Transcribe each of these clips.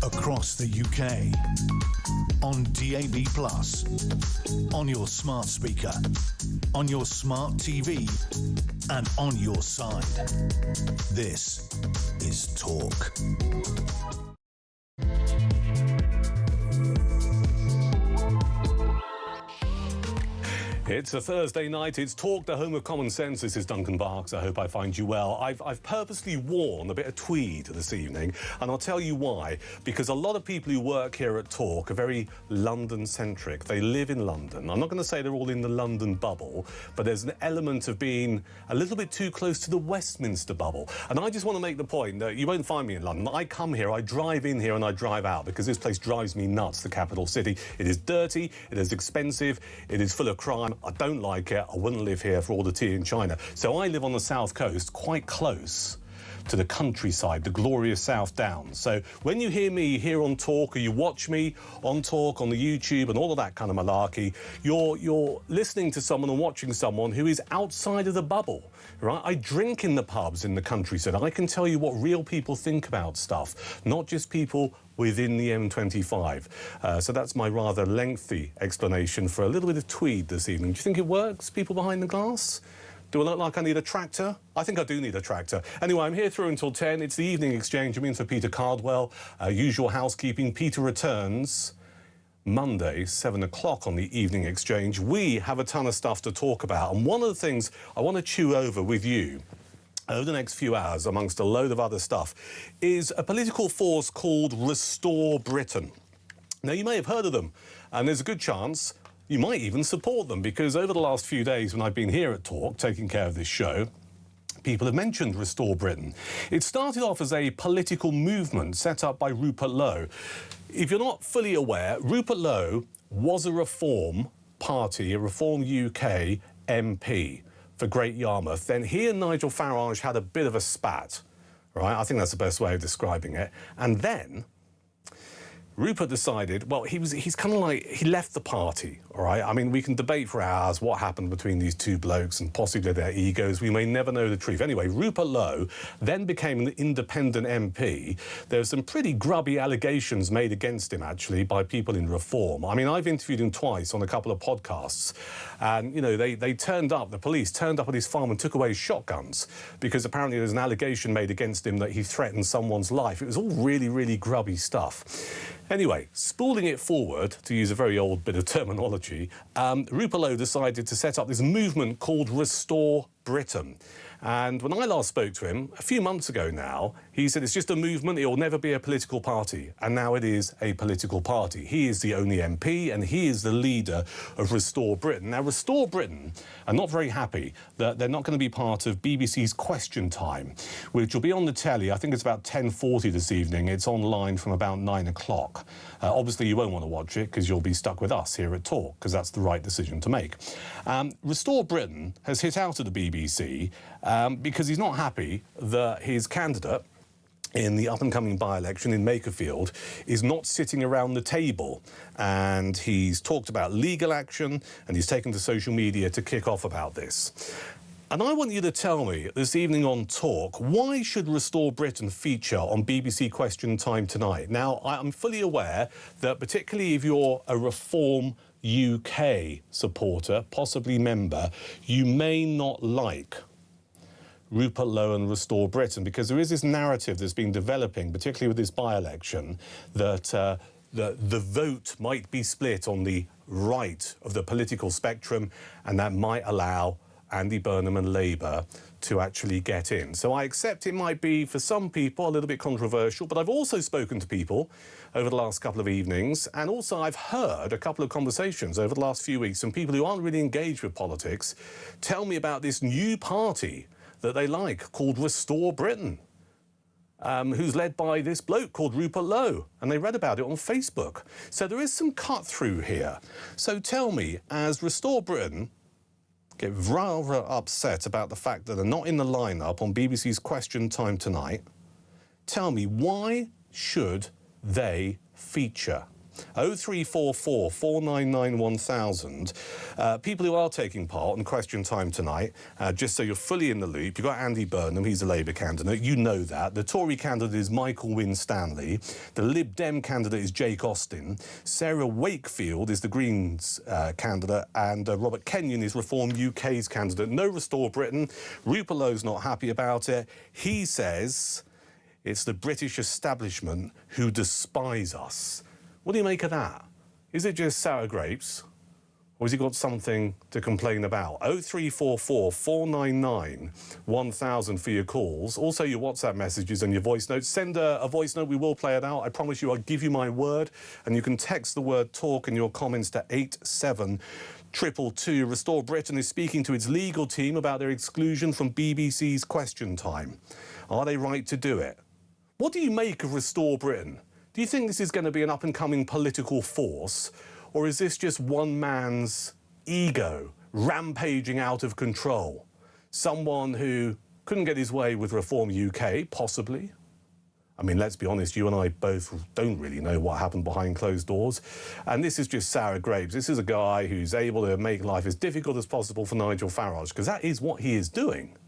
across the UK, on DAB+, on your smart speaker, on your smart TV, and on your side. This is Talk. It's a Thursday night. It's Talk, the home of common sense. This is Duncan Barkes. I hope I find you well. I've purposely worn a bit of tweed this evening, and I'll tell you why. Because a lot of people who work here at Talk are very London-centric. They live in London. I'm not going to say they're all in the London bubble, but there's an element of being a little bit too close to the Westminster bubble. And I just want to make the point that you won't find me in London. I come here, I drive in here, and I drive out, because this place drives me nuts, the capital city. It is dirty, it is expensive, it is full of crime. I don't like it. I wouldn't live here for all the tea in China. So I live on the south coast, quite close to the countryside, the glorious South Downs. So when you hear me here on Talk, or you watch me on Talk on the YouTube and all of that kind of malarkey, you're listening to someone and watching someone who is outside of the bubble, right? I drink in the pubs in the countryside. I can tell you what real people think about stuff, not just people within the M25. So that's my rather lengthy explanation for a little bit of tweed this evening. Do you think it works, people behind the glass? Do I look like I need a tractor? I think I do need a tractor. Anyway, I'm here through until 10. It's the evening exchange. I'm in for Peter Cardwell. Usual housekeeping. Peter returns Monday, 7 o'clock on the evening exchange. We have a ton of stuff to talk about. And one of the things I want to chew over with you over the next few hours, amongst a load of other stuff, is a political force called Restore Britain. Now, you may have heard of them, and there's a good chance you might even support them, because over the last few days when I've been here at Talk, taking care of this show, people have mentioned Restore Britain. It started off as a political movement set up by Rupert Lowe. If you're not fully aware, Rupert Lowe was a Reform Party, a Reform UK MP for Great Yarmouth. Then he and Nigel Farage had a bit of a spat, right? I think that's the best way of describing it. And then Rupert decided, well, he's kind of like, he left the party, all right? I mean, we can debate for hours what happened between these two blokes and possibly their egos. We may never know the truth. Anyway, Rupert Lowe then became an independent MP. There were some pretty grubby allegations made against him, actually, by people in Reform. I mean, I've interviewed him twice on a couple of podcasts, and, you know, they turned up, the police turned up at his farm and took away his shotguns, because apparently there's an allegation made against him that he threatened someone's life. It was all really, really grubby stuff. Anyway, spooling it forward, to use a very old bit of terminology, Rupert Lowe decided to set up this movement called Restore Britain. And when I last spoke to him, a few months ago now, he said it's just a movement, it will never be a political party. And now it is a political party. He is the only MP, and he is the leader of Restore Britain. Now, Restore Britain are not very happy that they're not going to be part of BBC's Question Time, which will be on the telly. I think it's about 10:40 this evening. It's online from about 9 o'clock. Obviously, you won't want to watch it, because you'll be stuck with us here at Talk, because that's the right decision to make. Restore Britain has hit out at the BBC because he's not happy that his candidate in the up-and-coming by-election in Makerfield is not sitting around the table. And he's talked about legal action, and he's taken to social media to kick off about this. And I want you to tell me this evening on Talk, why should Restore Britain feature on BBC Question Time tonight? Now, I'm fully aware that particularly if you're a Reform UK supporter, possibly member, you may not like Rupert Lowe and Restore Britain, because there is this narrative that's been developing, particularly with this by-election, that the vote might be split on the right of the political spectrum, and that might allow Andy Burnham and Labour to actually get in. So I accept it might be, for some people, a little bit controversial, but I've also spoken to people over the last couple of evenings, and also I've heard a couple of conversations over the last few weeks from people who aren't really engaged with politics tell me about this new party that they like, called Restore Britain, who's led by this bloke called Rupert Lowe, and they read about it on Facebook. So there is some cut-through here. So tell me, as Restore Britain get rather upset about the fact that they're not in the lineup on BBC's Question Time tonight, tell me, why should they feature? 0344 499 1000. People who are taking part in Question Time tonight, just so you're fully in the loop, you've got Andy Burnham, he's a Labour candidate, you know that. The Tory candidate is Michael Winstanley. The Lib Dem candidate is Jake Austin. Sarah Wakefield is the Greens candidate, and Robert Kenyon is Reform UK's candidate. No Restore Britain. Rupert Lowe's not happy about it. He says it's the British establishment who despise us. What do you make of that? Is it just sour grapes? Or has he got something to complain about? 0344 499 1000 for your calls. Also your WhatsApp messages and your voice notes. Send a voice note. We will play it out. I promise you I'll give you my word. And you can text the word talk and your comments to 87222. Restore Britain is speaking to its legal team about their exclusion from BBC's Question Time. Are they right to do it? What do you make of Restore Britain? Do you think this is going to be an up-and-coming political force? Or is this just one man's ego rampaging out of control? Someone who couldn't get his way with Reform UK, possibly. I mean, let's be honest, you and I both don't really know what happened behind closed doors. And this is just sour grapes. This is a guy who's able to make life as difficult as possible for Nigel Farage, because that is what he is doing.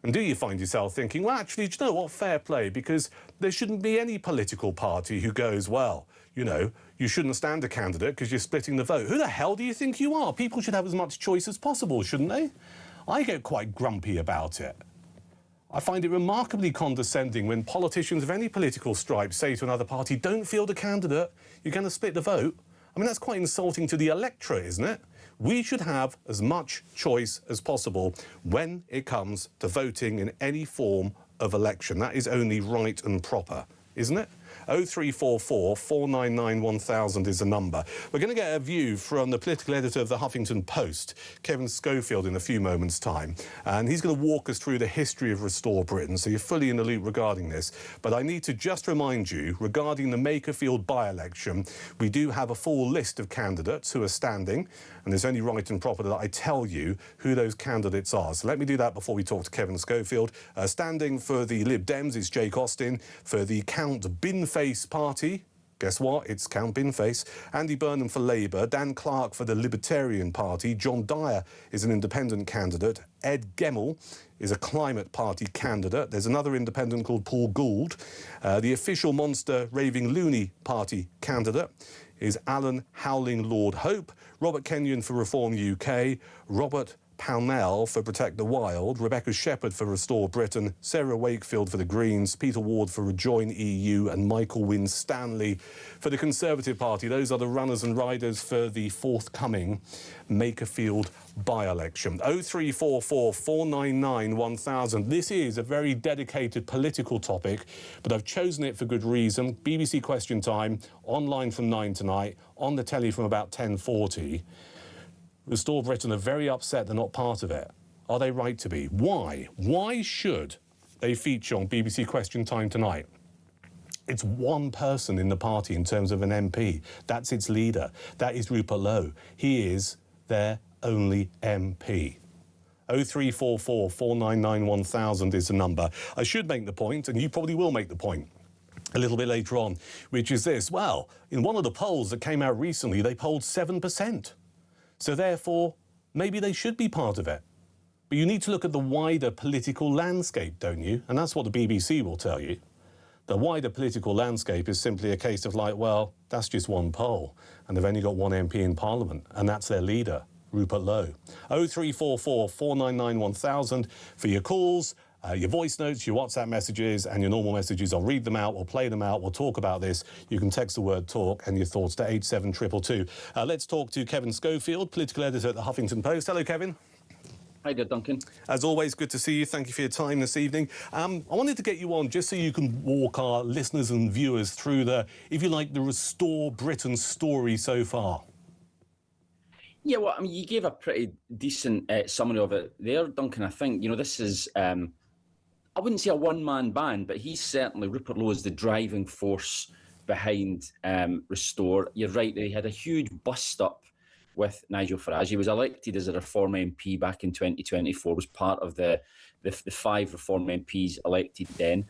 And do you find yourself thinking, well, actually, do you know what? Fair play, because there shouldn't be any political party who goes, well, you know, you shouldn't stand a candidate because you're splitting the vote. Who the hell do you think you are? People should have as much choice as possible, shouldn't they? I get quite grumpy about it. I find it remarkably condescending when politicians of any political stripe say to another party, don't field a candidate, you're going to split the vote. I mean, that's quite insulting to the electorate, isn't it? We should have as much choice as possible when it comes to voting in any form of election. That is only right and proper, isn't it? 0344 499 1000 is the number. We're going to get a view from the political editor of the Huffington Post, Kevin Schofield, in a few moments' time. And he's going to walk us through the history of Restore Britain, so you're fully in the loop regarding this. But I need to just remind you, regarding the Makerfield by-election, we do have a full list of candidates who are standing, and it's only right and proper that I tell you who those candidates are. So let me do that before we talk to Kevin Schofield. Standing for the Lib Dems is Jake Austin. For the Count Binface party, guess what? It's Count Binface. Andy Burnham for Labour. Dan Clark for the Libertarian Party. John Dyer is an independent candidate. Ed Gemmell is a Climate Party candidate. There's another independent called Paul Gould. The official Monster Raving Loony Party candidate is Alan Howling Lord Hope. Robert Kenyon for Reform UK. Robert Pownell for Protect the Wild, Rebecca Shepherd for Restore Britain, Sarah Wakefield for the Greens, Peter Ward for Rejoin EU, and Michael Winstanley for the Conservative Party. Those are the runners and riders for the forthcoming Makerfield by-election. 0344 499 1000. This is a very dedicated political topic, but I've chosen it for good reason. BBC Question Time, online from 9 tonight, on the telly from about 10:40. Restore Britain are very upset they're not part of it. Are they right to be? Why? Why should they feature on BBC Question Time tonight? It's one person in the party in terms of an MP. That's its leader. That is Rupert Lowe. He is their only MP. 0344 499 1000 is the number. I should make the point, and you probably will make the point a little bit later on, which is this. Well, in one of the polls that came out recently, they polled 7%. So therefore, maybe they should be part of it. But you need to look at the wider political landscape, don't you? And that's what the BBC will tell you. The wider political landscape is simply a case of like, well, that's just one poll. And they've only got one MP in Parliament, and that's their leader, Rupert Lowe. 0344 499 1000 for your calls, your voice notes, your WhatsApp messages, and your normal messages. I'll read them out, we'll play them out, we'll talk about this. You can text the word talk and your thoughts to 87222. Let's talk to Kevin Schofield, political editor at the Huffington Post. Hello, Kevin. Hi there, Duncan. As always, good to see you. Thank you for your time this evening. I wanted to get you on just so you can walk our listeners and viewers through the, if you like, the Restore Britain story so far. Yeah, well, I mean, you gave a pretty decent summary of it there, Duncan. I think, you know, this is, I wouldn't say a one-man band, but he's certainly, Rupert Lowe is the driving force behind Restore. You're right, they had a huge bust-up with Nigel Farage. He was elected as a Reform MP back in 2024, was part of the 5 Reform MPs elected then.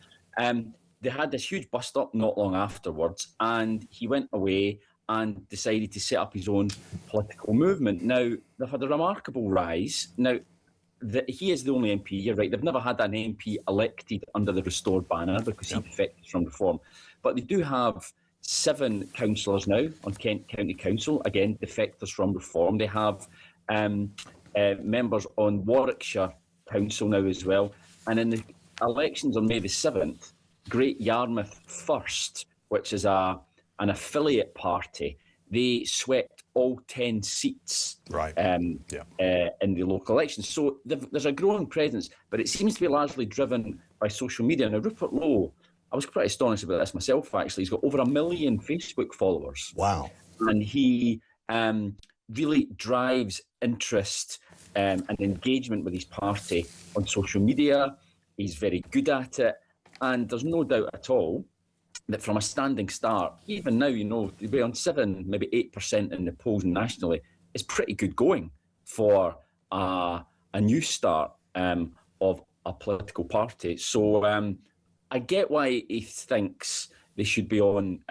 they had this huge bust up not long afterwards, and he went away and decided to set up his own political movement. Now, they've had a remarkable rise. Now, he is the only MP, you're right. They've never had an MP elected under the Restored banner because he defected from Reform. But they do have 7 councillors now on Kent County Council, again, defectors from Reform. They have members on Warwickshire Council now as well. And in the elections on May the 7th, Great Yarmouth First, which is an affiliate party, they swept all 10 seats in the local elections. So there's a growing presence, but it seems to be largely driven by social media. Now, Rupert Lowe, I was quite astonished about this myself, actually. He's got over 1 million Facebook followers. Wow. And he really drives interest and engagement with his party on social media. He's very good at it. And there's no doubt at all that from a standing start, even now, to be on 7, maybe 8% in the polls nationally is pretty good going for a new start of a political party. So I get why he thinks they should be on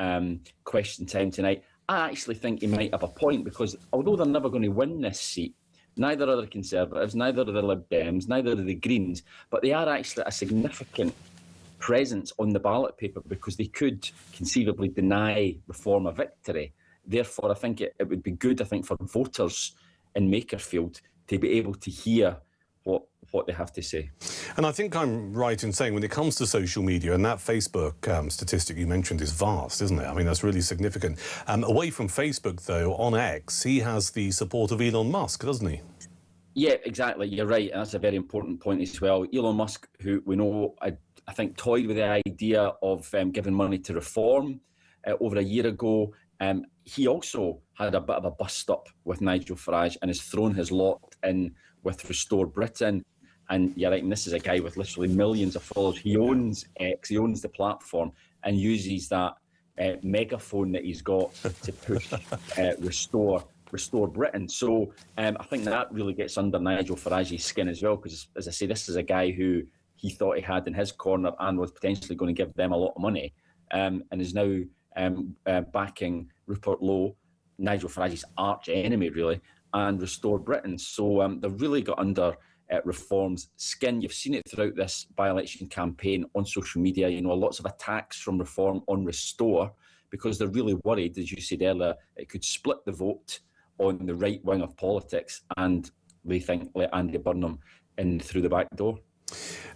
Question Time tonight. I actually think he might have a point, because although they're never going to win this seat, neither are the Conservatives, neither are the Lib Dems, neither are the Greens, but they are actually a significant presence on the ballot paper because they could conceivably deny Reform a victory. Therefore, I think it would be good, for voters in Makerfield to be able to hear what they have to say. And I think I'm right in saying when it comes to social media, and that Facebook statistic you mentioned is vast, isn't it? I mean, that's really significant. Away from Facebook, though, on X, he has the support of Elon Musk, doesn't he? Yeah, exactly. You're right. And that's a very important point as well. Elon Musk, who we know, I think, toyed with the idea of giving money to Reform over a year ago. He also had a bit of a bust-up with Nigel Farage and has thrown his lot in with Restore Britain. And you're right, and this is a guy with literally millions of followers. He owns X, he owns the platform, and uses that megaphone that he's got to push Restore Britain. So I think that really gets under Nigel Farage's skin as well, because, as I say, this is a guy who he thought he had in his corner and was potentially going to give them a lot of money, and is now backing Rupert Lowe, Nigel Farage's arch enemy, really, and Restore Britain. So they've really got under Reform's skin. You've seen it throughout this by-election campaign on social media. Lots of attacks from Reform on Restore, because they're really worried, as you said earlier, it could split the vote on the right wing of politics, and they think let Andy Burnham in through the back door.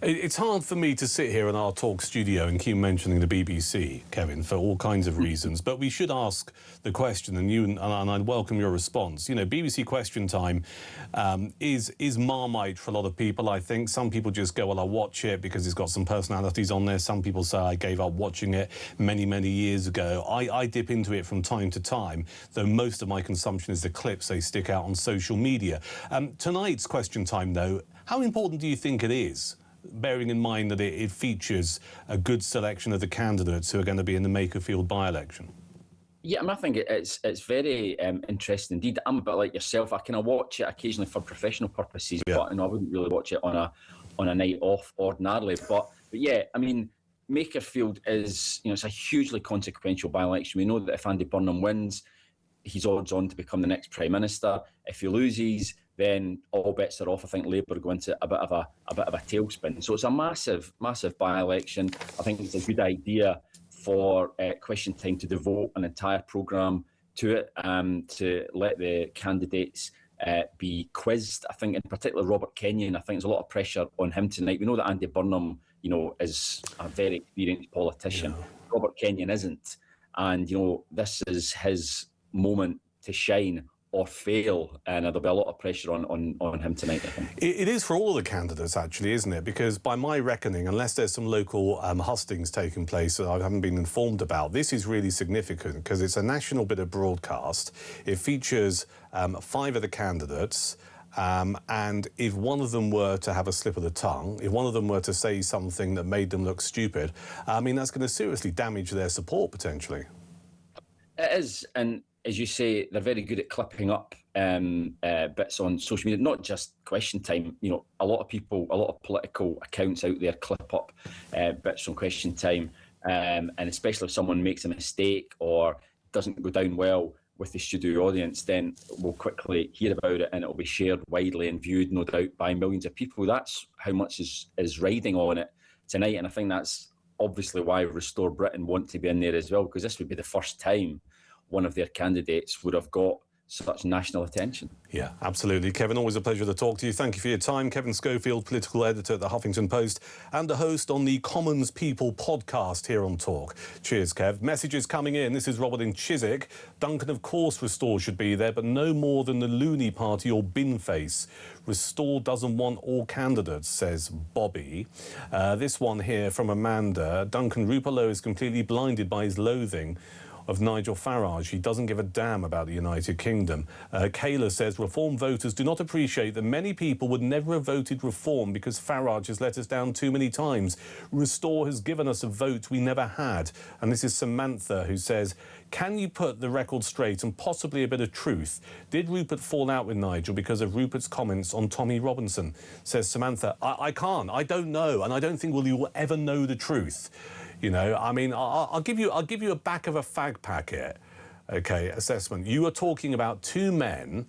It's hard for me to sit here in our talk studio and keep mentioning the BBC, Kevin, for all kinds of reasons. But we should ask the question, and I'd welcome your response. BBC Question Time is Marmite for a lot of people, I think. Some people just go, well, I'll watch it because it's got some personalities on there. Some people say I gave up watching it many, many years ago. I dip into it from time to time, though most of my consumption is the clips they stick out on social media. Tonight's Question Time, though, how important do you think it is, bearing in mind that it features a good selection of the candidates who are going to be in the Makerfield by-election? Yeah, I think it's very interesting indeed. I'm a bit like yourself. I kind of watch it occasionally for professional purposes, but I wouldn't really watch it on a night off ordinarily. But yeah, I mean, Makerfield is, it's a hugely consequential by-election. We know that if Andy Burnham wins, he's odds on to become the next Prime Minister. If he loses, then all bets are off. I think Labour go into a bit of a tailspin. So it's a massive, massive by-election. I think it's a good idea for Question Time to devote an entire programme to it, to let the candidates be quizzed. I think in particular Robert Kenyon, I think there's a lot of pressure on him tonight. We know that Andy Burnham, is a very experienced politician. Yeah. Robert Kenyon isn't. And, this is his moment to shine or fail, and there'll be a lot of pressure on him tonight, I think. It is for all the candidates, actually, isn't it? Because by my reckoning, unless there's some local hustings taking place that I haven't been informed about, this is really significant because it's a national bit of broadcast. It features 5 of the candidates, and if one of them were to have a slip of the tongue, if one of them were to say something that made them look stupid, I mean, that's going to seriously damage their support, potentially. It is, and as you say, they're very good at clipping up bits on social media, not just Question Time. A lot of people, a lot of political accounts out there clip up bits on Question Time. and especially if someone makes a mistake or doesn't go down well with the studio audience, then we'll quickly hear about it and it'll be shared widely and viewed, no doubt, by millions of people. That's how much is riding on it tonight, and I think that's obviously why Restore Britain want to be in there as well, because this would be the first time one of their candidates would have got such national attention. Yeah, absolutely. Kevin, always a pleasure to talk to you. Thank you for your time. Kevin Schofield, political editor at the Huffington Post and a host on the Commons People podcast here on Talk. Cheers, Kev. Messages coming in. This is Robert in Chiswick. Duncan, of course, Restore should be there, but no more than the Looney Party or bin face. Restore doesn't want all candidates, says Bobby. This one here from Amanda. Duncan, Rupert Lowe is completely blinded by his loathing of Nigel Farage. He doesn't give a damn about the United Kingdom. Kayla says Reform voters do not appreciate that many people would never have voted Reform because Farage has let us down too many times. Restore has given us a vote we never had. And this is Samantha who says, can you put the record straight and possibly a bit of truth? Did Rupert fall out with Nigel because of Rupert's comments on Tommy Robinson? Says Samantha, I can't, I don't know, and I don't think we will ever know the truth. You know, I mean, I'll give you a back of a fag packet, okay, assessment. You are talking about two men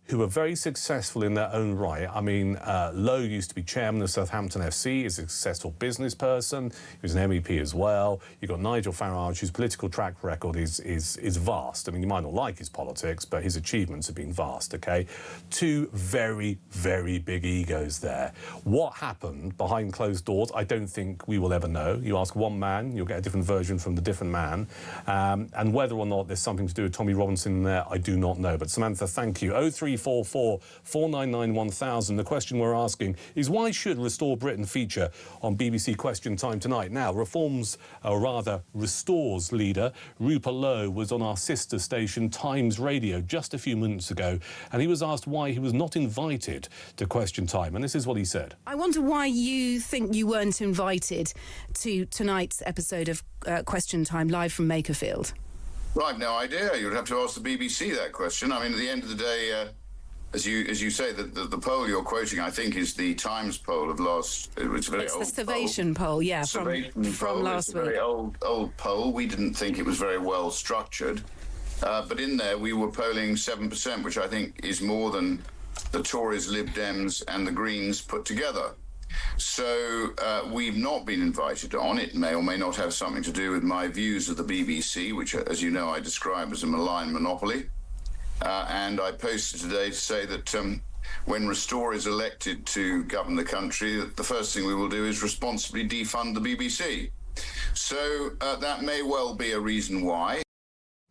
who were very successful in their own right. I mean, Lowe used to be chairman of Southampton FC, is a successful business person. He was an MEP as well. You've got Nigel Farage, whose political track record is vast. I mean, you might not like his politics, but his achievements have been vast, okay? Two very, very big egos there. What happened behind closed doors, I don't think we will ever know. You ask one man, you'll get a different version from the different man. And whether or not there's something to do with Tommy Robinson there, I do not know. But Samantha, thank you. 0344 499 1000. The question we're asking is, why should Restore Britain feature on BBC Question Time tonight? Now, Reform's, or rather Restore's leader, Rupert Lowe, was on our sister station Times Radio just a few minutes ago, and he was asked why he was not invited to Question Time, and this is what he said. I wonder why you think you weren't invited to tonight's episode of Question Time live from Makerfield. Well, I've no idea. You'd have to ask the BBC that question. I mean, at the end of the day, as you say, the poll you're quoting, I think, is the Times poll of last. It's a very old the Survation poll, yeah, from last week. It's a very old poll. We didn't think it was very well structured, but in there we were polling 7%, which I think is more than the Tories, Lib Dems, and the Greens put together. So we've not been invited on. It may or may not have something to do with my views of the BBC, which, as you know, I describe as a malign monopoly. And I posted today to say that when Restore is elected to govern the country, the first thing we will do is responsibly defund the BBC. So that may well be a reason why.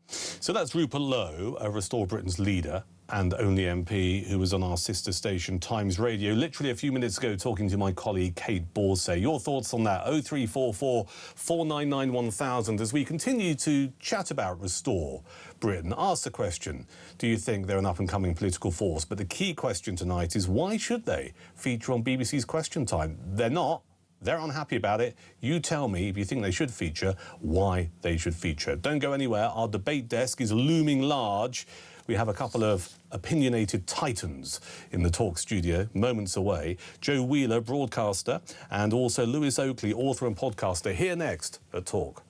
So that's Rupert Lowe, Restore Britain's leader and only MP, who was on our sister station Times Radio literally a few minutes ago talking to my colleague Kate Borsay. Your thoughts on that? 0344 499 1000 as we continue to chat about Restore Britain. Ask the question, do you think they're an up-and-coming political force? But the key question tonight is, why should they feature on BBC's Question Time? They're not. They're unhappy about it. You tell me, if you think they should feature, why they should feature. Don't go anywhere. Our debate desk is looming large. We have a couple of opinionated titans in the Talk studio, moments away. Joe Wheeler, broadcaster, and also Lewis Oakley, author and podcaster, here next at Talk.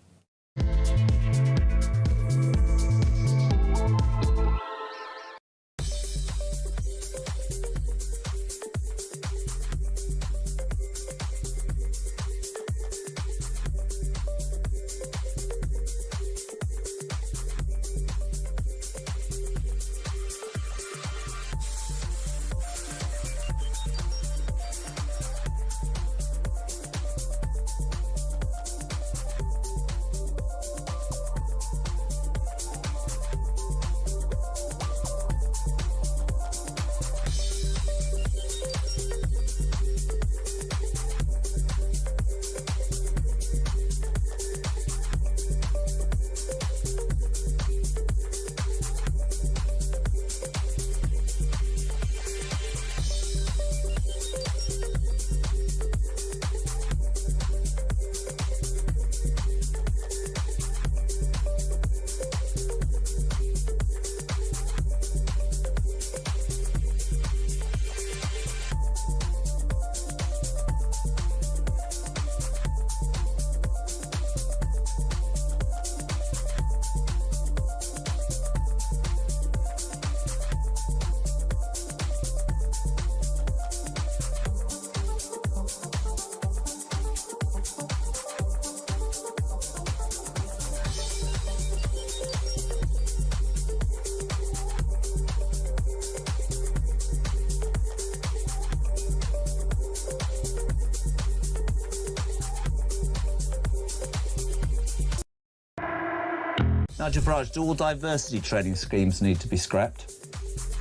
Nigel Farage, do all diversity training schemes need to be scrapped?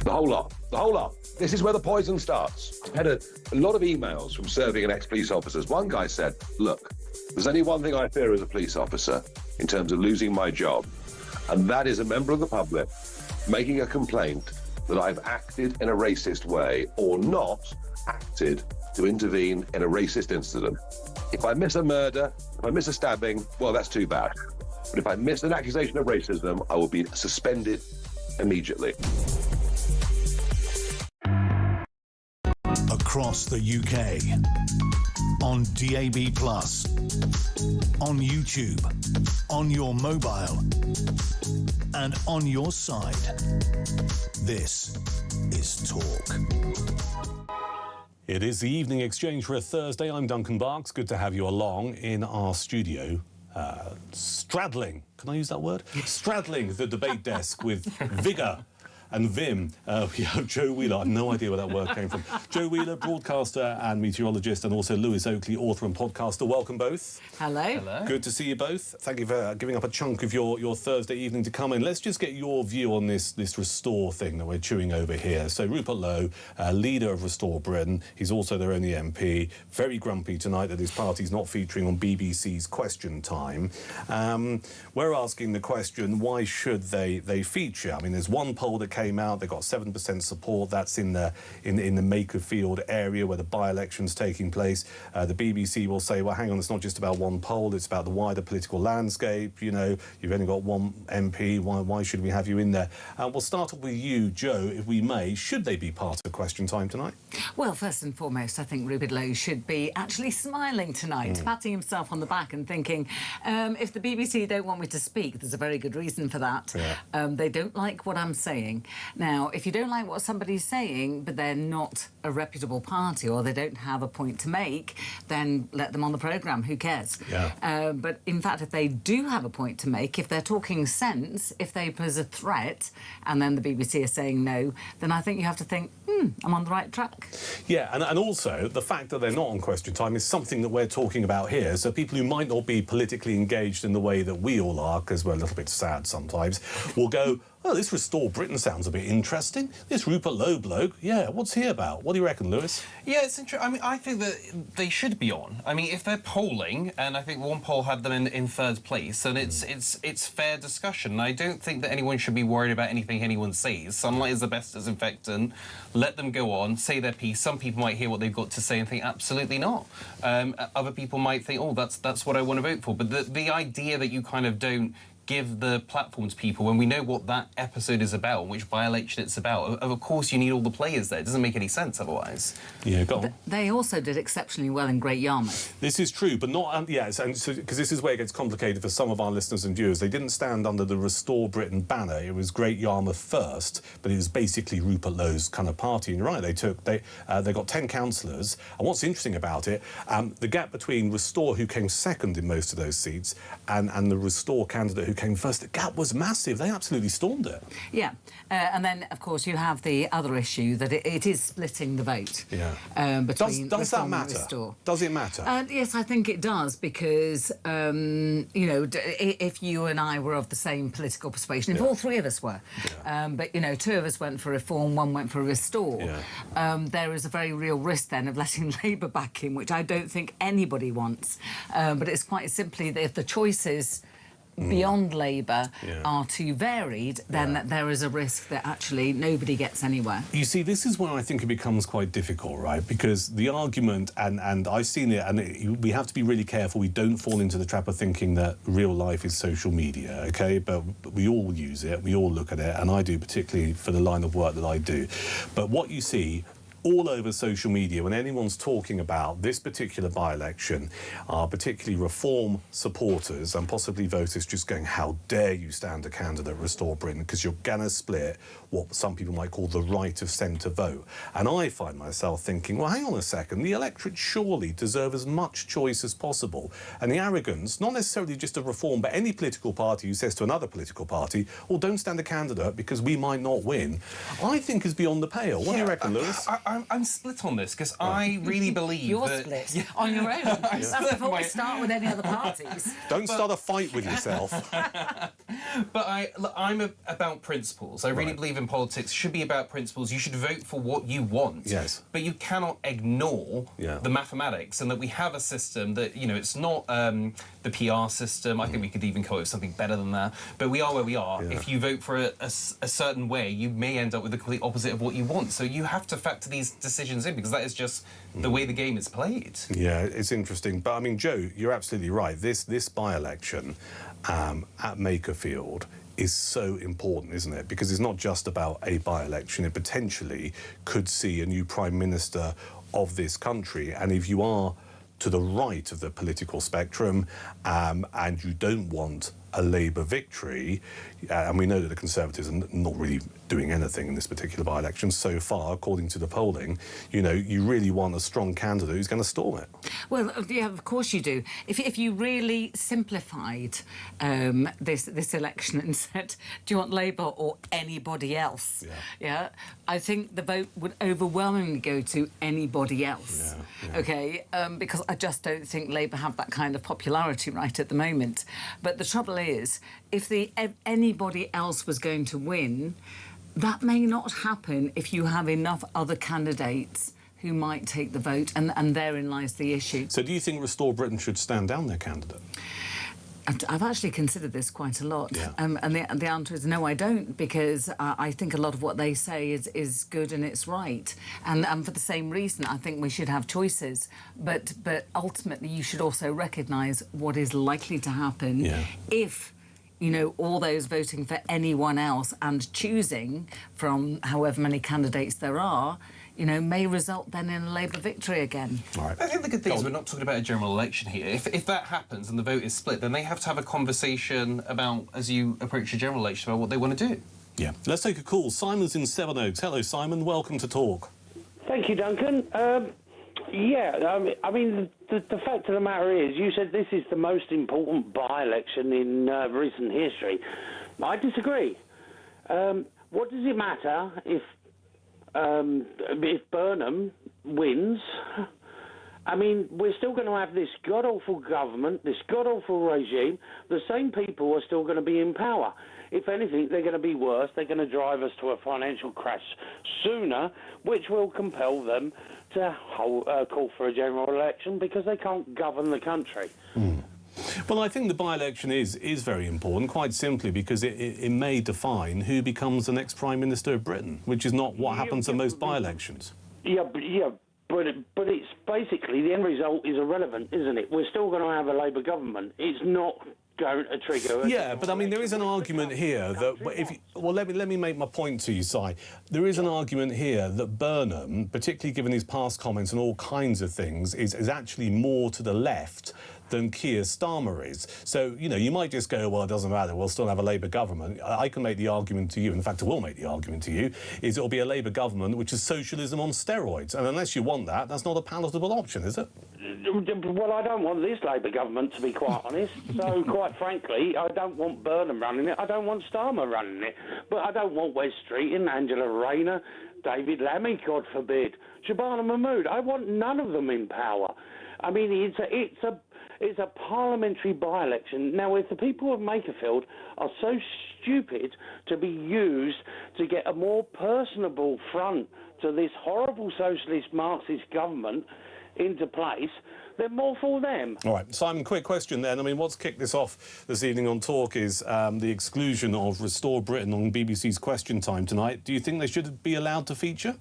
The whole lot. The whole lot. This is where the poison starts. I've had a lot of emails from serving and ex-police officers. One guy said, look, there's only one thing I fear as a police officer in terms of losing my job, and that is a member of the public making a complaint that I've acted in a racist way or not acted to intervene in a racist incident. If I miss a murder, if I miss a stabbing, well, that's too bad. But if I miss an accusation of racism, I will be suspended immediately. Across the UK, on DAB+, on YouTube, on your mobile, and on your side. This is Talk. It is the evening exchange for a Thursday. I'm Duncan Barkes. Good to have you along in our studio. Straddling, can I use that word? Straddling the debate desk with vigour and vim. We have Joe Wheeler. I have no idea where that word came from. Joe Wheeler, broadcaster and meteorologist, and also Lewis Oakley, author and podcaster. Welcome both. Hello. Hello. Good to see you both. Thank you for giving up a chunk of your Thursday evening to come in. Let's just get your view on this Restore thing that we're chewing over here. So Rupert Lowe, leader of Restore Britain, he's also their only MP, very grumpy tonight that his party's not featuring on BBC's Question Time. We're asking the question, why should they feature? I mean, there's one poll that came out, they got 7% support. That's in the Makerfield area where the by-election's taking place. The BBC will say, well, hang on, it's not just about one poll, it's about the wider political landscape. You know, you've only got one MP, why should we have you in there? We'll start off with you, Joe, if we may. Should they be part of Question Time tonight? Well, first and foremost, I think Rupert Lowe should be actually smiling tonight, patting himself on the back and thinking, if the BBC don't want me to speak, there's a very good reason for that. Yeah. They don't like what I'm saying. Now, if you don't like what somebody's saying, but they're not a reputable party or they don't have a point to make, then let them on the programme. Who cares? Yeah. But in fact, if they do have a point to make, if they're talking sense, if they pose a threat, and then the BBC is saying no, then I think you have to think, I'm on the right track. Yeah, and also the fact that they're not on Question Time is something that we're talking about here. So people who might not be politically engaged in the way that we all are, because we're a little bit sad sometimes, will go, oh, this Restore Britain sounds a bit interesting. This Rupert Lowe bloke, yeah, what's he about? What do you reckon, Lewis? Yeah, it's interesting. I mean, I think that they should be on. I mean, if they're polling, and I think one poll had them in third place, then it's fair discussion. I don't think that anyone should be worried about anything anyone says. Sunlight is the best disinfectant. Let them go on, say their piece. Some people might hear what they've got to say and think, absolutely not. Other people might think, oh, that's what I want to vote for. But the idea that you kind of don't give the platform to people when we know what that episode is about, which by-election it's about. Of course, you need all the players there. It doesn't make any sense otherwise. Yeah, go on. They also did exceptionally well in Great Yarmouth. This is true, but not... because this is where it gets complicated for some of our listeners and viewers. They didn't stand under the Restore Britain banner. It was Great Yarmouth first, but it was basically Rupert Lowe's kind of party. And you're right, they got 10 councillors. And what's interesting about it, the gap between Restore, who came second in most of those seats, and the Restore candidate who came first, the gap was massive. They absolutely stormed it. Yeah, and then, of course, you have the other issue that it is splitting the vote. Yeah. Between does that Reform and matter? Restore. Does it matter? Yes, I think it does, because, you know, if you and I were of the same political persuasion, if all three of us were, but, you know, two of us went for Reform, one went for Restore, there is a very real risk then of letting Labour back in, which I don't think anybody wants. But it's quite simply that if the choices beyond Labour are too varied, then there is a risk that actually nobody gets anywhere. You see, this is where I think it becomes quite difficult, right? Because the argument, and I've seen it, and we have to be really careful we don't fall into the trap of thinking that real life is social media, OK? But we all use it, we all look at it, and I do, particularly for the line of work that I do. But what you see all over social media when anyone's talking about this particular by-election are particularly Reform supporters and possibly voters just going, how dare you stand a candidate Restore Britain, because you're going to split what some people might call the right of centre vote. And I find myself thinking, well, hang on a second, the electorate surely deserve as much choice as possible. And the arrogance, not necessarily just of Reform, but any political party who says to another political party, well, don't stand a candidate because we might not win, I think is beyond the pale. What do you reckon, Lewis? I'm split on this because I really believe You're that... split on your own. That's before we start with any other parties. Don't start a fight with yourself. But I'm about principles. I really believe in politics should be about principles. You should vote for what you want. Yes. But you cannot ignore the mathematics, and that we have a system that, you know, it's not the PR system. I think we could even come up with something better than that. But we are where we are. If you vote for a certain way, you may end up with the complete opposite of what you want. So you have to factor these decisions in, because that is just the way the game is played. Yeah, it's interesting. But, I mean, Joe, you're absolutely right. This by-election at Makerfield is so important, isn't it? Because it's not just about a by-election. It potentially could see a new Prime Minister of this country. And if you are to the right of the political spectrum and you don't want a Labour victory, and we know that the Conservatives are not really doing anything in this particular by-election so far, according to the polling, you know, you really want a strong candidate who's going to storm it. Well, yeah, of course you do. If you really simplified this election and said, do you want Labour or anybody else? Yeah, I think the vote would overwhelmingly go to anybody else. OK, because I just don't think Labour have that kind of popularity right at the moment. But the trouble is, if anybody else was going to win, that may not happen if you have enough other candidates who might take the vote, and therein lies the issue. So do you think Restore Britain should stand down their candidate? I've actually considered this quite a lot, and the answer is no, I don't, because I think a lot of what they say is good and it's right, and for the same reason, I think we should have choices, but ultimately you should also recognise what is likely to happen if, you know, all those voting for anyone else and choosing from however many candidates there are, you know, may result then in a Labour victory again. All right. I think the good thing is we're not talking about a general election here. If that happens and the vote is split, then they have to have a conversation about, as you approach a general election, about what they want to do. Yeah. Let's take a call. Simon's in Sevenoaks. Hello, Simon. Welcome to Talk. Thank you, Duncan. I mean, the fact of the matter is, you said this is the most important by-election in recent history. I disagree. What does it matter if Burnham wins? I mean, we're still going to have this god-awful government, this god-awful regime. The same people are still going to be in power. If anything, they're going to be worse. They're going to drive us to a financial crash sooner, which will compel them to call for a general election because they can't govern the country. Well, I think the by-election is very important, quite simply because it may define who becomes the next Prime Minister of Britain, which is not what happens in most by-elections. But it's basically, the end result is irrelevant, isn't it? We're still going to have a Labour government. It's not going to trigger... Yeah, but I mean, there is an argument here that... let me make my point to you, Si. There is an argument here that Burnham, particularly given his past comments and all kinds of things, is actually more to the left than Keir Starmer is. So, you know, you might just go, well, it doesn't matter, we'll still have a Labour government. I can make the argument to you, in fact, I will make the argument to you, is it'll be a Labour government which is socialism on steroids. And unless you want that, that's not a palatable option, is it? Well, I don't want this Labour government, to be quite honest. So, quite frankly, I don't want Burnham running it. I don't want Starmer running it. But I don't want Wes Streeting, Angela Rayner, David Lammy, God forbid, Shabana Mahmood. I want none of them in power. I mean, it's a parliamentary by-election. Now, if the people of Makerfield are so stupid to be used to get a more personable front to this horrible socialist Marxist government into place, then more for them. All right, Simon, quick question then. I mean, what's kicked this off this evening on Talk is the exclusion of Restore Britain on BBC's Question Time tonight. Do you think they should be allowed to feature?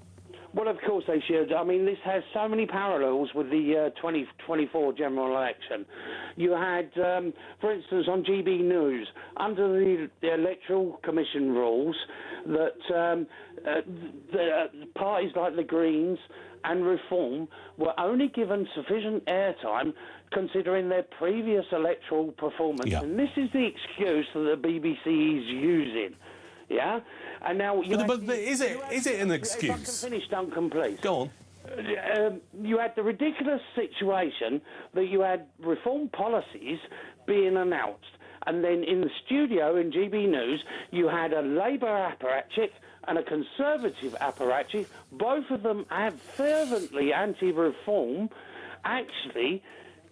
Well, of course they should. I mean, this has so many parallels with the 2024 general election. You had, for instance, on GB News, under the Electoral Commission rules, that the parties like the Greens and Reform were only given sufficient airtime considering their previous electoral performance. Yeah. And this is the excuse that the BBC is using. Yeah, and now is it an excuse? If I can finish, Duncan, please. Go on. You had the ridiculous situation that you had reform policies being announced, and then in the studio in GB News you had a Labour apparatchik and a conservative apparatchik, both of them have fervently anti-reform, actually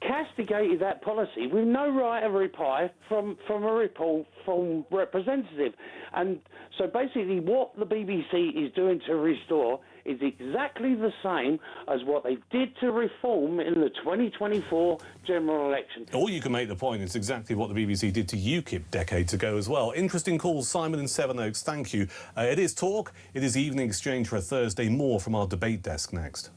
castigated that policy with no right of reply from a report from representative. And so basically what the BBC is doing to restore is exactly the same as what they did to reform in the 2024 general election. Or you can make the point it's exactly what the BBC did to UKIP decades ago as well. Interesting calls, Simon in Sevenoaks, thank you. It is Talk, it is Evening Exchange for a Thursday. More from our debate desk next.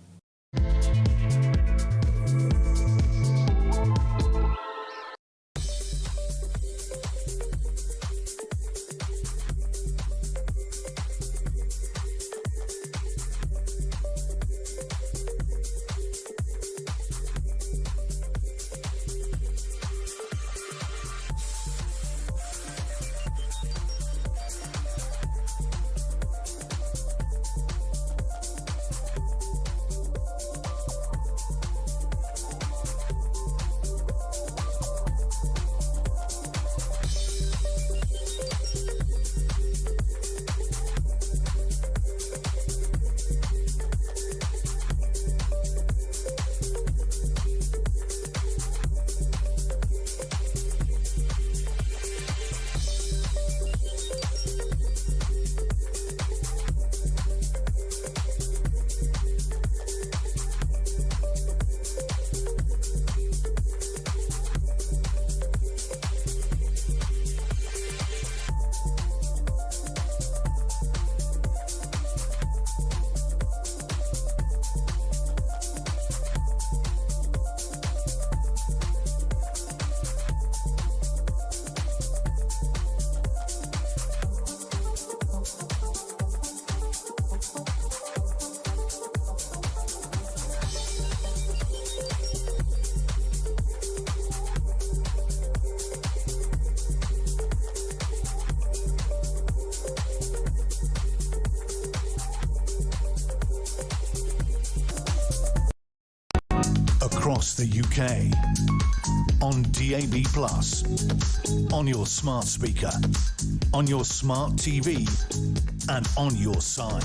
Across the UK, on DAB+, on your smart speaker, on your smart TV, and on your side.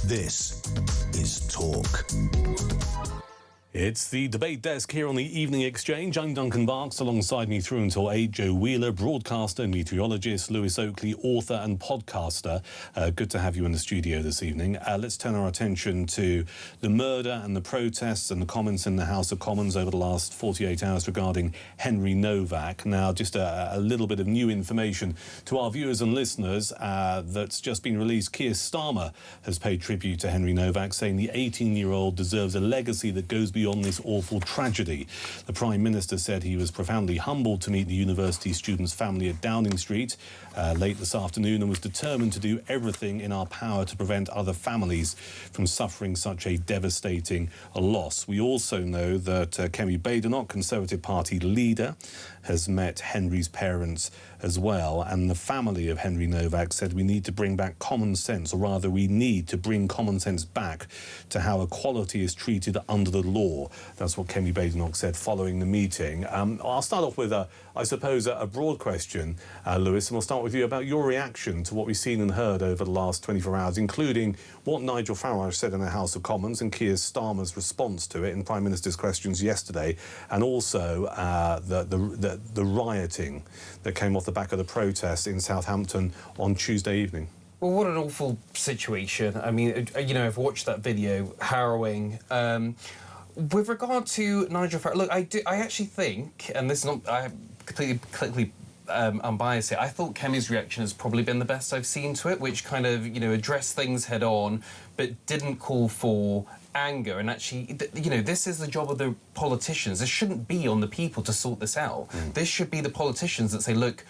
This is Talk. It's the debate desk here on the Evening Exchange. I'm Duncan Barkes. Alongside me through until 8, Joe Wheeler, broadcaster, meteorologist, Lewis Oakley, author and podcaster. Good to have you in the studio this evening. Let's turn our attention to the murder and the protests and the comments in the House of Commons over the last 48 hours regarding Henry Novak. Now, just a little bit of new information to our viewers and listeners that's just been released. Keir Starmer has paid tribute to Henry Novak, saying the 18-year-old deserves a legacy that goes beyond this awful tragedy. The Prime Minister said he was profoundly humbled to meet the university student's family at Downing Street late this afternoon and was determined to do everything in our power to prevent other families from suffering such a devastating loss. We also know that Kemi Badenoch, Conservative Party leader, has met Henry's parents as well, and the family of Henry Novak said we need to bring back common sense, or rather we need to bring common sense back to how equality is treated under the law. That's what Kemi Badenoch said following the meeting. I'll start off with, I suppose, a broad question, Lewis, and we'll start with you about your reaction to what we've seen and heard over the last 24 hours, including what Nigel Farage said in the House of Commons and Keir Starmer's response to it in Prime Minister's questions yesterday, and also the rioting that came off the back of the protests in Southampton on Tuesday evening. Well, what an awful situation. I mean, you know, I've watched that video, harrowing. With regard to Nigel Farage, look, I actually think, and this is not, I completely unbiased here, I thought Kemi's reaction has probably been the best I've seen to it, which kind of, you know, addressed things head on, but didn't call for anger. And actually, you know, this is the job of the politicians. This shouldn't be on the people to sort this out. This should be the politicians that say, look,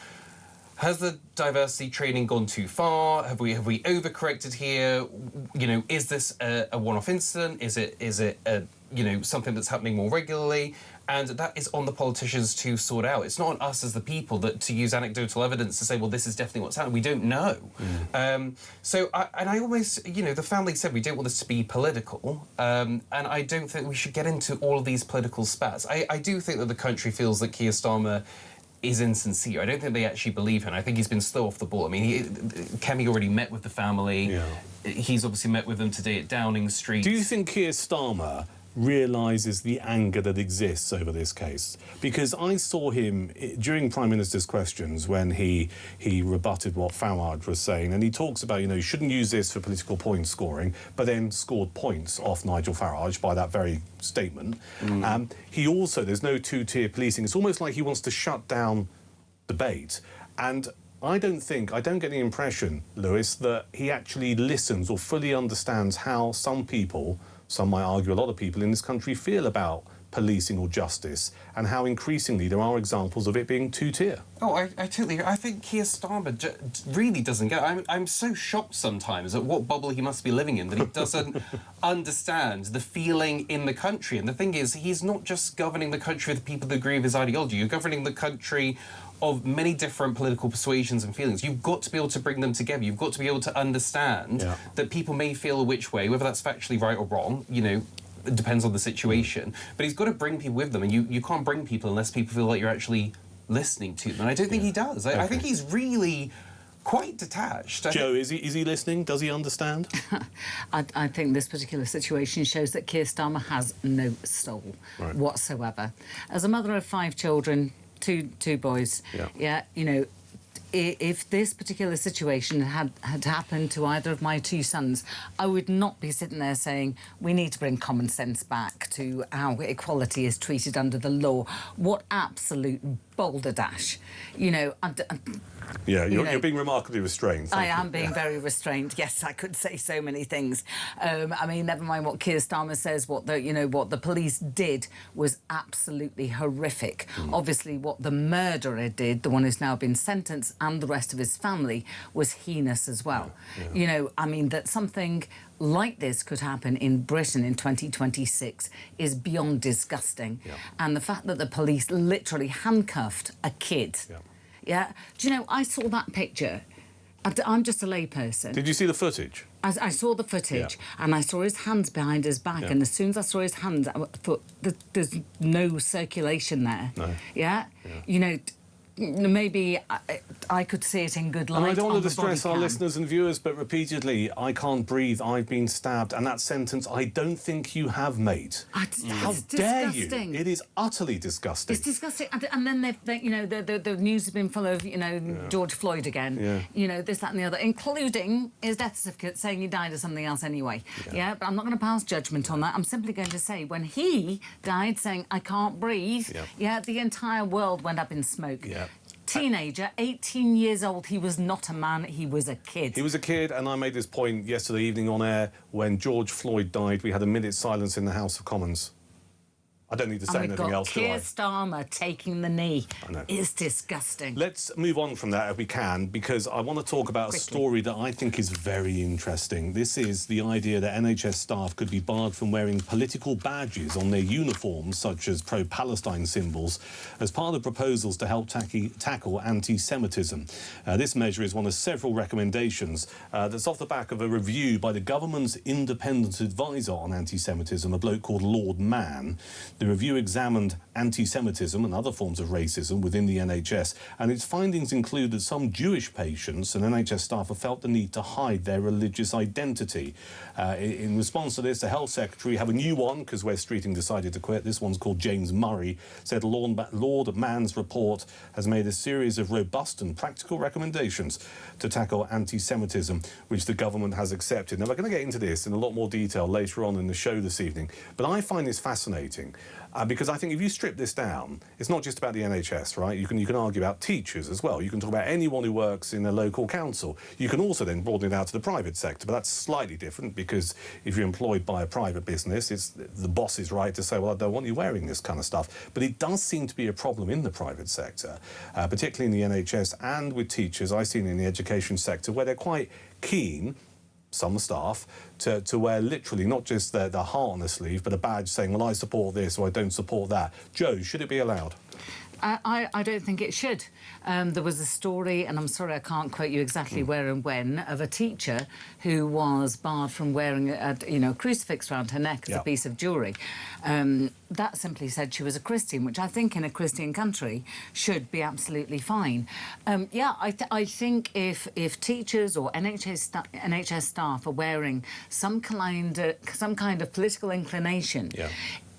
has the diversity training gone too far? Have we overcorrected here? You know, is this a one-off incident? Is it you know, something that's happening more regularly? And that is on the politicians to sort out. It's not on us as the people that to use anecdotal evidence to say, well, this is definitely what's happening. We don't know. So I always, you know, the family said we don't want this to be political, and I don't think we should get into all of these political spats. I do think that the country feels that Keir Starmer is insincere. I don't think they actually believe him. I think he's been slow off the ball. I mean, Kemi already met with the family. Yeah. He's obviously met with them today at Downing Street. Do you think Keir Starmer realises the anger that exists over this case? Because I saw him during Prime Minister's questions when he rebutted what Farage was saying, and he talks about, you shouldn't use this for political point scoring, but then scored points off Nigel Farage by that very statement. He also, there's no two-tier policing. It's almost like he wants to shut down debate. And I don't get the impression, Lewis, that he actually listens or fully understands how some people, some might argue a lot of people in this country, feel about policing or justice, and how increasingly there are examples of it being two-tier. Oh, I totally agree. I think Keir Starmer really doesn't get it. I'm so shocked sometimes at what bubble he must be living in, that he doesn't understand the feeling in the country. And the thing is, he's not just governing the country with people that agree with his ideology. You're governing the country of many different political persuasions and feelings. You've got to be able to bring them together. You've got to be able to understand that people may feel a which way, whether that's factually right or wrong, it depends on the situation. But he's got to bring people with them, and you can't bring people unless people feel like you're actually listening to them. And I don't think he does. I think he's really quite detached. Joe, is he listening? Does he understand? I think this particular situation shows that Keir Starmer has no soul whatsoever. As a mother of 5 children, two boys, if this particular situation had happened to either of my 2 sons, I would not be sitting there saying, we need to bring common sense back to how equality is treated under the law. What absolute balderdash. You're being remarkably restrained. I am being very restrained. Yes, I could say so many things. I mean, never mind what Keir Starmer says. What the police did was absolutely horrific. Obviously, what the murderer did, the one who's now been sentenced, and the rest of his family, was heinous as well. I mean, that something like this could happen in Britain in 2026 is beyond disgusting. And the fact that the police literally handcuffed a kid. Do you know, I saw that picture. I'm just a layperson. Did you see the footage? I saw the footage, and I saw his hands behind his back, and as soon as I saw his hands, I thought, there's no circulation there. No. Maybe I could see it in good light. And I don't want to on the distress body our cam. listeners and viewers, but repeatedly, I can't breathe, I've been stabbed, and that sentence I don't think you have, mate. How dare you? It is utterly disgusting. It's disgusting. And then the news has been full of, George Floyd again. This, that and the other, including his death certificate saying he died of something else anyway. But I'm not going to pass judgment on that. I'm simply going to say when he died saying, I can't breathe, the entire world went up in smoke. Teenager, 18 years old. He was not a man, he was a kid. He was a kid, and I made this point yesterday evening on air. When George Floyd died, we had a minute's silence in the House of Commons. I don't need to say anything else, do I? Keir Starmer taking the knee. I know. It's disgusting. Let's move on from that if we can, because I want to talk about a story that I think is very interesting. This is the idea that NHS staff could be barred from wearing political badges on their uniforms, such as pro-Palestine symbols, as part of proposals to help tackle anti-Semitism. This measure is one of several recommendations that's off the back of a review by the government's independent advisor on anti-Semitism, a bloke called Lord Mann. The review examined anti-Semitism and other forms of racism within the NHS, and its findings include that some Jewish patients and NHS staff have felt the need to hide their religious identity. In response to this, the Health Secretary, have a new one, because Wes Streeting decided to quit. This one's called James Murray, said Lord Mann's report has made a series of robust and practical recommendations to tackle anti-Semitism, which the government has accepted. Now, we're going to get into this in a lot more detail later on in the show this evening, but I find this fascinating. Because I think if you strip this down, it's not just about the NHS, right? You can argue about teachers as well. You can talk about anyone who works in a local council. You can also then broaden it out to the private sector, but that's slightly different because if you're employed by a private business, it's the boss's right to say, well, I don't want you wearing this kind of stuff. But it does seem to be a problem in the private sector, particularly in the NHS and with teachers. I've seen in the education sector where they're quite keen, some staff, to wear literally not just their heart on the sleeve, but a badge saying, well, I support this or I don't support that. Joe, should it be allowed? I don't think it should. There was a story, and I'm sorry I can't quote you exactly where and when, of a teacher who was barred from wearing a crucifix around her neck as a piece of jewellery. That simply said she was a Christian, which I think in a Christian country should be absolutely fine. I think if teachers or NHS staff are wearing some kind of political inclination,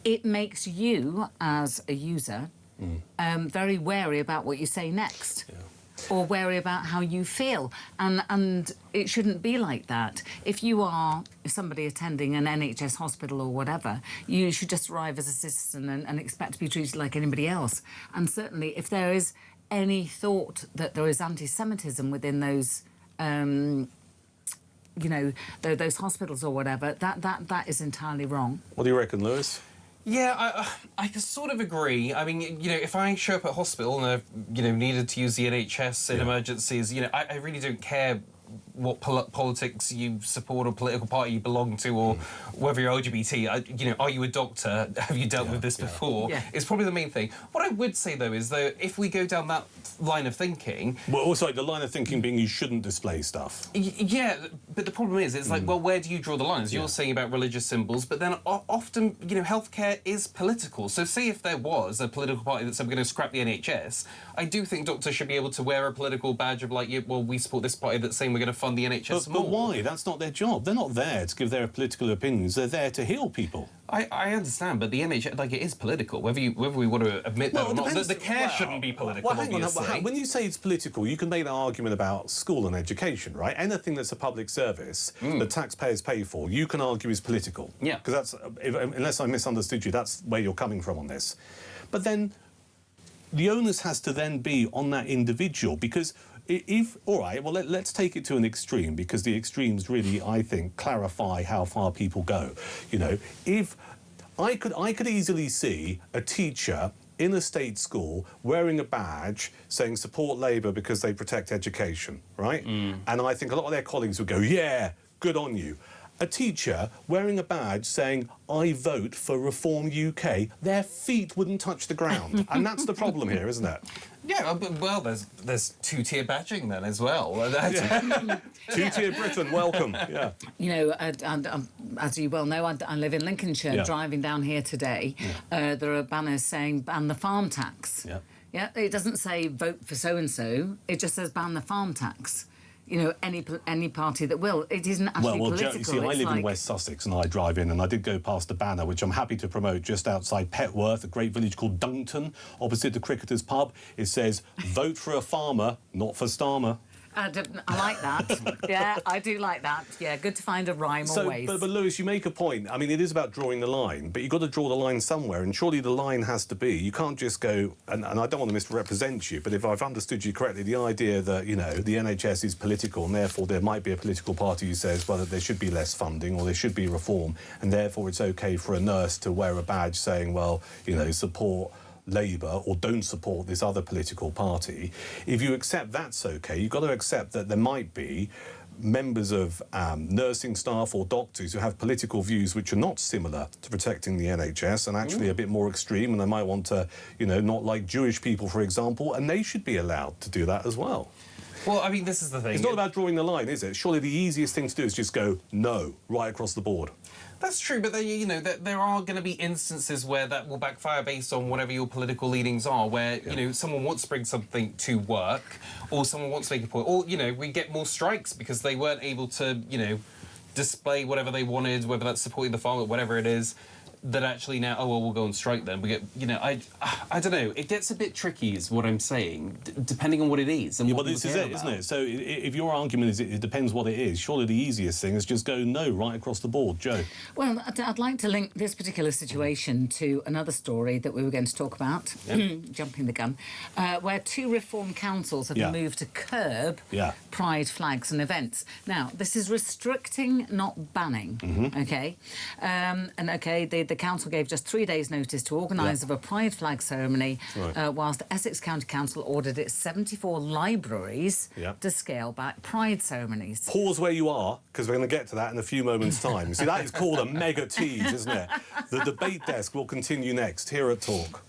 it makes you as a user very wary about what you say next. Or wary about how you feel, and it shouldn't be like that. If you are somebody attending an NHS hospital or whatever, you should just arrive as a citizen and expect to be treated like anybody else. And certainly, if there is any thought that there is anti-Semitism within those, those hospitals or whatever, that is entirely wrong. What do you reckon, Lewis? Yeah, I can sort of agree. I mean, if I show up at hospital and I've, needed to use the NHS in emergencies, I really don't care what politics you support or political party you belong to, or whether you're LGBT. Are you a doctor? Have you dealt with this before? It's probably the main thing. What I would say, though, is that if we go down that line of thinking... Well, also, the line of thinking being you shouldn't display stuff. Yeah, but the problem is, it's like, well, where do you draw the lines? You're saying about religious symbols, but then often, healthcare is political. So say if there was a political party that said we're going to scrap the NHS, I do think doctors should be able to wear a political badge of, like, well, we support this party that's saying we're going to fund the NHS more. But why? That's not their job. They're not there to give their political opinions. They're there to heal people. I understand, but the NHS, like, it is political, whether we want to admit that or not. The care shouldn't be political, obviously. When you say it's political, you can make that argument about school and education, right? Anything that's a public service that taxpayers pay for, you can argue is political. Yeah. Because that's, unless I misunderstood you, that's where you're coming from on this. But then the onus has to then be on that individual, because all right, well, let's take it to an extreme, because the extremes really, I think, clarify how far people go. If I could easily see a teacher in a state school wearing a badge saying support Labour because they protect education, right? And I think a lot of their colleagues would go, yeah, good on you. A teacher wearing a badge saying, I vote for Reform UK, their feet wouldn't touch the ground. And that's the problem here, isn't it? Yeah, well, there's two-tier badging then as well. Two-tier Britain, welcome. Yeah. As you well know, I live in Lincolnshire. Yeah. Driving down here today, there are banners saying ban the farm tax. Yeah, it doesn't say vote for so-and-so. It just says ban the farm tax. Any party that will. It isn't actually political. You see, I live in West Sussex and I drive in, and I did go past a banner, which I'm happy to promote, just outside Petworth, a great village called Dunkton, opposite the Cricketers pub. It says, vote for a farmer, not for Starmer. I like that. Yeah, I do like that. Yeah, good to find a rhyme always. But Lewis, you make a point. I mean, it is about drawing the line, but you've got to draw the line somewhere, and surely the line has to be, you can't just go, and I don't want to misrepresent you, but if I've understood you correctly, the idea that, the NHS is political, and therefore there might be a political party who says, well, that there should be less funding or there should be reform, and therefore it's OK for a nurse to wear a badge saying, well, support Labour or don't support this other political party. If you accept that's OK, you've got to accept that there might be members of nursing staff or doctors who have political views which are not similar to protecting the NHS and actually a bit more extreme, and they might want to, not like Jewish people, for example, and they should be allowed to do that as well. Well, I mean, this is the thing. It's not about drawing the line, is it? Surely the easiest thing to do is just go no right across the board. That's true, but there are going to be instances where that will backfire based on whatever your political leanings are, where, someone wants to bring something to work, or someone wants to make a point, or, we get more strikes because they weren't able to, display whatever they wanted, whether that's supporting the farmer, whatever it is, that actually now, we'll go on strike then. We get, I don't know. It gets a bit tricky, is what I'm saying, depending on what it is. And well, this is it, isn't it? So if your argument is it depends what it is, surely the easiest thing is just go no right across the board. Jo? Well, I'd like to link this particular situation to another story that we were going to talk about, jumping the gun, where 2 reform councils have moved to curb pride flags and events. Now, this is restricting, not banning, OK? The council gave just 3 days' notice to organise of a pride flag ceremony, whilst Essex County Council ordered its 74 libraries to scale back pride ceremonies. Pause where you are, because we're going to get to that in a few moments' time. See, that is called a mega tease, isn't it? The debate desk will continue next, here at Talk.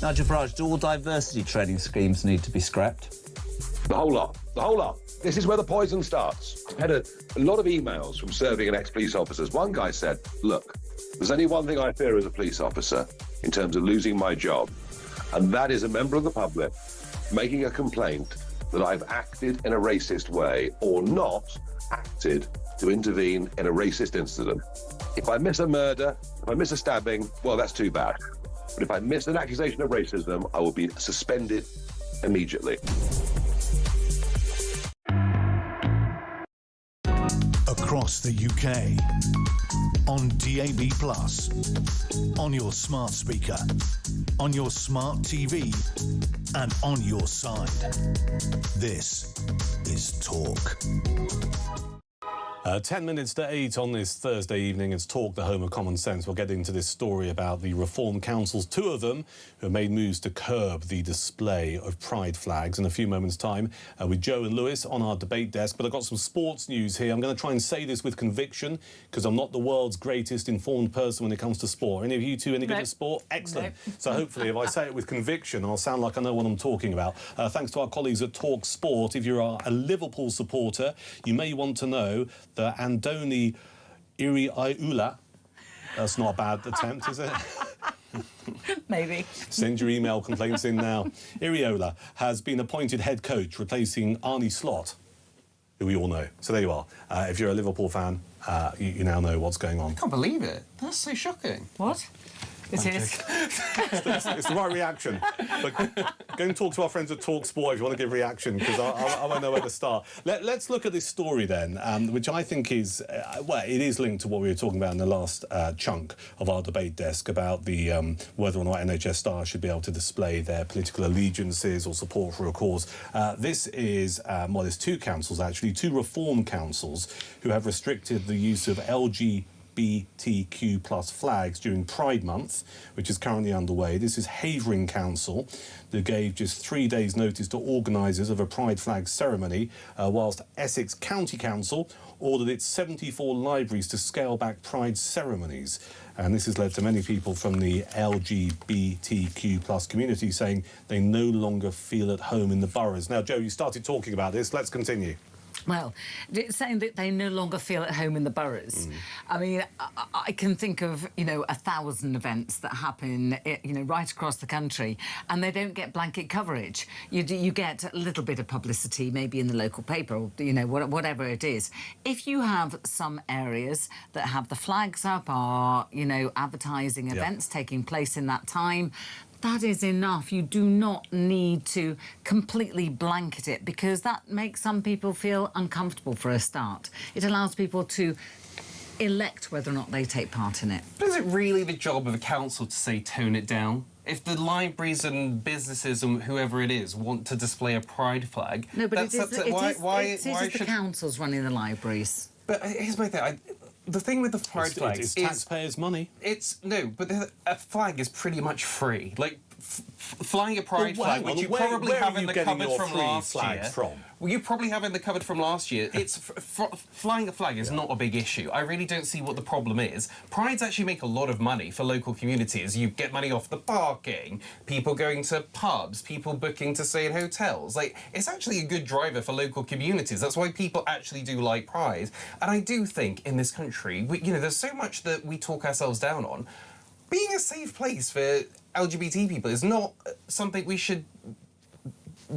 Nigel Farage, do all diversity training schemes need to be scrapped? The whole lot. The whole lot. This is where the poison starts. I had a lot of emails from serving and ex-police officers. One guy said, look, there's only one thing I fear as a police officer in terms of losing my job, and that is a member of the public making a complaint that I've acted in a racist way or not acted to intervene in a racist incident. If I miss a murder, if I miss a stabbing, well, that's too bad. But if I miss an accusation of racism, I will be suspended immediately. Across the UK, on DAB+, on your smart speaker, on your smart TV, and on your side. This is Talk. 10 minutes to 8 on this Thursday evening. It's Talk, the home of common sense. We'll get into this story about the reform councils, 2 of them, who have made moves to curb the display of pride flags in a few moments' time with Joe and Lewis on our debate desk. But I've got some sports news here. I'm going to try and say this with conviction because I'm not the world's greatest informed person when it comes to sport. Any of you two any good at sport? Excellent. No. So hopefully if I say it with conviction, I'll sound like I know what I'm talking about. Thanks to our colleagues at Talk Sport. If you're a Liverpool supporter, you may want to know that Andoni Iraola, that's not a bad attempt, is it? Maybe. Send your email complaints in now. Iraola has been appointed head coach, replacing Arne Slot, who we all know. So there you are. If you're a Liverpool fan, you now know what's going on. I can't believe it. That's so shocking. What? It is. It's the right reaction. But go and talk to our friends at Talk Sport if you want to give reaction, because I won't know where to start. Let's look at this story then, which I think is, well, it is linked to what we were talking about in the last chunk of our debate desk about the whether or not NHS staff should be able to display their political allegiances or support for a cause. This is, well, there's 2 councils, actually, 2 reform councils who have restricted the use of LGBTQ plus flags during Pride Month, which is currently underway. This is Havering Council, that gave just 3 days' notice to organisers of a Pride flag ceremony, whilst Essex County Council ordered its 74 libraries to scale back Pride ceremonies. And this has led to many people from the LGBTQ plus community saying they no longer feel at home in the boroughs. Now, Joe, you started talking about this. Let's continue. Well, it's saying that they no longer feel at home in the boroughs. I mean, I can think of, 1,000 events that happen, right across the country, and they don't get blanket coverage. You get a little bit of publicity, maybe in the local paper, or, whatever it is. If you have some areas that have the flags up, are, advertising events taking place in that time, that is enough. You do not need to completely blanket it, because that makes some people feel uncomfortable for a start. It allows people to elect whether or not they take part in it. But is it really the job of a council to say tone it down? If the libraries and businesses and whoever it is want to display a pride flag... No, but it is the councils running the libraries. But here's my thing. The thing with the pride flag is taxpayers' money. But a flag is pretty much free. Like flying a pride flag, which you probably have in the cupboard from last year. Well, you probably have in the cupboard from last year. It's flying a flag is not a big issue. I really don't see what the problem is. Prides actually make a lot of money for local communities. You get money off the parking, people going to pubs, people booking to stay in hotels. Like, it's actually a good driver for local communities. That's why people actually do like Pride. And I do think in this country, there's so much that we talk ourselves down on. Being a safe place for LGBT people is not something we should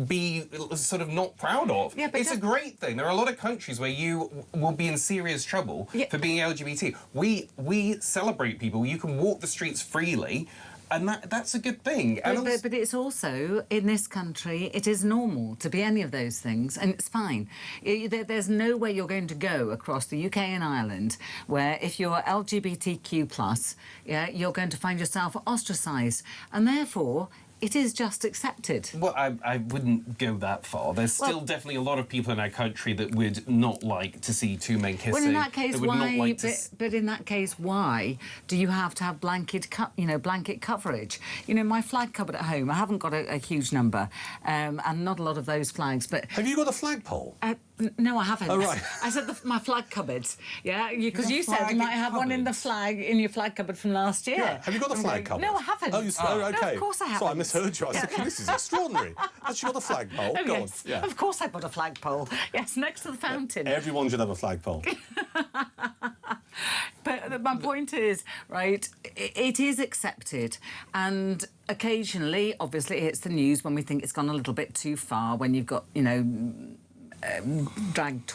be sort of not proud of. Yeah, but it's a great thing. There are a lot of countries where you will be in serious trouble for being LGBT. We celebrate people. You can walk the streets freely, and that's a good thing. But it's also, in this country, it is normal to be any of those things, and it's fine. There's nowhere you're going to go across the UK and Ireland where if you're LGBTQ+, you're going to find yourself ostracised, and therefore it is just accepted. Well, I wouldn't go that far. There's still definitely a lot of people in our country that would not like to see 2 men kissing. Well, in that case, why? But in that case, why do you have to have blanket coverage? My flag cupboard at home, I haven't got a huge number, and not a lot of those flags. But have you got a flagpole? No, I haven't. Oh, right. I said my flag cupboard. Yeah, because you said flag you might have one in your flag cupboard from last year. Yeah. Have you got a flag cupboard? No, I haven't. Oh, okay. No, of course I haven't. Sorry, I misheard you. I was thinking, this is extraordinary. Has she got a flagpole? Oh, Go yes. on. Yeah. Of course I put a flagpole. Yes, next to the fountain. Everyone should have a flagpole. But my point is, right, it is accepted. And occasionally, obviously, it hits the news when we think it's gone a little bit too far, when you've got, drag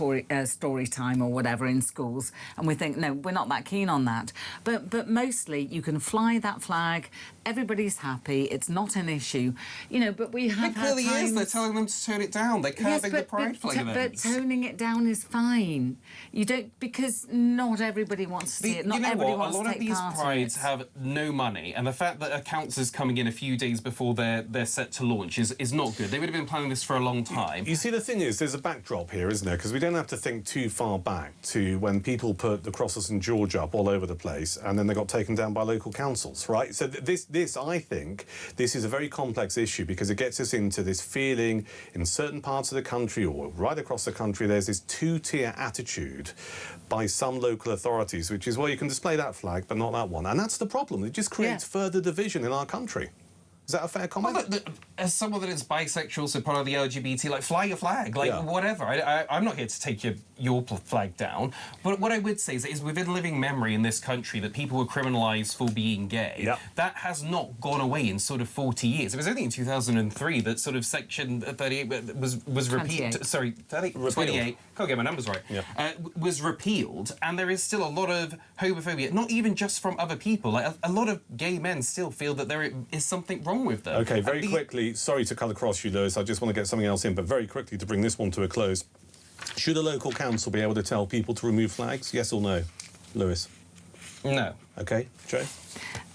story time or whatever in schools, and we think, no, we're not that keen on that. But mostly you can fly that flag, everybody's happy, it's not an issue, but we have had clearly times... is. They're telling them to turn it down. They're curbing the pride flag events. But toning it down is fine. You don't, because not everybody wants to see it. Not everybody wants to take part in it. A lot of these prides have no money, and the fact that accounts is coming in a few days before they're set to launch is not good. They would have been planning this for a long time. You see, the thing is, there's a backdrop here, isn't there? Because we don't have to think too far back to when people put the crosses St George up all over the place, and then they got taken down by local councils, right? So I think this is a very complex issue, because it gets us into this feeling in certain parts of the country, or right across the country, there's this two-tier attitude by some local authorities, which is, well, you can display that flag, but not that one. And that's the problem. It just creates further division in our country. Is that a fair comment? Well, as someone that is bisexual, so part of the LGBT, fly your flag, whatever. I'm not here to take your flag down. But what I would say is within living memory in this country that people were criminalised for being gay. Yep. That has not gone away in sort of 40 years. It was only in 2003 that sort of Section 38 was repealed. Sorry, 28. Can't get my numbers right. Yeah. Was repealed, and there is still a lot of homophobia, not even just from other people. Like, a lot of gay men still feel that there is something wrong with them. OK, very quickly, sorry to cut across you, Lewis, I just want to get something else in, but very quickly to bring this one to a close. Should a local council be able to tell people to remove flags? Yes or no? Lewis? No. OK, Joe?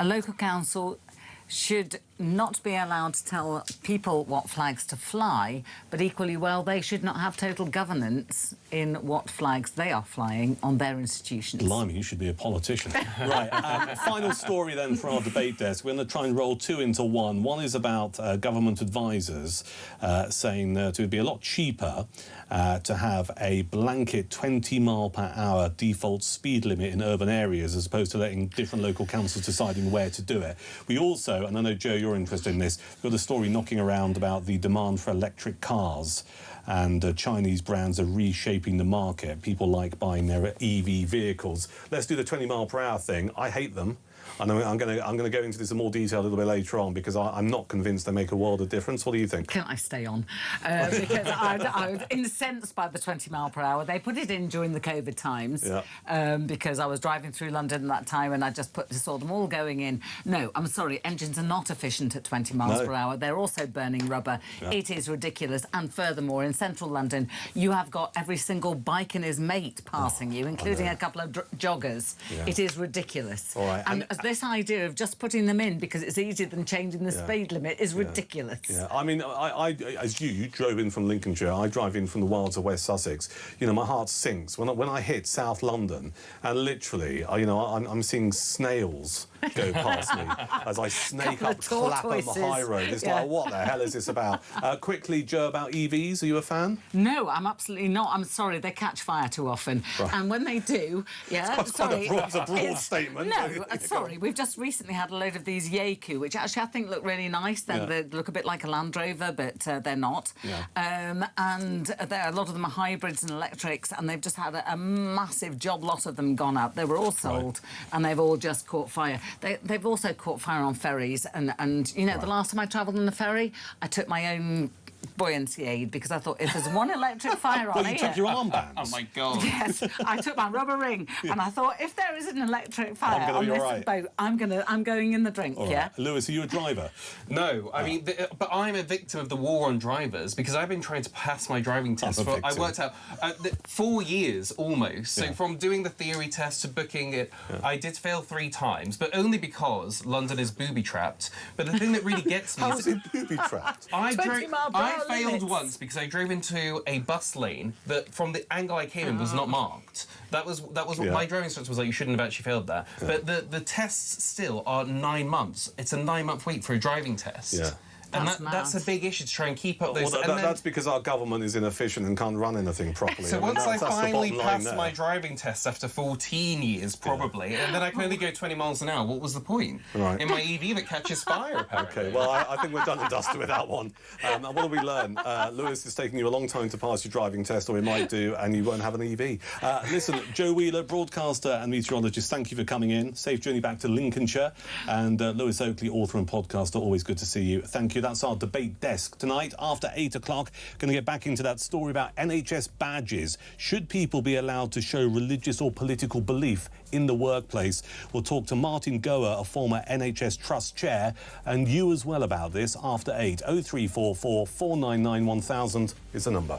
A local council should not be allowed to tell people what flags to fly, but equally well, they should not have total governance in what flags they are flying on their institutions. Blimey, you should be a politician. Right, final story then for our debate desk. We're going to try and roll two into one. One is about government advisors saying that it would be a lot cheaper to have a blanket 20-mile-per-hour default speed limit in urban areas as opposed to letting different local councils deciding where to do it. We also, and I know, Joe, you're interested in this, we've got a story knocking around about the demand for electric cars, and Chinese brands are reshaping the market. People like buying their EV vehicles. Let's do the 20-mile-per-hour thing. I hate them. I'm going to go into this in more detail a little bit later on, because I'm not convinced they make a world of difference. What do you think? Can I stay on? Because I was incensed by the 20 mile per hour. They put it in during the COVID times, because I was driving through London at that time, and I just saw them all going in. No, I'm sorry, engines are not efficient at 20 miles per hour. They're also burning rubber. It is ridiculous. And furthermore, in central London, you have got every single bike and his mate passing you, including a couple of joggers. It is ridiculous. All right. And this idea of just putting them in because it's easier than changing the speed limit is ridiculous. Yeah, I mean, as you drove in from Lincolnshire, I drive in from the wilds of West Sussex. You know, my heart sinks when I hit South London, and literally, I'm seeing snails go past me as I snake up Clapham High Road. It's like, what the hell is this about? Quickly, Joe, about EVs, are you a fan? No, I'm absolutely not. I'm sorry, they catch fire too often. Right. And when they do, it's quite a broad statement. No, sorry, we've just recently had a load of these Yaku, which actually I think look really nice. They look a bit like a Land Rover, but they're not. And a lot of them are hybrids and electrics, and they've just had a massive job lot of them gone up. They were all sold, and they've all just caught fire. They've also caught fire on ferries, and you know, the last time I travelled on the ferry, I took my own buoyancy aid, because I thought if there's one electric fire on you took your armband. Oh my God. Yes, I took my rubber ring, and I thought if there is an electric fire on this boat, I'm going in the drink. Right. Lewis, are you a driver? No, I mean, but I'm a victim of the war on drivers, because I've been trying to pass my driving test I worked out 4 years almost. So from doing the theory test to booking it, I did fail 3 times, but only because London is booby trapped. But the thing that really gets me How is it booby trapped? I failed once because I drove into a bus lane that, from the angle I came in, was not marked. That was what my driving instructor was like. You shouldn't have actually failed that. But the tests still are 9 months. It's a 9-month wait for a driving test. And That's that's a big issue to try and keep up those. Well, that's because our government is inefficient and can't run anything properly. So once I that's the finally bottom line passed there. my driving test after 14 years, probably, and then I can only go 20 miles an hour, what was the point? Right. In my EV that catches fire, apparently. Okay, well, I think we're done and dusted with that one. What did we learn? Lewis, it's taking you a long time to pass your driving test, or it might do, and you won't have an EV. Listen, Joe Wheeler, broadcaster and meteorologist, thank you for coming in. Safe journey back to Lincolnshire. And Lewis Oakley, author and podcaster, always good to see you. Thank you. That's our debate desk. Tonight, after 8 o'clock, going to get back into that story about NHS badges. Should people be allowed to show religious or political belief in the workplace? We'll talk to Martin Goer, a former NHS Trust chair, and you as well about this after 8. 0344 499 1000 is the number.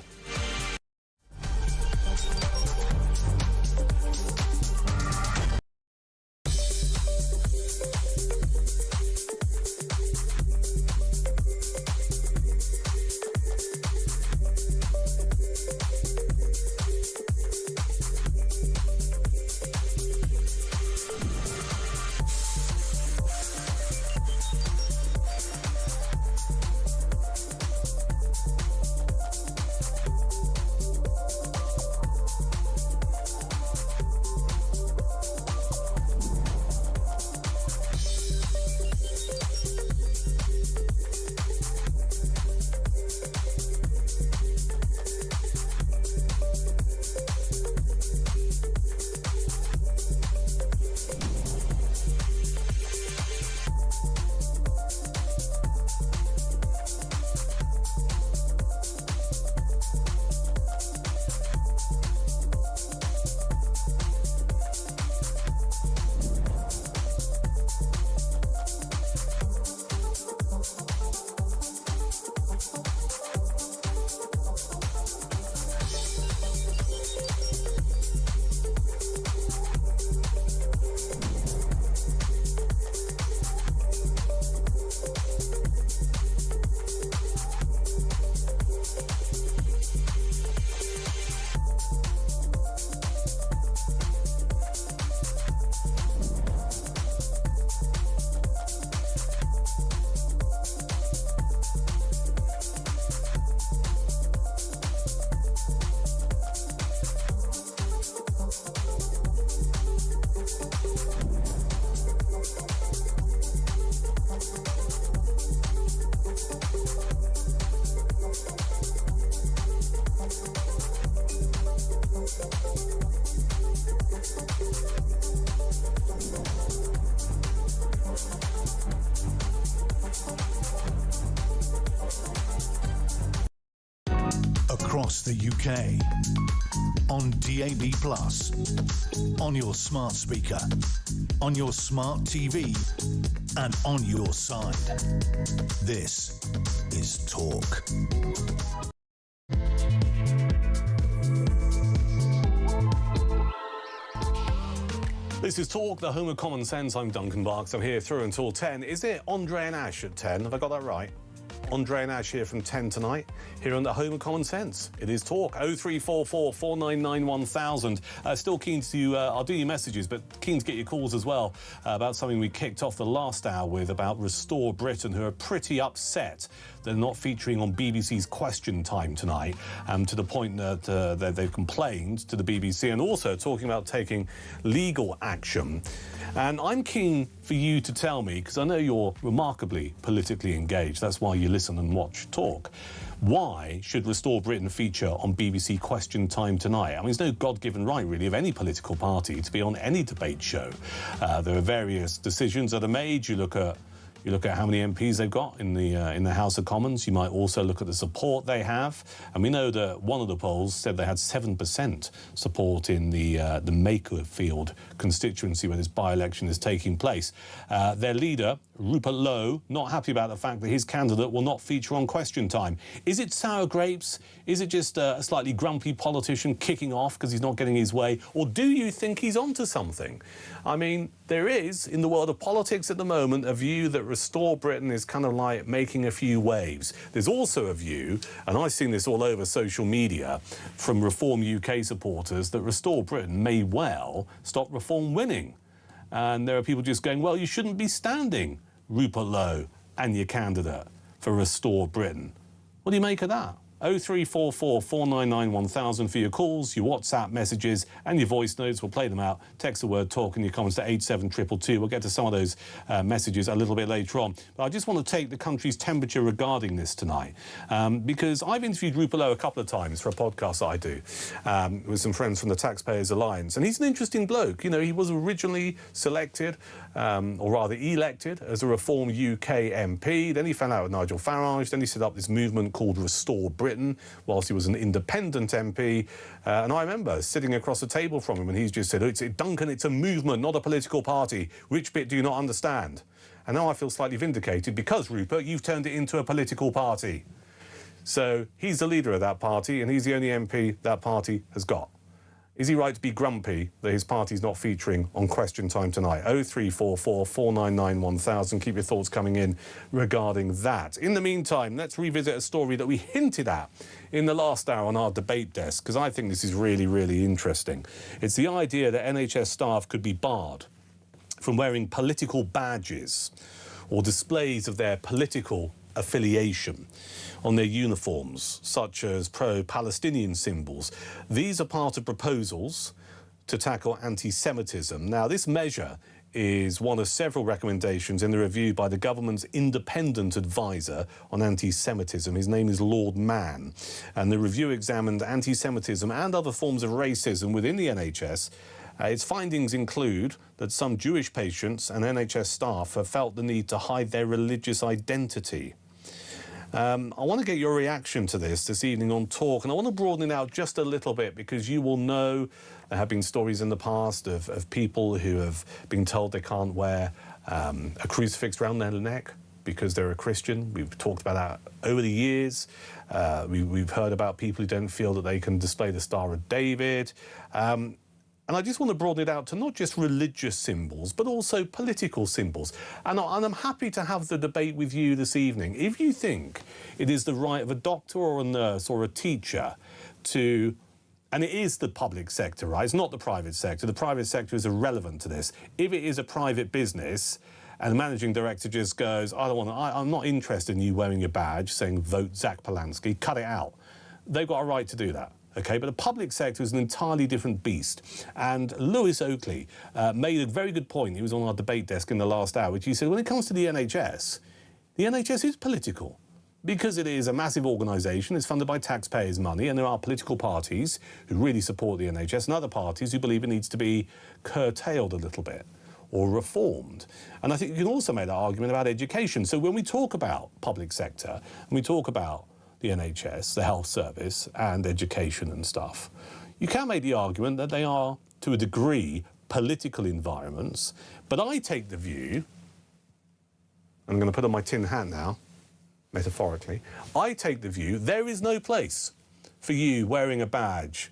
Across the UK, on DAB+, on your smart speaker, on your smart TV, and on your side. This is Talk. This is Talk, the home of common sense. I'm Duncan Barkes. I'm here through until 10. Is it Andre and Ash at 10? Have I got that right? Andre and Ash here from 10 tonight, here on the home of common sense. It is Talk. 0344 499 1000. Still keen to, I'll do your messages, but keen to get your calls as well about something we kicked off the last hour with about Restore Britain, who are pretty upset they're not featuring on BBC's Question Time tonight, to the point that they've complained to the BBC and also talking about taking legal action. And I'm keen for you to tell me, because I know you're remarkably politically engaged, that's why you listen and watch Talk. Why should Restore Britain feature on BBC Question Time tonight? I mean, it's no God-given right, really, of any political party to be on any debate show. There are various decisions that are made. You look at how many MPs they've got in the House of Commons. You might also look at the support they have. And we know that one of the polls said they had 7% support in the Makerfield constituency where this by-election is taking place. Their leader, Rupert Lowe, not happy about the fact that his candidate will not feature on Question Time. Is it sour grapes? Is it just a slightly grumpy politician kicking off because he's not getting his way? Or do you think he's onto something? I mean, there is, in the world of politics at the moment, a view that Restore Britain is kind of like making a few waves. There's also a view, and I've seen this all over social media, from Reform UK supporters, that Restore Britain may well stop Reform winning. And there are people just going, well, you shouldn't be standing, Rupert Lowe and your candidate, for Restore Britain. What do you make of that? 0344 499 1000 for your calls, your WhatsApp messages and your voice notes. We'll play them out. Text the word talk and your comments to 87222. We'll get to some of those messages a little bit later on. But I just want to take the country's temperature regarding this tonight, because I've interviewed Rupert Lowe a couple of times for a podcast that I do with some friends from the Taxpayers Alliance. And he's an interesting bloke. You know, he was originally selected, or rather elected, as a Reform UK MP. Then he fell out with Nigel Farage. Then he set up this movement called Restore Britain whilst he was an independent MP. And I remember sitting across the table from him and he's just said, Duncan, it's a movement, not a political party. Which bit do you not understand? And now I feel slightly vindicated because, Rupert, you've turned it into a political party. So he's the leader of that party and he's the only MP that party has got. Is he right to be grumpy that his party's not featuring on Question Time tonight? 0344 499 1000. Keep your thoughts coming in regarding that. In the meantime, let's revisit a story that we hinted at in the last hour on our debate desk, because I think this is really, really interesting. It's the idea that NHS staff could be barred from wearing political badges or displays of their political affiliation on their uniforms, such as pro-Palestinian symbols. These are part of proposals to tackle anti-Semitism. Now, this measure is one of several recommendations in the review by the government's independent advisor on anti-Semitism. His name is Lord Mann. And the review examined anti-Semitism and other forms of racism within the NHS. Its findings include that some Jewish patients and NHS staff have felt the need to hide their religious identity. I want to get your reaction to this evening on Talk, and I want to broaden it out just a little bit because you will know there have been stories in the past of people who have been told they can't wear a crucifix around their neck because they're a Christian. We've talked about that over the years. We've heard about people who don't feel that they can display the Star of David. And I just want to broaden it out to not just religious symbols, but also political symbols. And I'm happy to have the debate with you this evening. If you think it is the right of a doctor or a nurse or a teacher to, and it is the public sector, right? It's not the private sector. The private sector is irrelevant to this. If it is a private business and the managing director just goes, I'm not interested in you wearing your badge saying vote Zach Polanski, cut it out. They've got a right to do that. OK, but the public sector is an entirely different beast. And Lewis Oakley made a very good point. He was on our debate desk in the last hour, which he said, when it comes to the NHS is political because it is a massive organisation. It's funded by taxpayers' money, and there are political parties who really support the NHS and other parties who believe it needs to be curtailed a little bit or reformed. And I think you can also make that argument about education. So when we talk about public sector and we talk about the NHS, the health service and education and stuff, you can make the argument that they are, to a degree, political environments. But I take the view, I'm going to put on my tin hat now, metaphorically, I take the view there is no place for you wearing a badge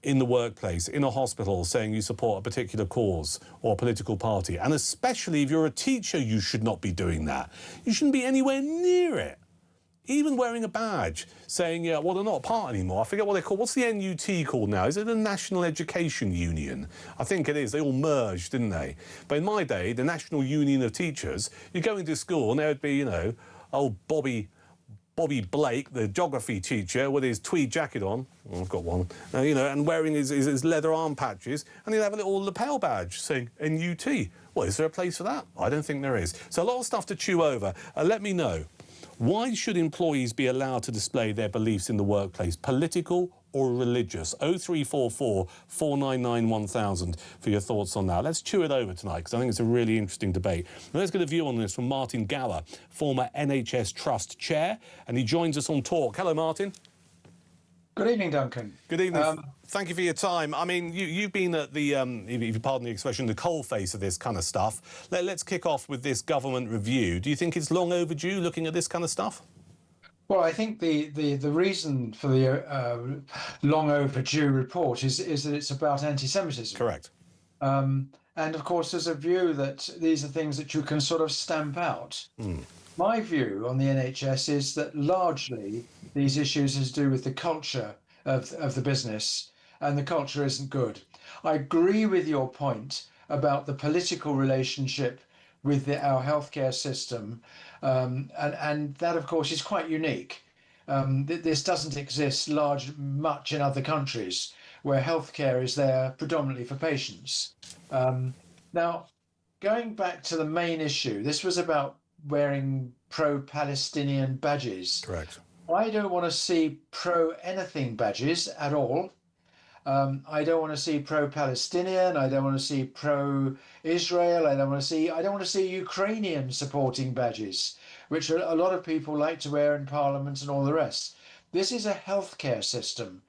in the workplace, in a hospital, saying you support a particular cause or a political party. And especially if you're a teacher, you should not be doing that. You shouldn't be anywhere near it. Even wearing a badge saying, yeah, well, they're not a part anymore. I forget what they're called. What's the NUT called now? Is it the National Education Union? I think it is. They all merged, didn't they? But in my day, the National Union of Teachers, you go into school and there would be, you know, old Bobby Blake, the geography teacher, with his tweed jacket on. Oh, I've got one. You know, and wearing his leather arm patches. And he'd have a little lapel badge saying NUT. Well, is there a place for that? I don't think there is. So a lot of stuff to chew over. Let me know. Why should employees be allowed to display their beliefs in the workplace, political or religious? 0344 499 1000 for your thoughts on that. Let's chew it over tonight because I think it's a really interesting debate. Now, let's get a view on this from Martin Gower, former NHS Trust Chair, and he joins us on Talk. Hello, Martin. Good evening, Duncan. Good evening. Thank you for your time. I mean, you've been at the, if you pardon the expression, the coalface of this kind of stuff. Let's kick off with this government review. Do you think it's long overdue, looking at this kind of stuff? Well, I think the reason for the long overdue report is that it's about anti-Semitism. Correct. And of course, there's a view that these are things that you can sort of stamp out. My view on the NHS is that largely these issues is to do with the culture of the business, and the culture isn't good. I agree with your point about the political relationship with our healthcare system, and that, of course, is quite unique. This doesn't exist much in other countries where healthcare is there predominantly for patients. Now, going back to the main issue, this was about wearing pro-Palestinian badges. Correct. I don't want to see pro-anything badges at all. I don't want to see pro-Palestinian. I don't want to see pro-Israel. I don't want to see Ukrainian supporting badges, which a lot of people like to wear in Parliament and all the rest. This is a healthcare system,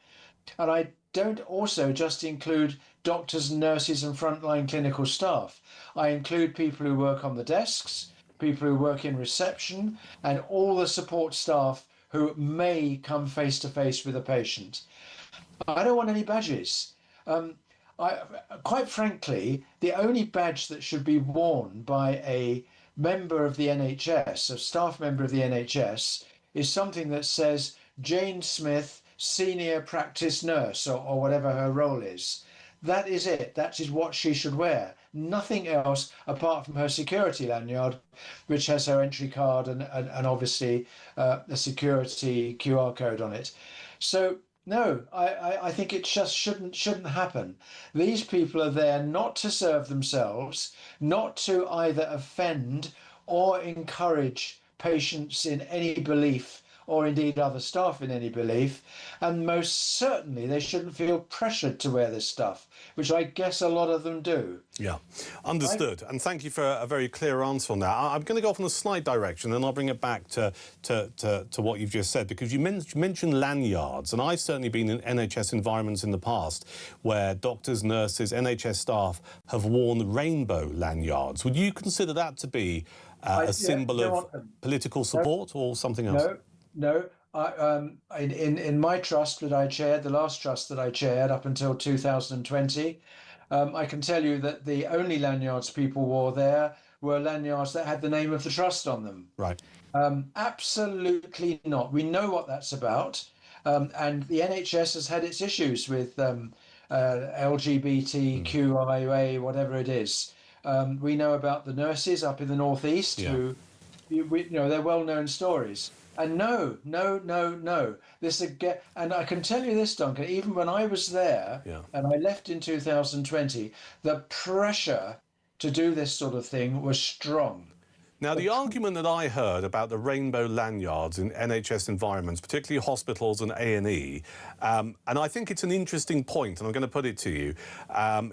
and I don't also just include doctors, nurses, and frontline clinical staff. I include people who work on the desks, people who work in reception, and all the support staff who may come face to face with a patient. I don't want any badges. Quite frankly, the only badge that should be worn by a member of the NHS, a staff member of the NHS, is something that says Jane Smith, senior practice nurse, or whatever her role is. That is it. That is what she should wear. Nothing else apart from her security lanyard, which has her entry card and obviously a security QR code on it. So no, I think it just shouldn't happen. These people are there not to serve themselves, not to either offend or encourage patients in any belief, or indeed other staff in any belief, and most certainly they shouldn't feel pressured to wear this stuff, which I guess a lot of them do. Yeah, understood. And thank you for a very clear answer on that. I'm going to go off in a slight direction, and I'll bring it back to what you've just said, because you mentioned lanyards, and I've certainly been in NHS environments in the past where doctors, nurses, NHS staff have worn rainbow lanyards. Would you consider that to be a symbol of political support or something else? No. In my trust that I chaired, the last trust that I chaired up until 2020, I can tell you that the only lanyards people wore there were lanyards that had the name of the trust on them. Right. Absolutely not. We know what that's about. And the NHS has had its issues with LGBTQIA, whatever it is. We know about the nurses up in the northeast who, they're well-known stories. And no. This again, and I can tell you this, Duncan. Even when I was there, and I left in 2020, the pressure to do this sort of thing was strong. Now, the argument that I heard about the rainbow lanyards in NHS environments, particularly hospitals and A&E, and I think it's an interesting point, and I'm going to put it to you,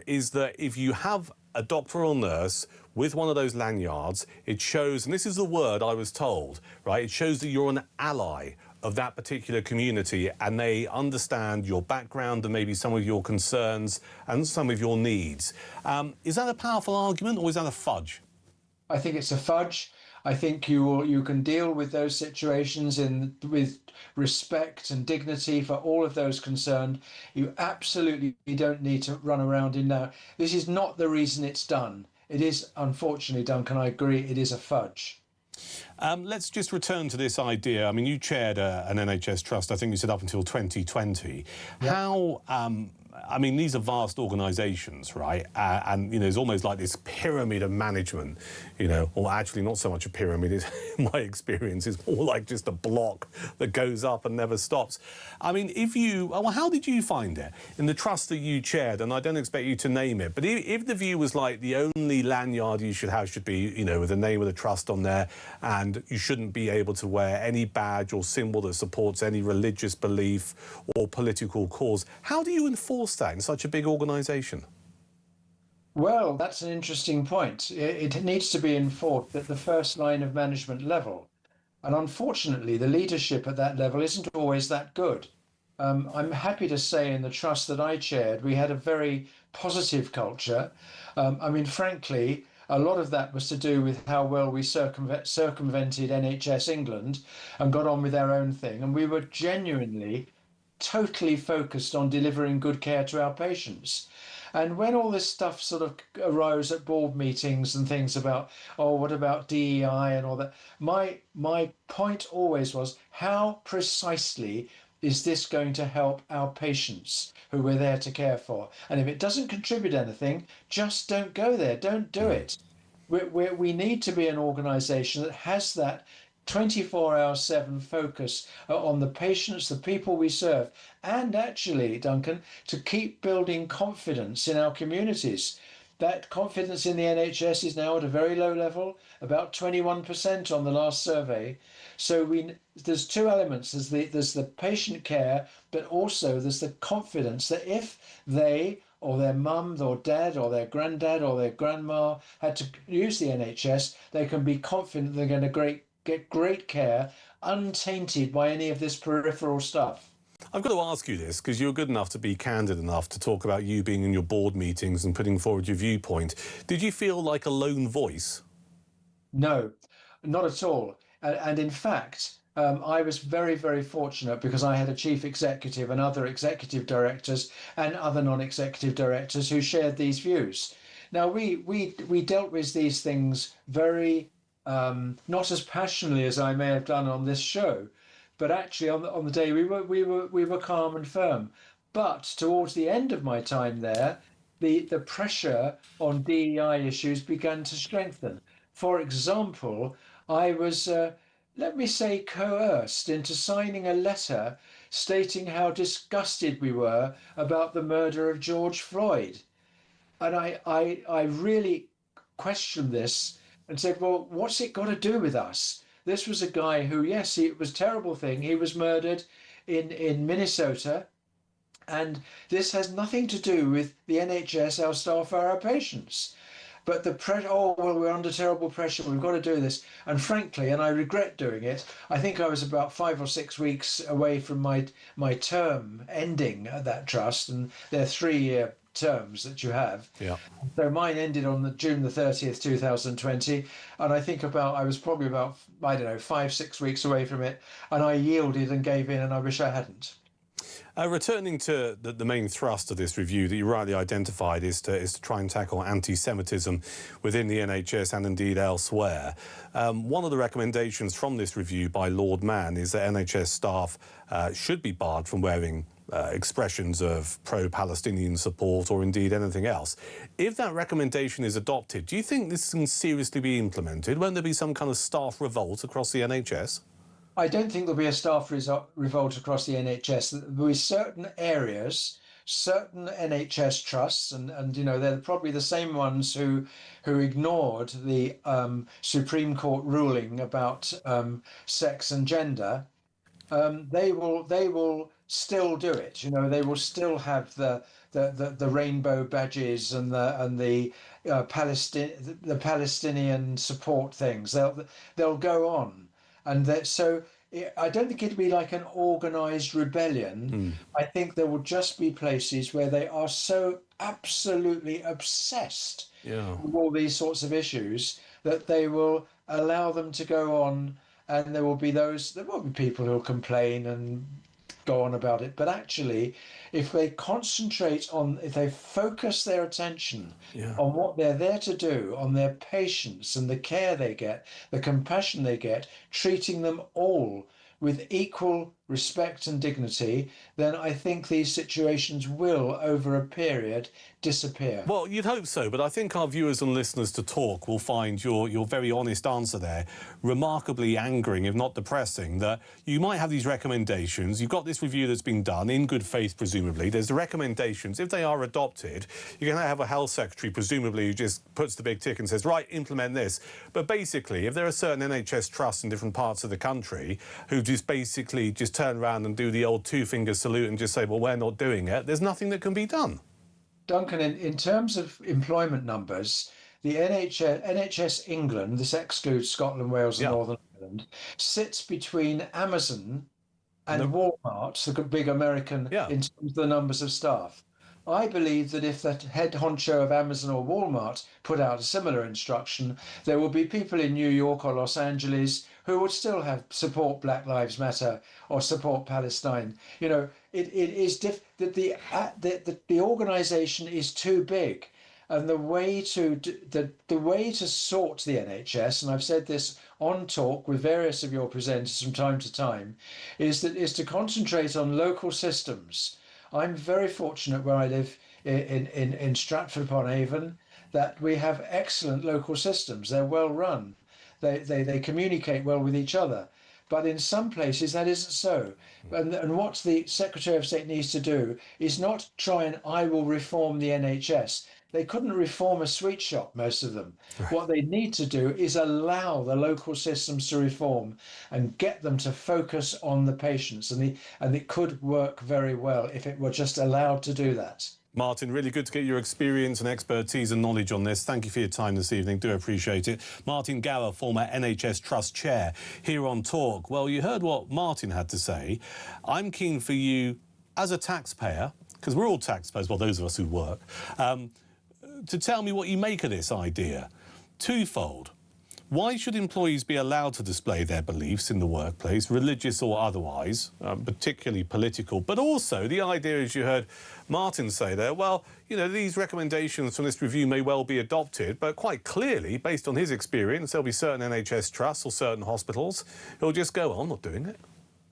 is that if you have a doctor or nurse with one of those lanyards, it shows, and this is the word I was told, right? It shows that you're an ally of that particular community and they understand your background and maybe some of your concerns and some of your needs. Is that a powerful argument or is that a fudge? I think it's a fudge. I think you can deal with those situations with respect and dignity for all of those concerned. You absolutely don't need to run around in now. This is not the reason it's done. It is, unfortunately, Duncan, I agree, it is a fudge. Let's just return to this idea. I mean, you chaired an NHS trust, I think you said up until 2020. Yeah. How, I mean, these are vast organisations, right? And, there's almost like this pyramid of management, or actually not so much a pyramid, in my experience, it's more like just a block that goes up and never stops. I mean, how did you find it in the trust that you chaired? And I don't expect you to name it, but if the view was like the only lanyard you should have should be, with the name of the trust on there, and you shouldn't be able to wear any badge or symbol that supports any religious belief or political cause, how do you enforce that in such a big organisation? Well, that's an interesting point. It needs to be enforced at the first line of management level. And unfortunately, the leadership at that level isn't always that good. I'm happy to say in the trust that I chaired, we had a very positive culture. Frankly, a lot of that was to do with how well we circumvented NHS England and got on with our own thing. And we were genuinely totally focused on delivering good care to our patients. And when all this stuff sort of arose at board meetings and things about, what about DEI and all that, my point always was, how precisely is this going to help our patients who we're there to care for? And if it doesn't contribute anything, just don't go there, don't do it. We need to be an organisation that has that 24/7 focus on the patients, the people we serve, and actually, Duncan, to keep building confidence in our communities. That confidence in the NHS is now at a very low level, about 21% on the last survey. So there's two elements. There's the patient care, but also there's the confidence that if they or their mum or dad or their granddad or their grandma had to use the NHS, they can be confident they're going to get great care, untainted by any of this peripheral stuff. I've got to ask you this, because you're good enough to be candid enough to talk about you being in your board meetings and putting forward your viewpoint. Did you feel like a lone voice? No, not at all. And in fact, I was very, very fortunate because I had a chief executive and other executive directors and other non-executive directors who shared these views. Now, we dealt with these things very, not as passionately as I may have done on this show, but actually on the day we were calm and firm. But towards the end of my time there, the pressure on DEI issues began to strengthen. For example, I was, let me say, coerced into signing a letter stating how disgusted we were about the murder of George Floyd. And I really questioned this and said, well, what's it got to do with us? This was a guy who, yes, it was a terrible thing. He was murdered in Minnesota. And this has nothing to do with the NHS, our staff, or our patients. But the pressure, oh, well, we're under terrible pressure. We've got to do this. And frankly, and I regret doing it, I think I was about 5 or 6 weeks away from my term ending at that trust. And they're 3-year terms that you have. Yeah. So mine ended on June the 30th, 2020. And I think I was probably about, I don't know, 5-6 weeks away from it. And I yielded and gave in, and I wish I hadn't. Returning to the main thrust of this review that you rightly identified is to try and tackle anti-Semitism within the NHS and indeed elsewhere. One of the recommendations from this review by Lord Mann is that NHS staff should be barred from wearing expressions of pro-Palestinian support or indeed anything else. If that recommendation is adopted, do you think this can seriously be implemented? Won't there be some kind of staff revolt across the NHS? I don't think there'll be a staff revolt across the NHS. There'll be certain areas, certain NHS trusts, and you know, they're probably the same ones who ignored the Supreme Court ruling about sex and gender. They will still do it. You know, they will still have the rainbow badges and the Palestinian support things. They'll go on. And so I don't think it'd be like an organised rebellion. I think there will just be places where they are so absolutely obsessed with all these sorts of issues that they will allow them to go on, and there will be people who'll complain and go on about it. But actually, if they focus their attention on what they're there to do, on their patients and the care they get, the compassion they get, treating them all with equal respect and dignity, then I think these situations will, over a period, disappear. Well, you'd hope so, but I think our viewers and listeners to Talk will find your very honest answer there remarkably angering, if not depressing, that you might have these recommendations. You've got this review that's been done in good faith, presumably. There's the recommendations. If they are adopted, you're going to have a health secretary, presumably, who just puts the big tick and says, right, implement this. But basically, if there are certain NHS trusts in different parts of the country who just basically just turn around and do the old two-finger salute and just say, well, we're not doing it, there's nothing that can be done. Duncan, in terms of employment numbers, the NHS England, this excludes Scotland, Wales and Northern Ireland, sits between Amazon and Walmart, the big American, in terms of the numbers of staff. I believe that if the head honcho of Amazon or Walmart put out a similar instruction, there will be people in New York or Los Angeles who would still support Black Lives Matter or support Palestine. You know, it is the organisation is too big, and the way to sort the NHS, and I've said this on Talk with various of your presenters from time to time, is to concentrate on local systems. I'm very fortunate where I live in Stratford-upon-Avon, that we have excellent local systems. They're well run. They communicate well with each other. But in some places that isn't so. And what the Secretary of State needs to do is not try and I will reform the NHS. They couldn't reform a sweet shop, most of them. Right. What they need to do is allow the local systems to reform and get them to focus on the patients. And it could work very well if it were just allowed to do that. Martin, really good to get your experience and expertise and knowledge on this. Thank you for your time this evening. Do appreciate it. Martin Gower, former NHS Trust Chair, here on Talk. Well, you heard what Martin had to say. I'm keen for you, as a taxpayer, because we're all taxpayers, well, those of us who work, to tell me what you make of this idea. Twofold. Why should employees be allowed to display their beliefs in the workplace, religious or otherwise, particularly political? But also the idea, as you heard Martin say there, well, you know, these recommendations from this review may well be adopted, but quite clearly, based on his experience, there'll be certain NHS trusts or certain hospitals who'll just go, I'm not doing it.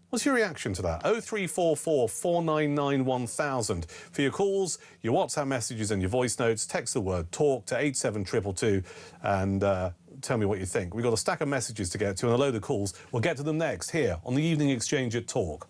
What's your reaction to that? 0344 499 1000. For your calls, your WhatsApp messages and your voice notes, text the word TALK to 87222 and tell me what you think. We've got a stack of messages to get to and a load of calls. We'll get to them next here on the Evening Exchange at Talk.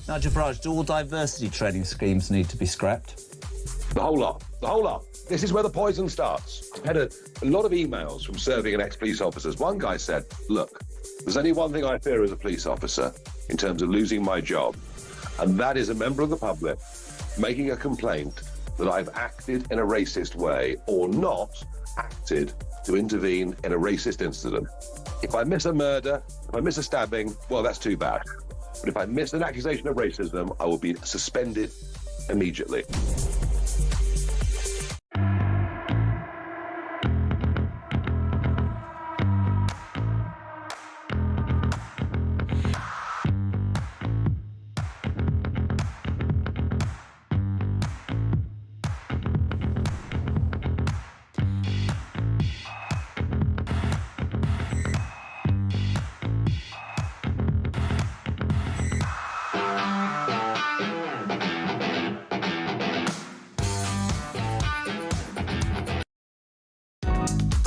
Now, Jabraj, do all diversity training schemes need to be scrapped? The whole lot. The whole lot. This is where the poison starts. I've had a lot of emails from serving and ex-police officers. One guy said, look, there's only one thing I fear as a police officer in terms of losing my job, and that is a member of the public making a complaint that I've acted in a racist way or not acted to intervene in a racist incident. If I miss a murder, if I miss a stabbing, well, that's too bad. But if I miss an accusation of racism, I will be suspended immediately.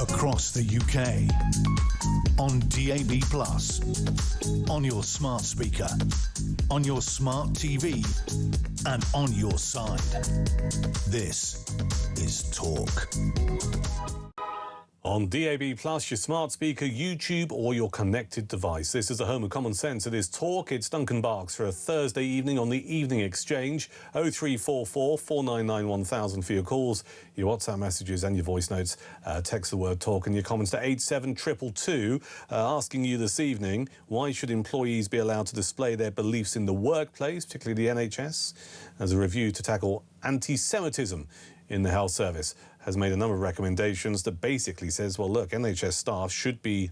Across the UK, on DAB+, on your smart speaker, on your smart TV, and on your side. This is Talk. On DAB+, your smart speaker, YouTube or your connected device. This is the home of common sense. It is Talk. It's Duncan Barkes for a Thursday evening on the Evening Exchange. 0344 499 1000 for your calls, your WhatsApp messages and your voice notes. Text the word TALK and your comments to 87222. Asking you this evening, why should employees be allowed to display their beliefs in the workplace, particularly the NHS, as a review to tackle anti-Semitism in the health service has made a number of recommendations that basically says, well, look, NHS staff should be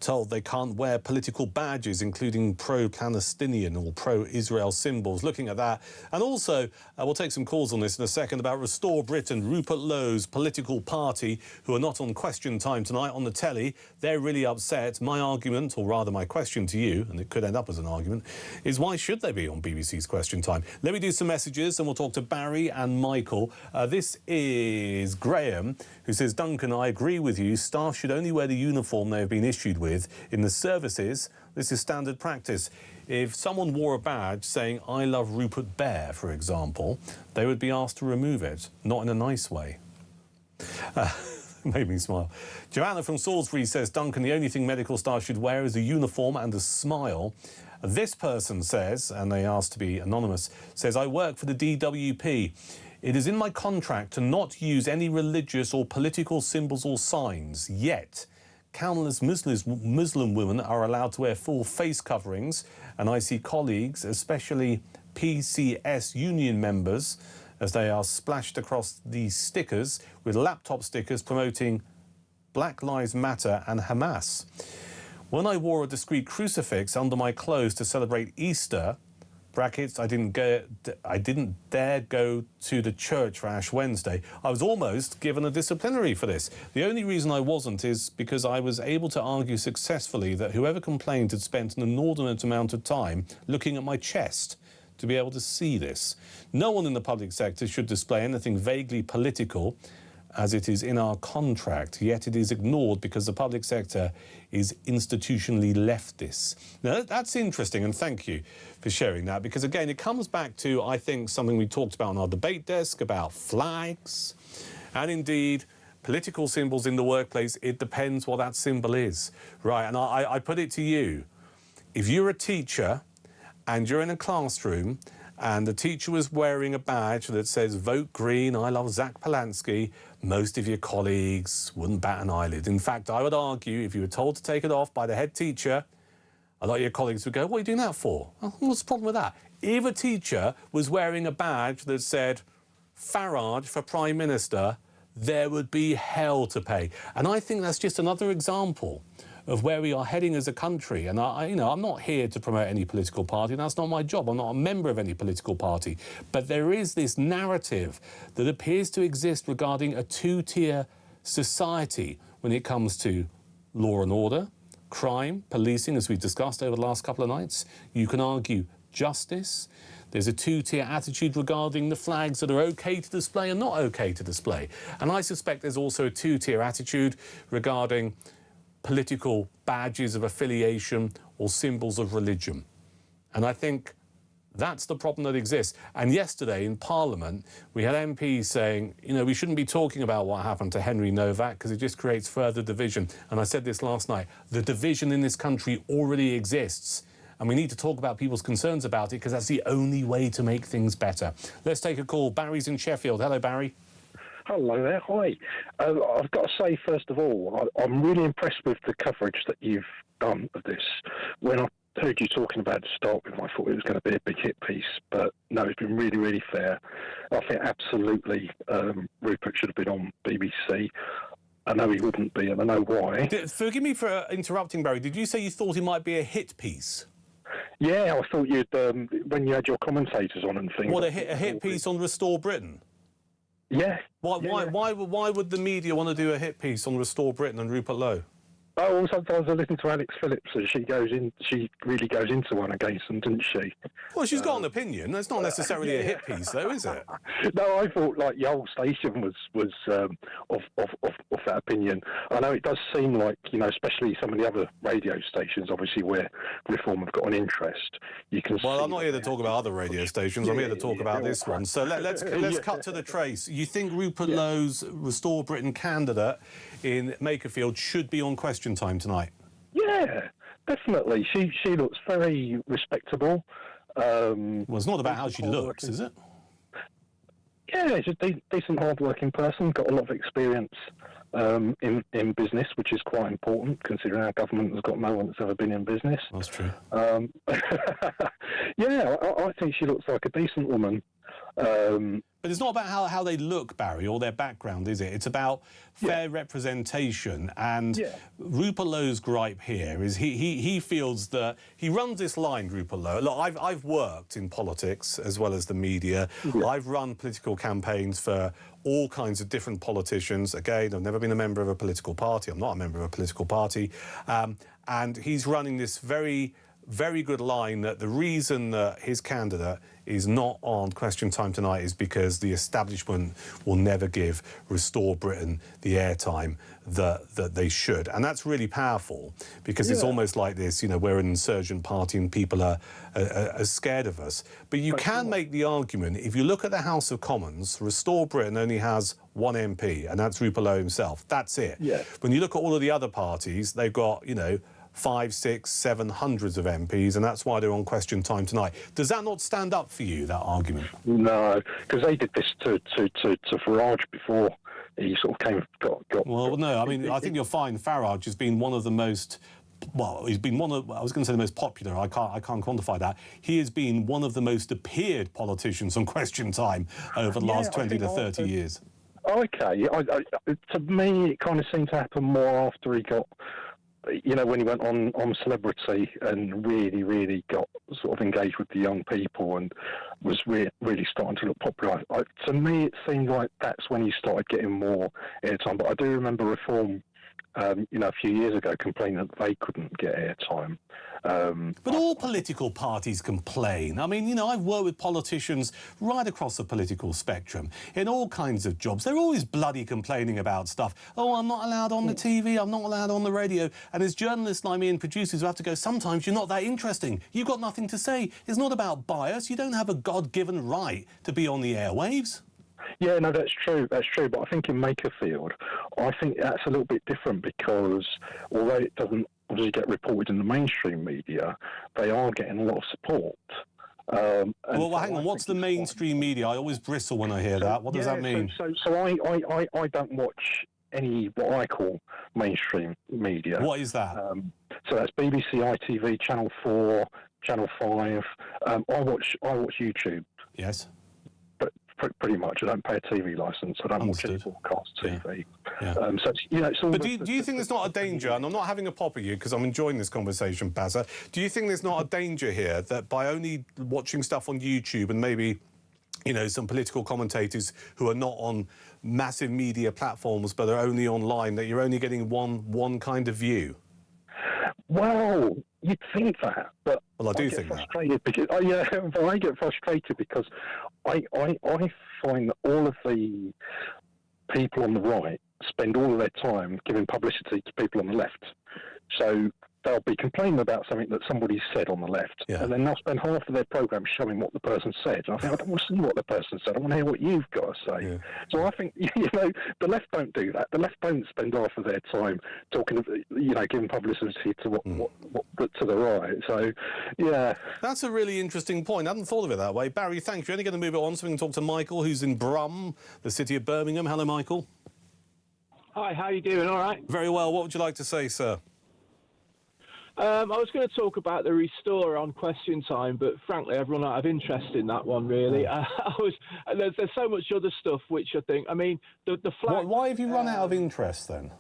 told they can't wear political badges, including pro-Palestinian or pro-Israel symbols. Looking at that. And also, we'll take some calls on this in a second, about Restore Britain, Rupert Lowe's political party, who are not on Question Time tonight on the telly. They're really upset. My argument, or rather my question to you, and it could end up as an argument, is why should they be on BBC's Question Time? Let me do some messages and we'll talk to Barry and Michael. This is Graham, who says, Duncan, I agree with you. Staff should only wear the uniform they have been issued with. In the services, this is standard practice. If someone wore a badge saying, I love Rupert Bear, for example, they would be asked to remove it, not in a nice way. Made me smile. Joanna from Salisbury says, Duncan, the only thing medical staff should wear is a uniform and a smile. This person says, and they asked to be anonymous, says, I work for the DWP. It is in my contract to not use any religious or political symbols or signs, yet countless Muslim women are allowed to wear full face coverings, and I see colleagues, especially PCS union members, as they are splashed across these stickers with laptop stickers promoting Black Lives Matter and Hamas. When I wore a discreet crucifix under my clothes to celebrate Easter, brackets, I didn't dare go to the church for Ash Wednesday, I was almost given a disciplinary for this. The only reason I wasn't is because I was able to argue successfully that whoever complained had spent an inordinate amount of time looking at my chest to be able to see this. No one in the public sector should display anything vaguely political, as it is in our contract, yet it is ignored because the public sector is institutionally leftist. Now, that's interesting, and thank you for sharing that, because, again, it comes back to, I think, something we talked about on our debate desk, about flags, and indeed political symbols in the workplace. It depends what that symbol is, right? And I put it to you, if you're a teacher and you're in a classroom and the teacher was wearing a badge that says, vote green, I love Zach Polanski, most of your colleagues wouldn't bat an eyelid. In fact, I would argue, if you were told to take it off by the head teacher, a lot of your colleagues would go, what are you doing that for? Oh, what's the problem with that? If a teacher was wearing a badge that said, Farage for Prime Minister, there would be hell to pay. And I think that's just another example of where we are heading as a country. And I'm not here to promote any political party, and that's not my job. I'm not a member of any political party. But there is this narrative that appears to exist regarding a two-tier society when it comes to law and order, crime, policing, as we've discussed over the last couple of nights. You can argue justice. There's a two-tier attitude regarding the flags that are OK to display and not OK to display. And I suspect there's also a two-tier attitude regarding political badges of affiliation or symbols of religion. And I think that's the problem that exists. And yesterday in Parliament, we had MPs saying, we shouldn't be talking about what happened to Henry Novak because it just creates further division. And I said this last night, the division in this country already exists. And we need to talk about people's concerns about it because that's the only way to make things better. Let's take a call. Barry's in Sheffield. Hello, Barry. Hello there, hi. I've got to say, first of all, I'm really impressed with the coverage that you've done of this. When I heard you talking about it to start with, I thought it was going to be a big hit piece, but no, it's been really, really fair. I think absolutely Rupert should have been on BBC. I know he wouldn't be, and I know why. Forgive me for interrupting, Barry. Did you say you thought it might be a hit piece? Yeah, I thought you'd, when you had your commentators on and things. What, a hit piece on Restore Britain? Yeah. Why would the media want to do a hit piece on Restore Britain and Rupert Lowe? Oh, sometimes I listen to Alex Phillips and she really goes into one against them, didn't she? Well, she's got an opinion. That's not necessarily a hit piece, though, is it? No, I thought like the whole station was of that opinion. I know it does seem like, especially some of the other radio stations, obviously, where Reform have got an interest. You can. Well, I'm not here to talk about other radio stations. I'm here to talk about this one. So let's cut to the trace. You think Rupert Lowe's Restore Britain candidate in Makerfield should be on Question Time tonight? Yeah, definitely. She looks very respectable. Well, it's not about how she looks, is it? Yeah, she's a decent, hard-working person, got a lot of experience in business, which is quite important, considering our government has got no one that's ever been in business. That's true. Yeah, I think she looks like a decent woman. But it's not about how they look, Barry, or their background, is it? It's about fair representation. And Rupert Lowe's gripe here is he feels that he runs this line, Rupert Lowe. Look, I've worked in politics as well as the media. I've run political campaigns for all kinds of different politicians. Again, I've never been a member of a political party. I'm not a member of a political party. And he's running this very good line that the reason that his candidate is not on Question Time tonight is because the establishment will never give Restore Britain the airtime that they should. And that's really powerful because it's almost like this, you know, we're an insurgent party and people are scared of us. But you can make the argument, if you look at the House of Commons, Restore Britain only has one MP, and that's Rupert Lowe himself. That's it. When you look at all of the other parties, they've got, you know, 5, 6, 7 hundreds of MPs, and that's why they're on Question Time tonight. Does that not stand up for you, that argument? No, because they did this to Farage before he sort of got. Well, no, I mean, I think you'll find Farage has been one of the most. Well, he's been one of. I was going to say the most popular. I can't quantify that. He has been one of the most appeared politicians on Question Time over the last 20 to 30 years. Okay, to me, it kind of seemed to happen more after he got. You know, when he went on Celebrity and really got sort of engaged with the young people and was really starting to look popular. To me, it seemed like that's when he started getting more airtime. But I do remember Reform, you know, a few years ago complaining that they couldn't get airtime. But all political parties complain. I mean, you know, I've worked with politicians right across the political spectrum in all kinds of jobs. They're always bloody complaining about stuff. Oh, I'm not allowed on the TV, I'm not allowed on the radio. And as journalists like me and producers who have to go, sometimes you're not that interesting. You've got nothing to say. It's not about bias. You don't have a God-given right to be on the airwaves. Yeah, no, that's true. That's true. But I think in Makerfield, I think that's a little bit different because although it doesn't obviously get reported in the mainstream media, they are getting a lot of support. Well, hang on. What's the mainstream media? I always bristle when I hear that. What does that mean? So I don't watch any what I call mainstream media. What is that? So that's BBC, ITV, Channel 4, Channel 5. I watch YouTube. Yes. Pretty much. I don't pay a TV licence. I don't watch any broadcast TV. So it's, you know, it's all. But do you think there's not a danger, and I'm not having a pop at you because I'm enjoying this conversation, Bazza, do you think there's not a danger here that by only watching stuff on YouTube and maybe, you know, some political commentators who are not on massive media platforms but are only online, that you're only getting one kind of view? Well, you'd think that, but well, I get frustrated because but I get frustrated because I find that all of the people on the right spend all of their time giving publicity to people on the left. So they'll be complaining about something that somebody said on the left, and then they'll spend half of their programme showing what the person said. And I think, I don't want to see what the person said. I want to hear what you've got to say. So I think, you know, the left don't do that. The left don't spend half of their time talking, you know, giving publicity to what to the right. So, yeah. That's a really interesting point. I hadn't thought of it that way. Barry, thanks. We're only going to move it on so we can talk to Michael, who's in Brum, the city of Birmingham. Hello, Michael. Hi, how are you doing? All right? Very well. What would you like to say, sir? I was going to talk about the Restore on Question Time, but frankly, I've run out of interest in that one, really. There's so much other stuff which I think, I mean, the flag... Why have you run out of interest, then?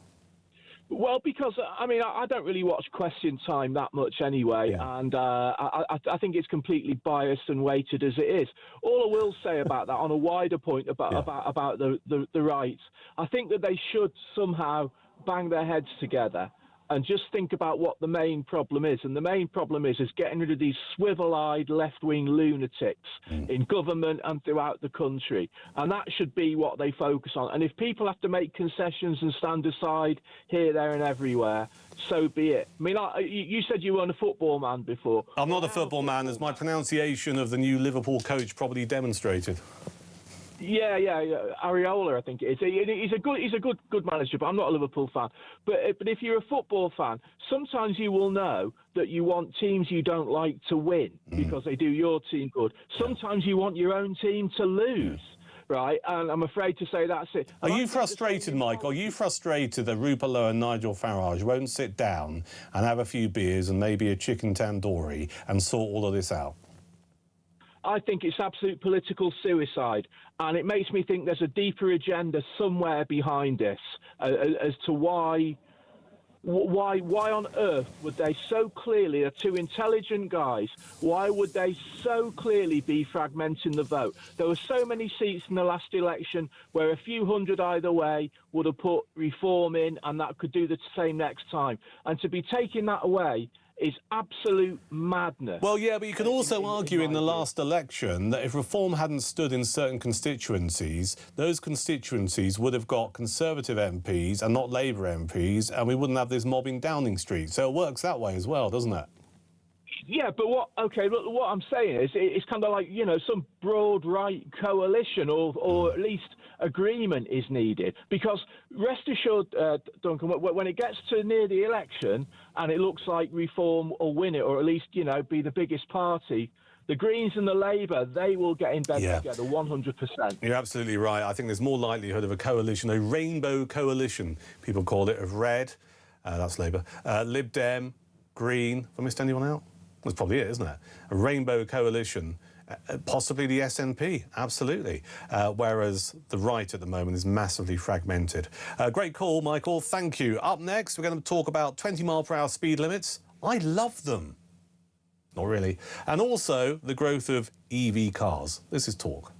Well, because, I mean, I don't really watch Question Time that much anyway, and I think it's completely biased and weighted as it is. All I will say about that, on a wider point about the rights, I think that they should somehow bang their heads together and just think about what the main problem is. And the main problem is getting rid of these swivel-eyed left-wing lunatics in government and throughout the country. And that should be what they focus on. And if people have to make concessions and stand aside here, there and everywhere, so be it. I mean, you said you weren't a football man before. I'm not a football man, as my pronunciation of the new Liverpool coach probably demonstrated. Yeah, Areola, I think it is. He's a good manager, but I'm not a Liverpool fan. But if you're a football fan, sometimes you will know that you want teams you don't like to win because they do your team good. Sometimes you want your own team to lose. Right, and I'm afraid to say that's it. Are you frustrated, Mike? Are you frustrated that Rupert Lowe and Nigel Farage won't sit down and have a few beers and maybe a chicken tandoori and sort all of this out? I think it's absolute political suicide, and it makes me think there's a deeper agenda somewhere behind this as to why on earth would they so clearly, are two intelligent guys, why would they so clearly be fragmenting the vote? There were so many seats in the last election where a few hundred either way would have put reform in, and that could do the same next time. And to be taking that away is absolute madness. Well, yeah, but you can also argue in the last election that if reform hadn't stood in certain constituencies, those constituencies would have got Conservative MPs and not Labour MPs, and we wouldn't have this mob in Downing Street. So it works that way as well, doesn't it? Yeah, but what I'm saying is it's kind of like, you know, some broad right coalition or at least agreement is needed, because rest assured, Duncan, when it gets to near the election and it looks like Reform will win it, or at least, you know, be the biggest party, the Greens and the Labour, they will get in bed together 100%. You're absolutely right. I think there's more likelihood of a coalition, a rainbow coalition, people call it, of Red, that's Labour, Lib Dem, Green. Have I missed anyone out? That's probably it, isn't it? A rainbow coalition, possibly the SNP, absolutely. Whereas the right at the moment is massively fragmented. Great call, Michael. Thank you. Up next, we're going to talk about 20-mile-per-hour speed limits. I love them. Not really. And also the growth of EV cars. This is Talk.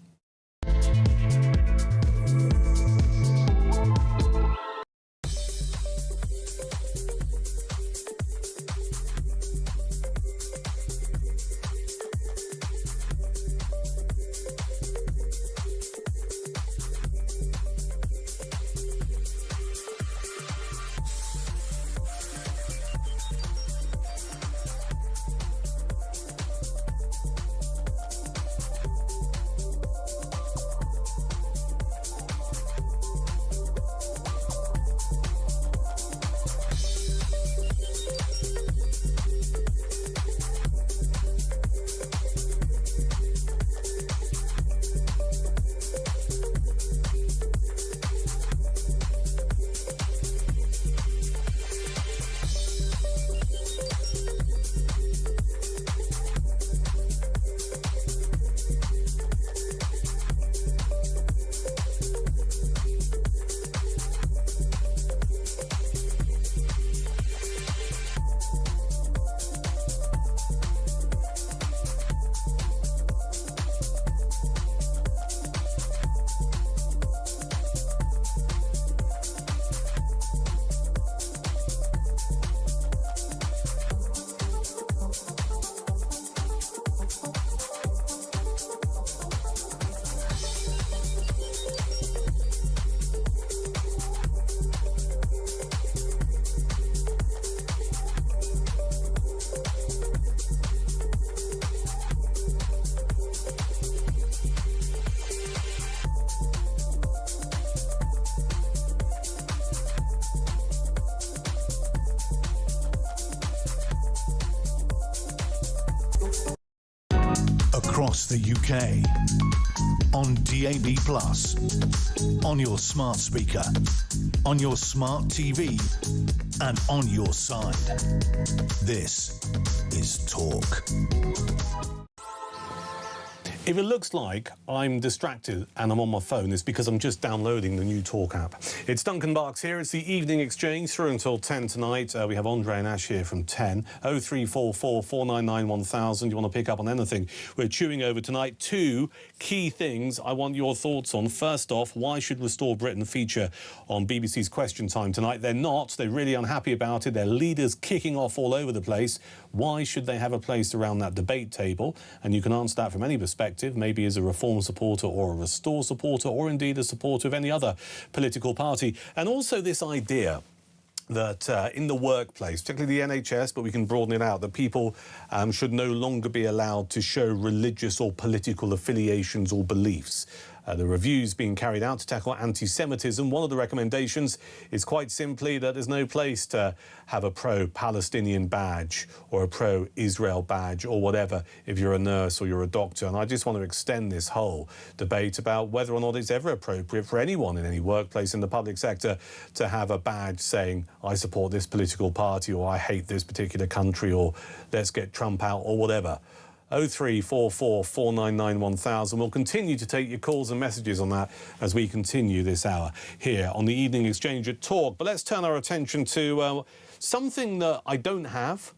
Across the UK, on DAB+, on your smart speaker, on your smart TV, and on your side. This is Talk. If it looks like I'm distracted and I'm on my phone, it's because I'm just downloading the new Talk app. It's Duncan Barkes here. It's the Evening Exchange through until 10 tonight. We have Andre and Ash here from 10. 0344 499 1000. You want to pick up on anything we're chewing over tonight? Two key things I want your thoughts on. First off, why should Restore Britain feature on BBC's Question Time tonight? They're not. They're really unhappy about it. Their leaders kicking off all over the place. Why should they have a place around that debate table? And you can answer that from any perspective, maybe as a Reform supporter or a Restore supporter, or indeed a supporter of any other political party. And also this idea that in the workplace, particularly the NHS, but we can broaden it out, that people should no longer be allowed to show religious or political affiliations or beliefs. The review's being carried out to tackle anti-Semitism. One of the recommendations is quite simply that there's no place to have a pro-Palestinian badge or a pro-Israel badge or whatever if you're a nurse or you're a doctor. And I just want to extend this whole debate about whether or not it's ever appropriate for anyone in any workplace in the public sector to have a badge saying, I support this political party, or I hate this particular country, or let's get Trump out, or whatever. 0344 499 1000. We'll continue to take your calls and messages on that as we continue this hour here on the Evening Exchange at Talk. But let's turn our attention to something that I don't have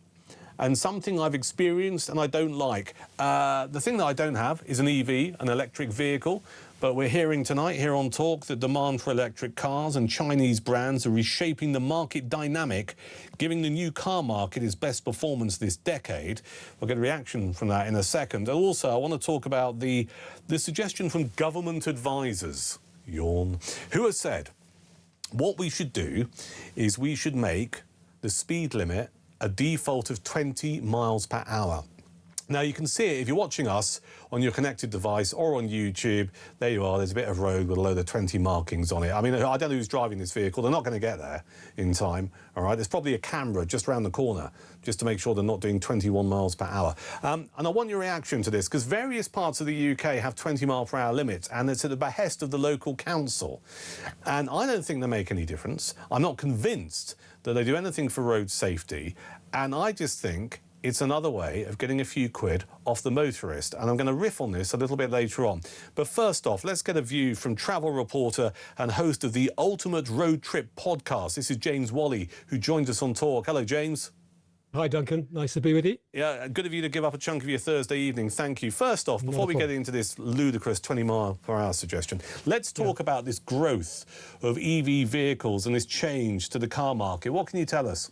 and something I've experienced and I don't like. The thing that I don't have is an EV, an electric vehicle. But we're hearing tonight here on Talk that demand for electric cars and Chinese brands are reshaping the market dynamic, giving the new car market its best performance this decade. We'll get a reaction from that in a second. And also, I want to talk about the suggestion from government advisors, yawn, who has said what we should do is we should make the speed limit a default of 20 miles per hour. Now, you can see it if you're watching us on your connected device or on YouTube. There you are. There's a bit of road with a load of 20 markings on it. I mean, I don't know who's driving this vehicle. They're not going to get there in time, all right? There's probably a camera just around the corner just to make sure they're not doing 21 miles per hour. And I want your reaction to this, because various parts of the UK have 20 mile per hour limits, and it's at the behest of the local council. And I don't think they make any difference. I'm not convinced that they do anything for road safety. And I just think it's another way of getting a few quid off the motorist. And I'm going to riff on this a little bit later on. But first off, let's get a view from travel reporter and host of the Ultimate Road Trip podcast. This is James Wally, who joins us on Talk. Hello, James. Hi, Duncan. Nice to be with you. Yeah, good of you to give up a chunk of your Thursday evening. Thank you. First off, before we get into this ludicrous 20 mile per hour suggestion, let's talk about this growth of EV vehicles and this change to the car market. What can you tell us?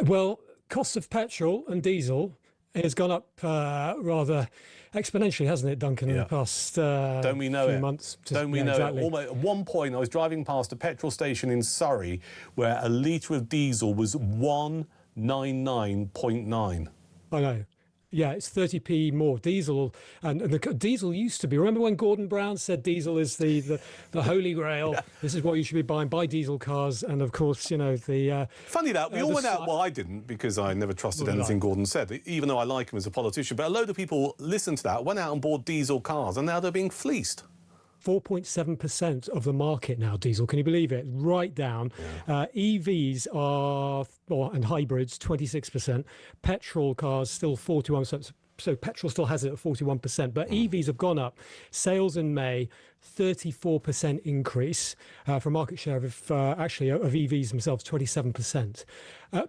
Well, cost of petrol and diesel has gone up rather exponentially, hasn't it, Duncan, in the past Don't we know few it? months? Don't we know it? Almost, at one point, I was driving past a petrol station in Surrey where a litre of diesel was 199.9. I know. Yeah, it's 30p more. Diesel, and the diesel used to be. Remember when Gordon Brown said diesel is the holy grail? Yeah. This is what you should be buying. Buy diesel cars, and of course, you know the. Funny that we all went out. Well, I didn't, because I never trusted anything Gordon said, even though I like him as a politician. But a load of people listened to that, went out and bought diesel cars, and now they're being fleeced. 4.7% of the market now, diesel. Can you believe it? Right down. Yeah. EVs are, and hybrids, 26%. Petrol cars still 41%. So petrol still has it at 41%. But EVs have gone up. Sales in May, 34% increase for market share of EVs themselves, 27%.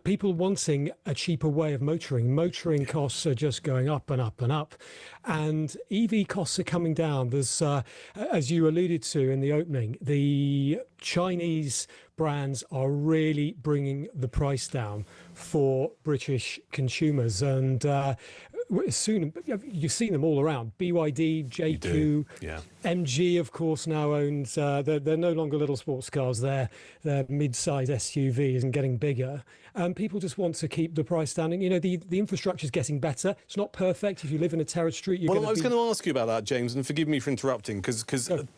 People wanting a cheaper way of motoring. Motoring costs are just going up and up and up. And EV costs are coming down. There's, as you alluded to in the opening, the Chinese brands are really bringing the price down for British consumers. And soon, you've seen them all around. BYD, JQ, MG, of course, now owns, they're no longer little sports cars, they're mid-size SUVs and getting bigger. People just want to keep the price down. And, you know, the infrastructure is getting better. It's not perfect. If you live in a terrace street, you're I was going to ask you about that, James, and forgive me for interrupting, because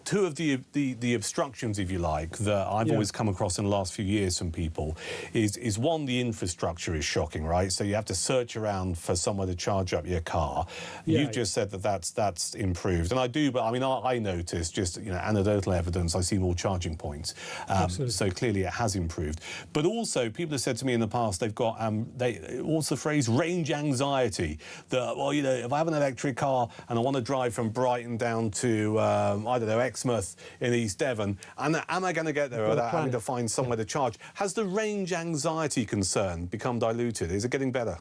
two of the obstructions, if you like, that I've always come across in the last few years from people is one, the infrastructure is shocking, right? So you have to search around for somewhere to charge up your car. You've just said that's improved, and I do, but I mean, I noticed just anecdotal evidence. I see more charging points, so clearly it has improved. But also, people have said to me in the past they've got what's the phrase, range anxiety. That if I have an electric car and I want to drive from Brighton down to I don't know, Exmouth in East Devon, and am I going to get there without having to find somewhere to charge? Has the range anxiety concern become diluted? Is it getting better?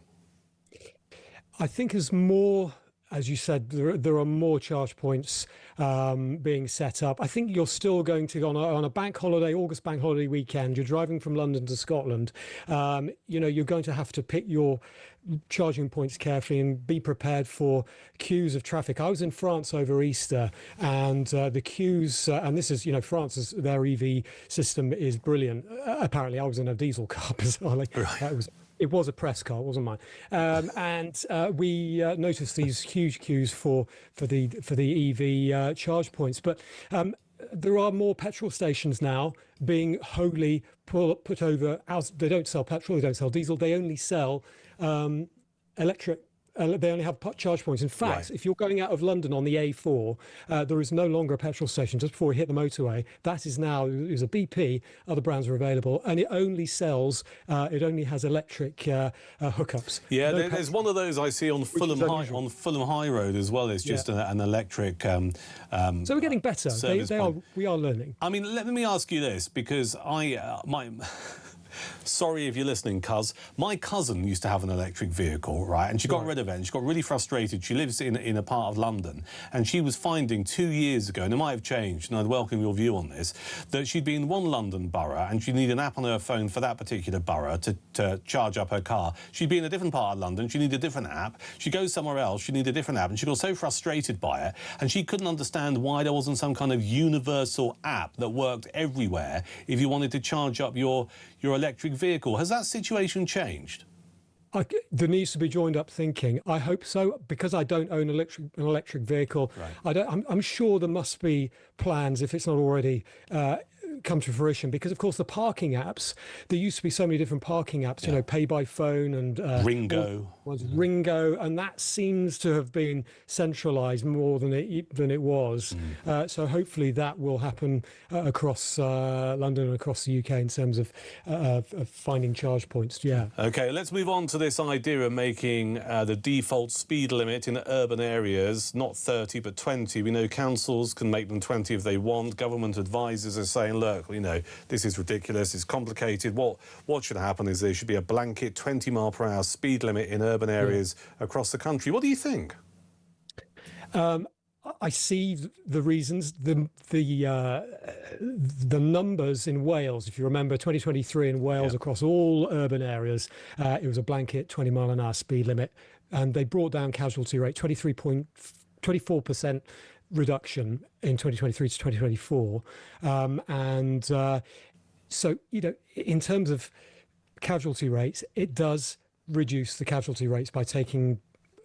I think as more, as you said, there are more charge points being set up. I think you're still going to, on a bank holiday, August bank holiday weekend, you're driving from London to Scotland, you're going to have to pick your charging points carefully and be prepared for queues of traffic. I was in France over Easter, and the queues, and this is, France, their EV system is brilliant. Apparently, I was in a diesel car, bizarrely. Right. It was a press car, it wasn't mine. And we noticed these huge queues for the EV charge points. But there are more petrol stations now being wholly put over. They don't sell petrol, they don't sell diesel, they only sell electric they only have charge points. In fact, if you're going out of London on the A4, there is no longer a petrol station just before you hit the motorway. That is now is a BP. Other brands are available, and it only sells. It only has electric hookups. Yeah, there's one of those I see on Fulham High Road as well. It's just an electric. So we're getting better. We are learning. I mean, let me ask you this, because sorry if you're listening, cuz. My cousin used to have an electric vehicle, right? And she got rid of it, and she got really frustrated. She lives in a part of London, and she was finding 2 years ago, and it might have changed, and I'd welcome your view on this, that she'd be in one London borough, and she'd need an app on her phone for that particular borough to charge up her car. She'd be in a different part of London, she'd need a different app. She goes somewhere else, she'd need a different app, and she got so frustrated by it, and she couldn't understand why there wasn't some kind of universal app that worked everywhere if you wanted to charge up your electric vehicle. Has that situation changed? There needs to be joined up thinking. I hope so, because I don't own an electric vehicle. I'm sure there must be plans, if it's not already come to fruition, because of course the parking apps, there used to be so many different parking apps, you know, pay by phone and Ringo, and that seems to have been centralized more than it was. So hopefully that will happen across London and across the UK in terms of finding charge points. Okay, let's move on to this idea of making the default speed limit in urban areas not 30 but 20. We know councils can make them 20 if they want. Government advisors are saying, look, you know, this is ridiculous, it's complicated. What should happen is there should be a blanket 20-mile-per-hour speed limit in urban areas across the country. What do you think? I see the reasons. The numbers in Wales, if you remember, 2023 in Wales across all urban areas, it was a blanket 20-mile-an-hour speed limit, and they brought down casualty rate 24% reduction in 2023 to 2024, so you know, in terms of casualty rates, it does reduce the casualty rates by taking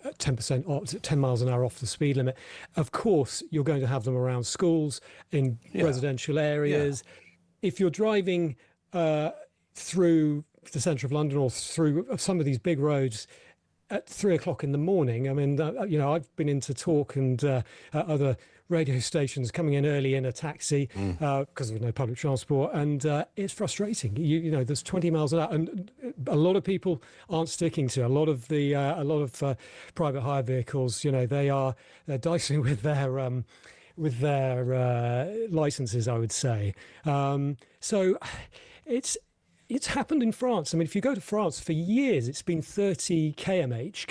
10% off, 10 miles an hour off the speed limit. Of course, you're going to have them around schools, in residential areas. If you're driving through the centre of London or through some of these big roads at 3 o'clock in the morning, I mean, you know, I've been into Talk and other radio stations coming in early in a taxi because of no public transport, and it's frustrating. You know, there's 20 miles an hour, and a lot of people aren't sticking to a lot of private hire vehicles. You know, they're dicing with their licenses, I would say. So it's happened in France. I mean, if you go to France, for years, it's been 30 km/h,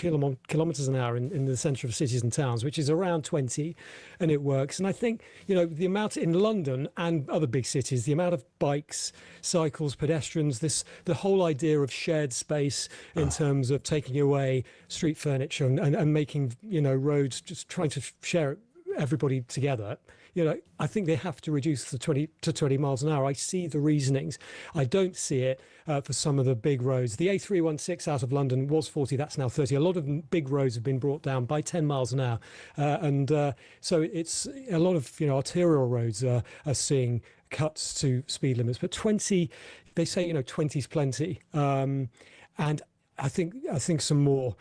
kilometres an hour in the centre of cities and towns, which is around 20, and it works. And I think, you know, the amount in London and other big cities, the amount of bikes, cycles, pedestrians, the whole idea of shared space in terms of taking away street furniture and making, you know, roads, just trying to share everybody together. You know, I think they have to reduce the 20 miles an hour. I see the reasonings. I don't see it for some of the big roads. The A316 out of London was 40, that's now 30. A lot of big roads have been brought down by 10 miles an hour. So it's a lot of, you know, arterial roads are seeing cuts to speed limits. But 20, they say, you know, 20 is plenty. And I think some more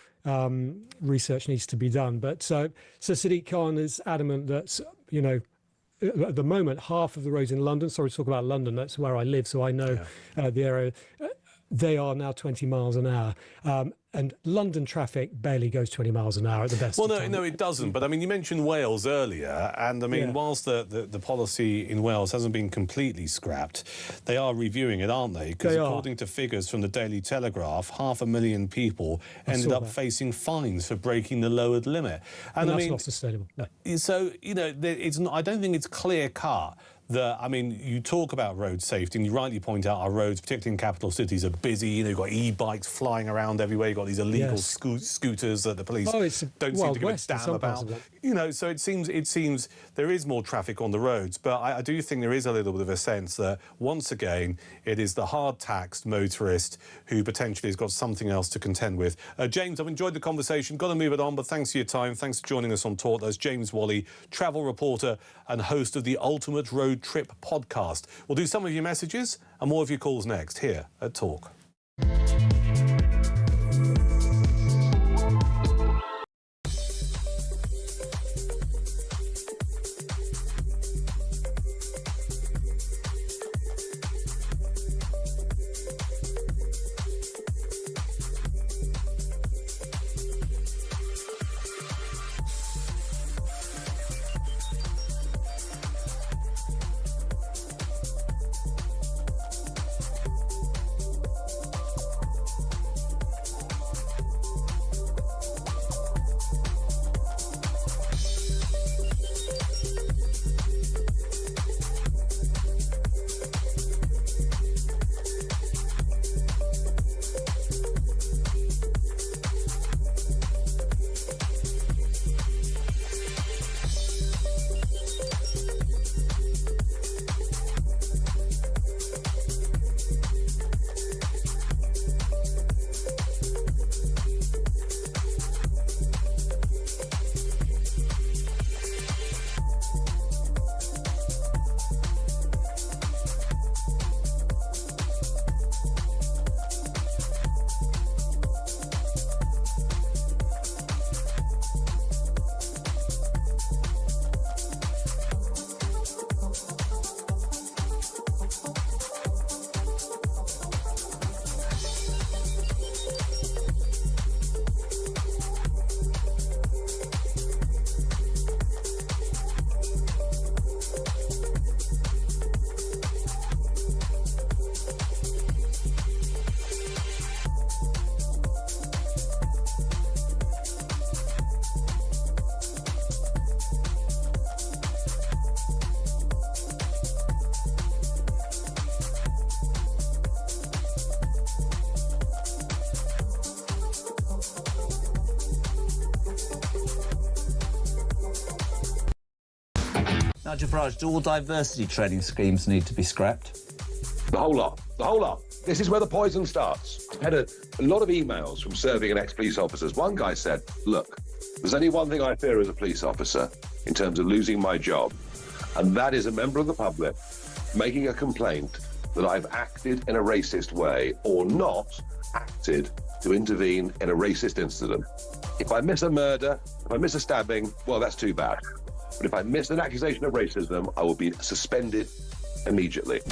research needs to be done. But so Sadiq Khan is adamant that, you know, at the moment, half of the roads in London, sorry to talk about London, that's where I live, so I know the area, they are now 20 miles an hour. And London traffic barely goes 20 miles an hour at the best. Well, no, it doesn't. But, I mean, you mentioned Wales earlier, and, I mean, whilst the policy in Wales hasn't been completely scrapped, they are reviewing it, aren't they? Because according to figures from the Daily Telegraph, 500,000 people ended up facing fines for breaking the lowered limit. And that's not sustainable. No. So, you know, it's not, I don't think it's clear-cut. I mean, you talk about road safety, and you rightly point out our roads, particularly in capital cities, are busy. You know, you've got e-bikes flying around everywhere. You've got these illegal scooters that the police don't seem to give a damn about. You know, so it seems there is more traffic on the roads. But I do think there is a little bit of a sense that, once again, it is the hard-taxed motorist who potentially has got something else to contend with. James, I've enjoyed the conversation. Got to move it on, but thanks for your time. Thanks for joining us on Talk. That's James Wally, travel reporter and host of the Ultimate Road Trip podcast. We'll do some of your messages and more of your calls next here at Talk. Nigel Farage, do all diversity training schemes need to be scrapped? The whole lot. The whole lot. This is where the poison starts. I've had a lot of emails from serving and ex-police officers. One guy said, look, there's only one thing I fear as a police officer in terms of losing my job, and that is a member of the public making a complaint that I've acted in a racist way or not acted to intervene in a racist incident. If I miss a murder, if I miss a stabbing, well, that's too bad. But if I miss an accusation of racism, I will be suspended immediately.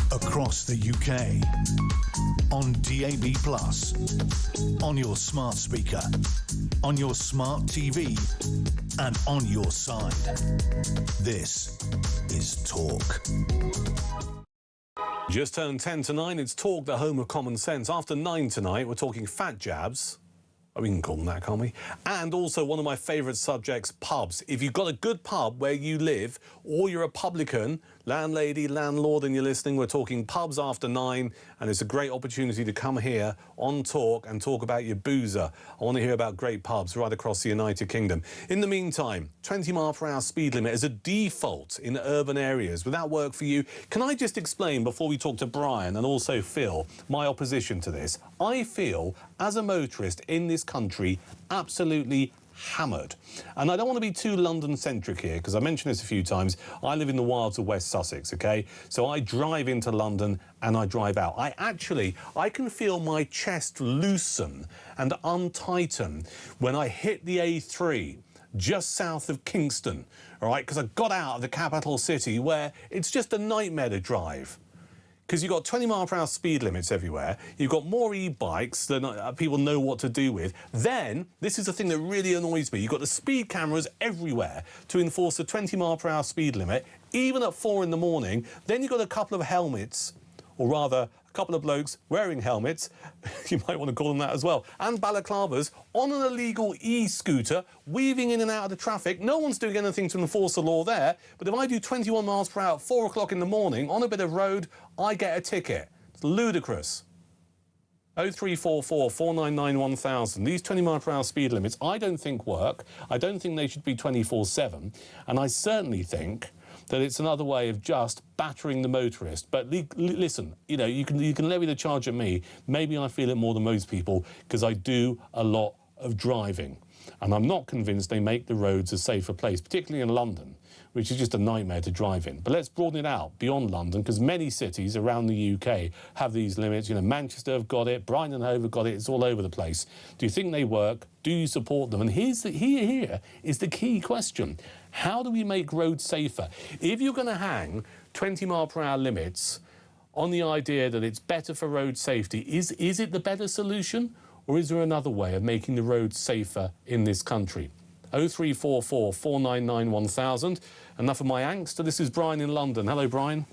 Across the UK, on DAB+, on your smart speaker, on your smart TV, and on your side. This is Talk. Just turned 10 to 9, it's Talk, the home of common sense. After 9 tonight, we're talking fat jabs. Oh, we can call them that, can't we? And also one of my favourite subjects, pubs. If you've got a good pub where you live, or you're a publican, landlady, landlord, and you're listening, we're talking pubs after 9, and it's a great opportunity to come here on Talk and talk about your boozer. I want to hear about great pubs right across the United Kingdom. In the meantime, 20-mile-per-hour speed limit is a default in urban areas. Would that work for you? Can I just explain, before we talk to Brian and also Phil, my opposition to this? I feel, as a motorist in this country, absolutely hammered. And I don't want to be too London-centric here, because I mentioned this a few times. I live in the wilds of West Sussex, OK? So I drive into London and I drive out. I can feel my chest loosen and untighten when I hit the A3 just south of Kingston, all right? Because I got out of the capital city where it's just a nightmare to drive. Because you've got 20-mile-per-hour speed limits everywhere. You've got more e-bikes than people know what to do with. Then, this is the thing that really annoys me. You've got the speed cameras everywhere to enforce the 20-mile-per-hour speed limit, even at 4 in the morning. Then you've got a couple of helmets, or rather, a couple of blokes wearing helmets, you might want to call them that as well, and balaclavas on an illegal e-scooter, weaving in and out of the traffic. No one's doing anything to enforce the law there, but if I do 21 miles per hour at 4 o'clock in the morning on a bit of road, I get a ticket. It's ludicrous. 0344 499 1000. These 20-mile-per-hour speed limits, I don't think work. I don't think they should be 24/7. And I certainly think that it's another way of just battering the motorist. But listen, you know, you can levy the charge at me. Maybe I feel it more than most people because I do a lot of driving. And I'm not convinced they make the roads a safer place, particularly in London, which is just a nightmare to drive in. But let's broaden it out beyond London, because many cities around the UK have these limits. You know, Manchester have got it, Brighton and Hove have got it, it's all over the place. Do you think they work? Do you support them? And here is the key question. How do we make roads safer? If you're going to hang 20-mile-per-hour limits on the idea that it's better for road safety, is it the better solution? Or is there another way of making the roads safer in this country? 0344 499 1000. Enough of my angst. This is Brian in London. Hello, Brian.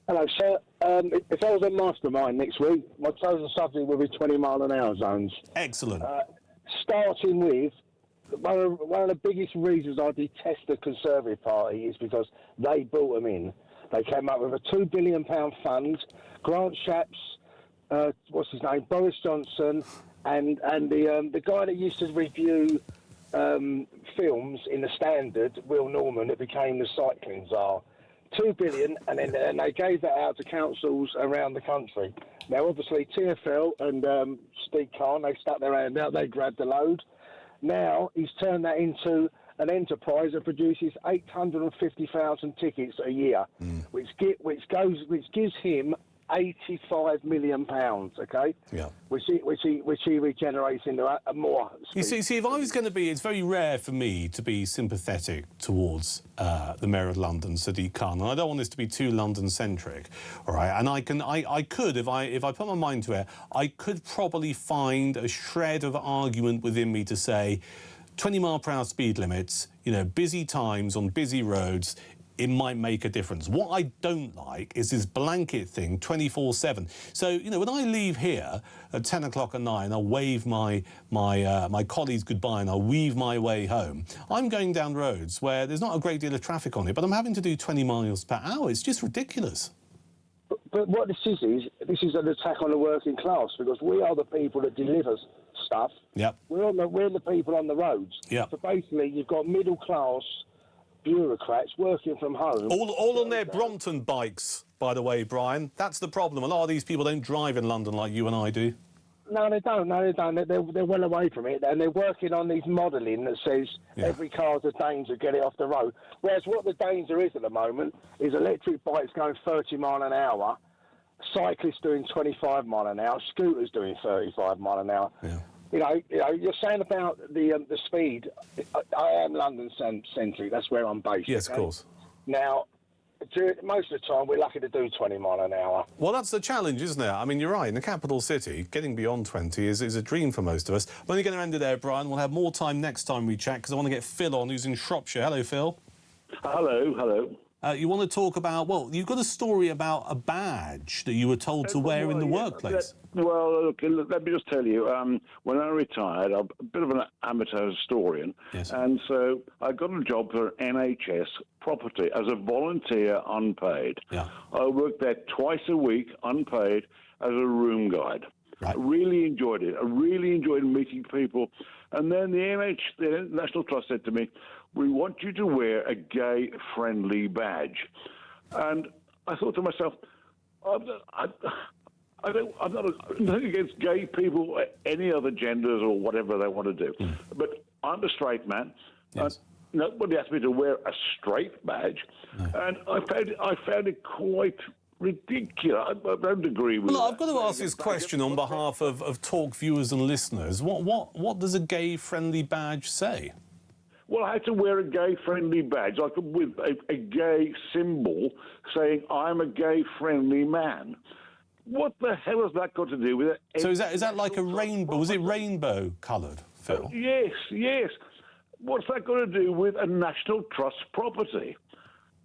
Hello, sir. If I was a mastermind next week, my chosen subject would be 20-mile-an-hour zones. Excellent. Starting with, one of the biggest reasons I detest the Conservative Party is because they brought them in. They came up with a £2 billion fund. Grant Shapps, what's his name, Boris Johnson, and the guy that used to review films in the Standard, Will Norman, that became the cycling czar. 2 billion, and they gave that out to councils around the country. Now, obviously, TfL and Steve Khan, they stuck their hand out, they grabbed the load. Now he's turned that into an enterprise that produces 850,000 tickets a year, which gives him £85 million, okay? Yeah. Which he regenerates into more. You see, if I was going to be, it's very rare for me to be sympathetic towards the Mayor of London, Sadiq Khan, and I don't want this to be too London-centric, all right? And I could, if I put my mind to it, I could probably find a shred of argument within me to say 20-mile-per-hour speed limits, you know, busy times on busy roads, it might make a difference. What I don't like is this blanket thing 24/7. So, you know, when I leave here at 10 o'clock at night and I wave my colleagues goodbye and I weave my way home, I'm going down roads where there's not a great deal of traffic on it, but I'm having to do 20 miles per hour. It's just ridiculous. But what this is an attack on the working class, because we are the people that deliver stuff. Yep. We're the people on the roads. Yep. So basically, you've got middle class bureaucrats working from home. All on their Brompton bikes, by the way, Brian. That's the problem. A lot of these people don't drive in London like you and I do. No, they don't. They're well away from it, and they're working on these modelling that says every car's a danger, get it off the road. Whereas what the danger is at the moment is electric bikes going 30 mile an hour, cyclists doing 25 mile an hour, scooters doing 35 mile an hour. Yeah. You know, you're saying about the speed. I am London centric. That's where I'm based. Yes, of course. Now, most of the time, we're lucky to do 20 mile an hour. Well, that's the challenge, isn't it? I mean, you're right. In the capital city, getting beyond 20 is a dream for most of us. I'm only going to end it there, Brian. We'll have more time next time we chat, because I want to get Phil on, who's in Shropshire. Hello, Phil. Hello. You want to talk about, well, you've got a story about a badge that you were told to wear in the workplace. Well, look, let me just tell you, when I retired, I'm a bit of an amateur historian, and so I got a job for NHS property as a volunteer, unpaid. Yeah. I worked there twice a week, unpaid, as a room guide. Right. I really enjoyed it. I really enjoyed meeting people. And then the National Trust said to me, we want you to wear a gay-friendly badge. And I thought to myself, I'm not against gay people, any other genders or whatever they want to do. But I'm a straight man. Yes. Nobody asked me to wear a straight badge. No. And I found it quite ridiculous. I don't agree with I've got to ask this question on behalf of Talk viewers and listeners. What does a gay-friendly badge say? Well, I had to wear a gay-friendly badge, like with a gay symbol saying, I'm a gay-friendly man. What the hell has that got to do with it? So is that like a rainbow? Was it rainbow-coloured, Phil? Yes. What's that got to do with a National Trust property?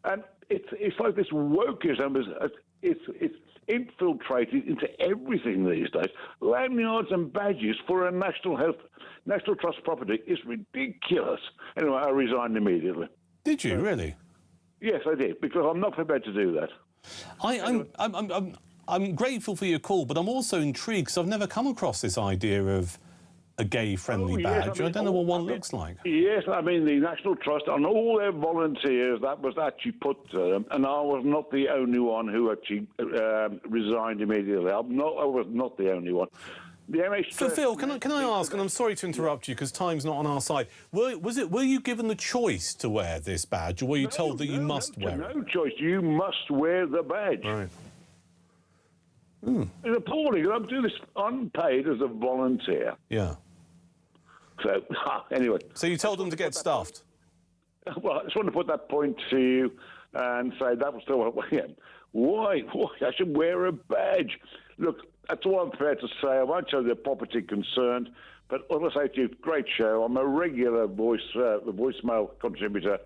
And it's like this wokeism. It's infiltrated into everything these days. Lanyards and badges for a National Trust property is ridiculous. Anyway, I resigned immediately. Did you really? Yes, I did, because I'm not prepared to do that. I'm grateful for your call, but I'm also intrigued because I've never come across this idea of a gay-friendly badge. I don't know what one looks like. Yes, I mean, the National Trust, on all their volunteers, that was actually put to them, and I was not the only one who actually resigned immediately. I was not the only one. The NHS... So, Phil, can I ask, and I'm sorry to interrupt you because time's not on our side, were you given the choice to wear this badge, or were you told that you must wear it? No choice. You must wear the badge. Right. It's appalling. I'm doing this unpaid as a volunteer. Yeah. So, anyway. So you told them to get stuffed? Well, I just want to put that point to you and say that was still... Why? I should wear a badge. Look, that's all I'm prepared to say. I won't show the property concerned, but I want to say to you, great show. I'm a regular voicemail contributor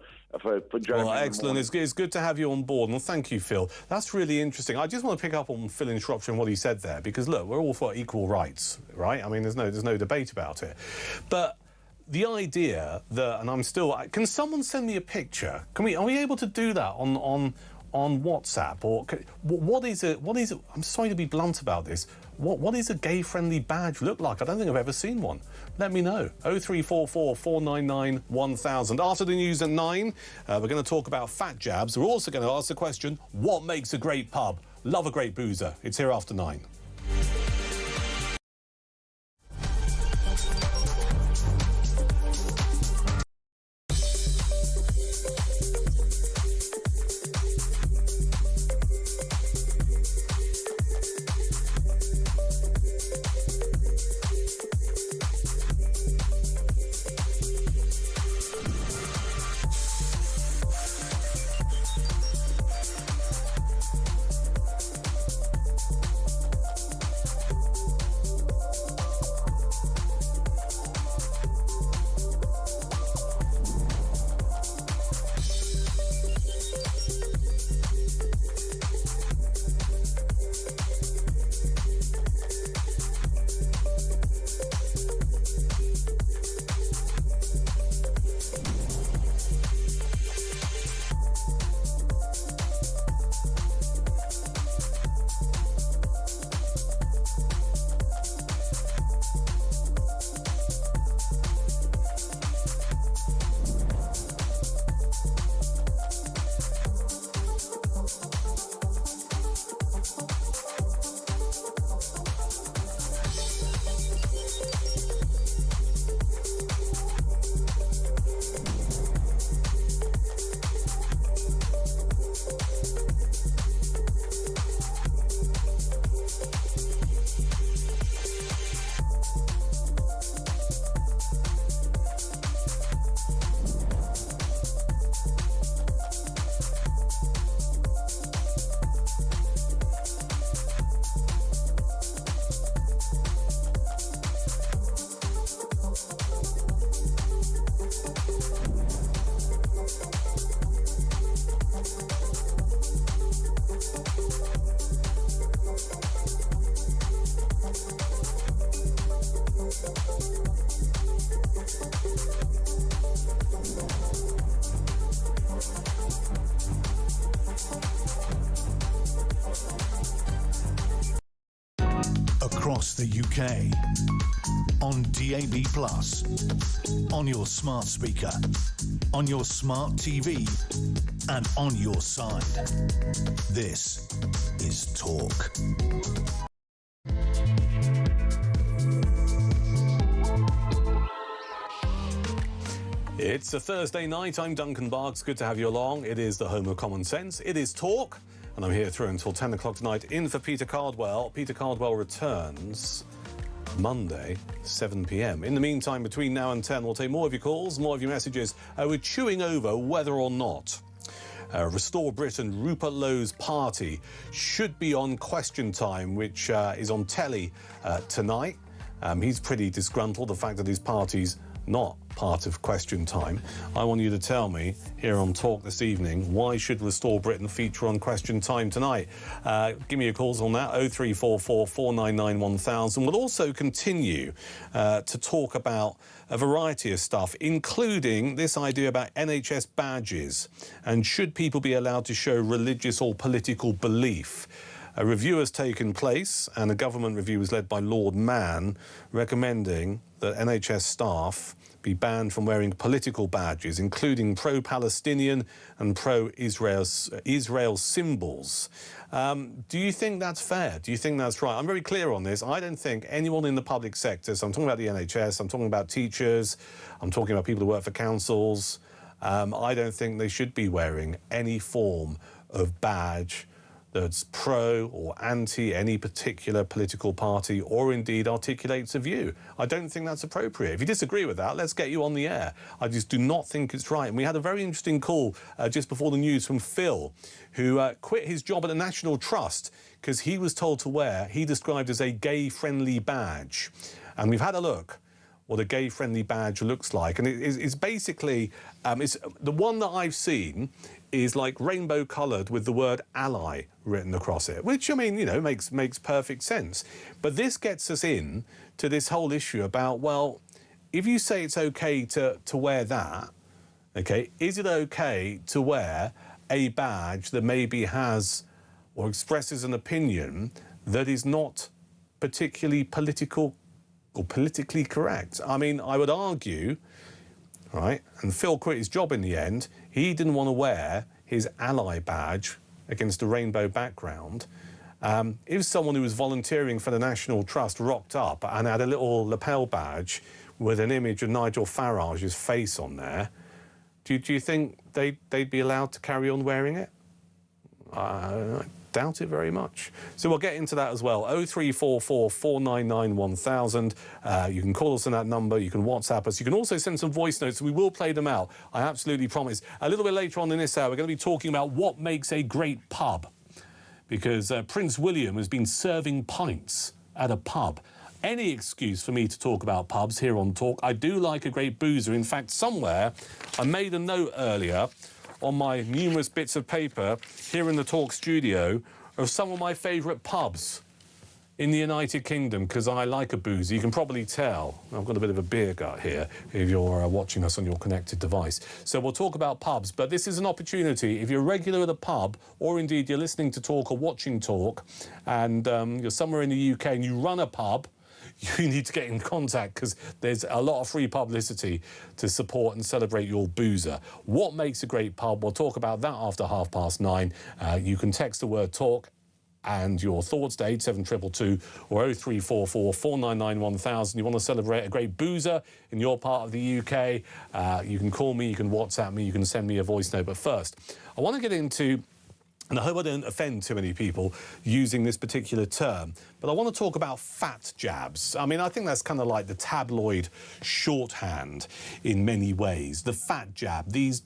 for Joe. Well, excellent. It's good to have you on board. Well, thank you, Phil. That's really interesting. I just want to pick up on Phil in Shropshire and what he said there, because, look, we're all for equal rights, right? I mean, there's no debate about it. But the idea that, and I'm still... Can someone send me a picture? Are we able to do that on WhatsApp? Or what is it? I'm sorry to be blunt about this. What is a gay-friendly badge look like? I don't think I've ever seen one. Let me know. 0344 499 1000. After the news at 9, we're going to talk about fat jabs. We're also going to ask the question, what makes a great pub? Love a great boozer. It's here after 9. across the UK. On DAB+, on your smart speaker, on your smart TV, and on your side. This is Talk. It's a Thursday night. I'm Duncan Barkes. Good to have you along. It is the home of common sense. It is Talk. And I'm here through until 10 o'clock tonight, in for Peter Cardwell. Peter Cardwell returns Monday, 7 p.m. In the meantime, between now and 10, we'll take more of your calls, more of your messages. We're chewing over whether or not Restore Britain, Rupert Lowe's party, should be on Question Time, which is on telly tonight. He's pretty disgruntled, the fact that his party's not part of Question Time. I want you to tell me here on Talk this evening, why should Restore Britain feature on Question Time tonight? Give me your calls on that, 0344 499 1000. We'll also continue to talk about a variety of stuff, including this idea about NHS badges and should people be allowed to show religious or political belief. A review has taken place, and a government review was led by Lord Mann, recommending that NHS staff be banned from wearing political badges, including pro-Palestinian and pro-Israel symbols. Do you think that's fair? Do you think that's right? I'm very clear on this. I don't think anyone in the public sector, so I'm talking about the NHS, I'm talking about teachers, I'm talking about people who work for councils, I don't think they should be wearing any form of badge that's pro or anti any particular political party or indeed articulates a view. I don't think that's appropriate. If you disagree with that, let's get you on the air. I just do not think it's right. And we had a very interesting call just before the news from Phil, who quit his job at the National Trust because he was told to wear, he described as a gay-friendly badge. And we've had a look what a gay-friendly badge looks like. And it's basically, it's the one that I've seen is like rainbow-coloured with the word ally written across it, which, I mean, you know, makes perfect sense. But this gets us in to this whole issue about, well, if you say it's OK to wear that, OK, is it OK to wear a badge that maybe has or expresses an opinion that is not particularly political or politically correct? I mean, I would argue, right, and Phil quit his job in the end, he didn't want to wear his ally badge against a rainbow background. If someone who was volunteering for the National Trust rocked up and had a little lapel badge with an image of Nigel Farage's face on there, do you think they'd be allowed to carry on wearing it? I doubt it very much. So we'll get into that as well. 0344 499 1000. You can call us on that number. You can WhatsApp us. You can also send some voice notes. We will play them out. I absolutely promise. A little bit later on in this hour, we're going to be talking about what makes a great pub, because Prince William has been serving pints at a pub. Any excuse for me to talk about pubs here on Talk. I do like a great boozer. In fact, somewhere I made a note earlier on my numerous bits of paper here in the Talk studio of some of my favourite pubs in the United Kingdom, because I like a boozer. You can probably tell. I've got a bit of a beer gut here if you're watching us on your connected device. So we'll talk about pubs, but this is an opportunity. If you're a regular at a pub, or indeed you're listening to Talk or watching Talk, and you're somewhere in the UK and you run a pub, you need to get in contact, because there's a lot of free publicity to support and celebrate your boozer. What makes a great pub? We'll talk about that after 9:30. You can text the word Talk and your thoughts to 87222 or 0344 499 1000. You want to celebrate a great boozer in your part of the UK, you can call me, you can WhatsApp me, you can send me a voice note. But first, I want to get into, and I hope I don't offend too many people using this particular term, but I want to talk about fat jabs. I mean, I think that's kind of like the tabloid shorthand in many ways. The fat jab, these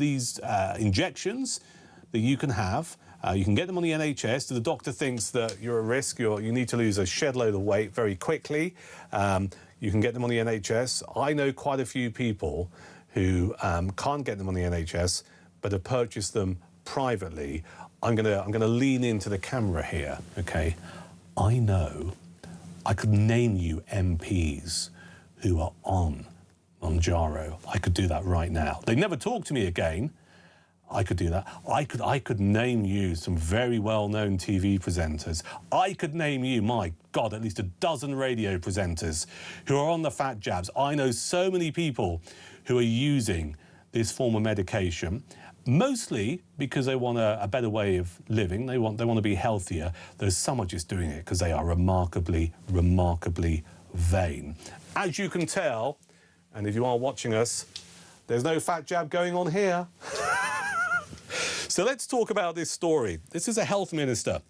injections that you can have, you can get them on the NHS. The doctor thinks that you're at risk, you need to lose a shed load of weight very quickly. You can get them on the NHS. I know quite a few people who can't get them on the NHS, but have purchased them privately. I'm gonna lean into the camera here, okay? I know, I could name you MPs who are on Mounjaro. I could do that right now. They never talk to me again. I could do that. I could name you some very well-known TV presenters. I could name you, my God, at least a dozen radio presenters who are on the fat jabs. I know so many people who are using this form of medication, mostly because they want a better way of living. They want to be healthier. There's some are just doing it because they are remarkably vain. As you can tell, and if you are watching us, there's no fat jab going on here. So let's talk about this story. This is a health minister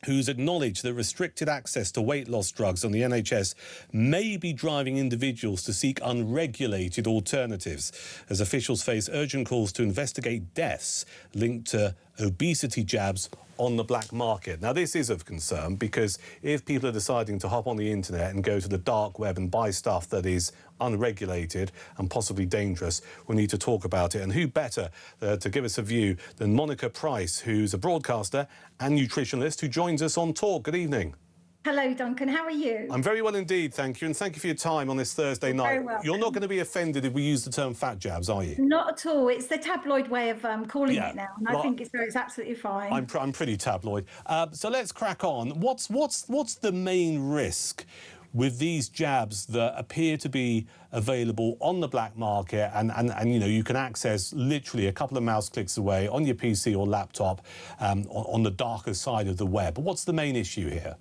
who's acknowledged that restricted access to weight loss drugs on the NHS may be driving individuals to seek unregulated alternatives, as officials face urgent calls to investigate deaths linked to obesity jabs on the black market. Now, this is of concern because if people are deciding to hop on the internet and go to the dark web and buy stuff that is unregulated and possibly dangerous, we need to talk about it. And who better to give us a view than Monica Price, who's a broadcaster and nutritionist who joins us on Talk. Good evening. Hello, Duncan. How are you? I'm very well indeed, thank you. And thank you for your time on this Thursday night. Very welcome. You're not going to be offended if we use the term fat jabs, are you? Not at all. It's the tabloid way of calling it now. And I think it's absolutely fine. I'm pretty tabloid. So let's crack on. What's the main risk with these jabs that appear to be available on the black market and you know, you can access literally a couple of mouse clicks away on your PC or laptop on the darker side of the web? What's the main issue here?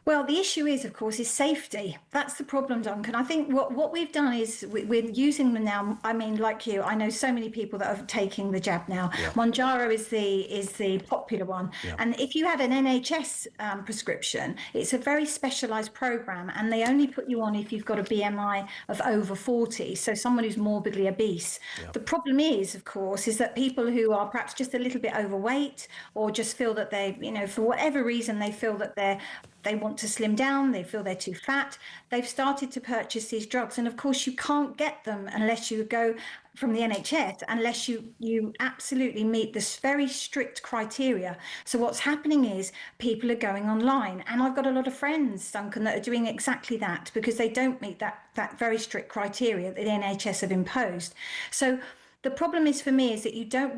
Well, the issue is, of course, is safety. That's the problem, Duncan. I think what we've done is we're using them now. I mean, like you, I know so many people that are taking the jab now. Yeah. Mounjaro is the popular one. Yeah. And if you had an NHS prescription, it's a very specialised programme, and they only put you on if you've got a BMI of over 40, so someone who's morbidly obese. Yeah. The problem is, of course, is that people who are perhaps just a little bit overweight or just feel that they, you know, for whatever reason, they feel that they want to slim down, they feel they're too fat, they've started to purchase these drugs. And of course, you can't get them unless you go from the NHS, unless you absolutely meet this very strict criteria. So what's happening is people are going online. And I've got a lot of friends, Duncan, that are doing exactly that because they don't meet that very strict criteria that the NHS have imposed. So the problem is for me is that you don't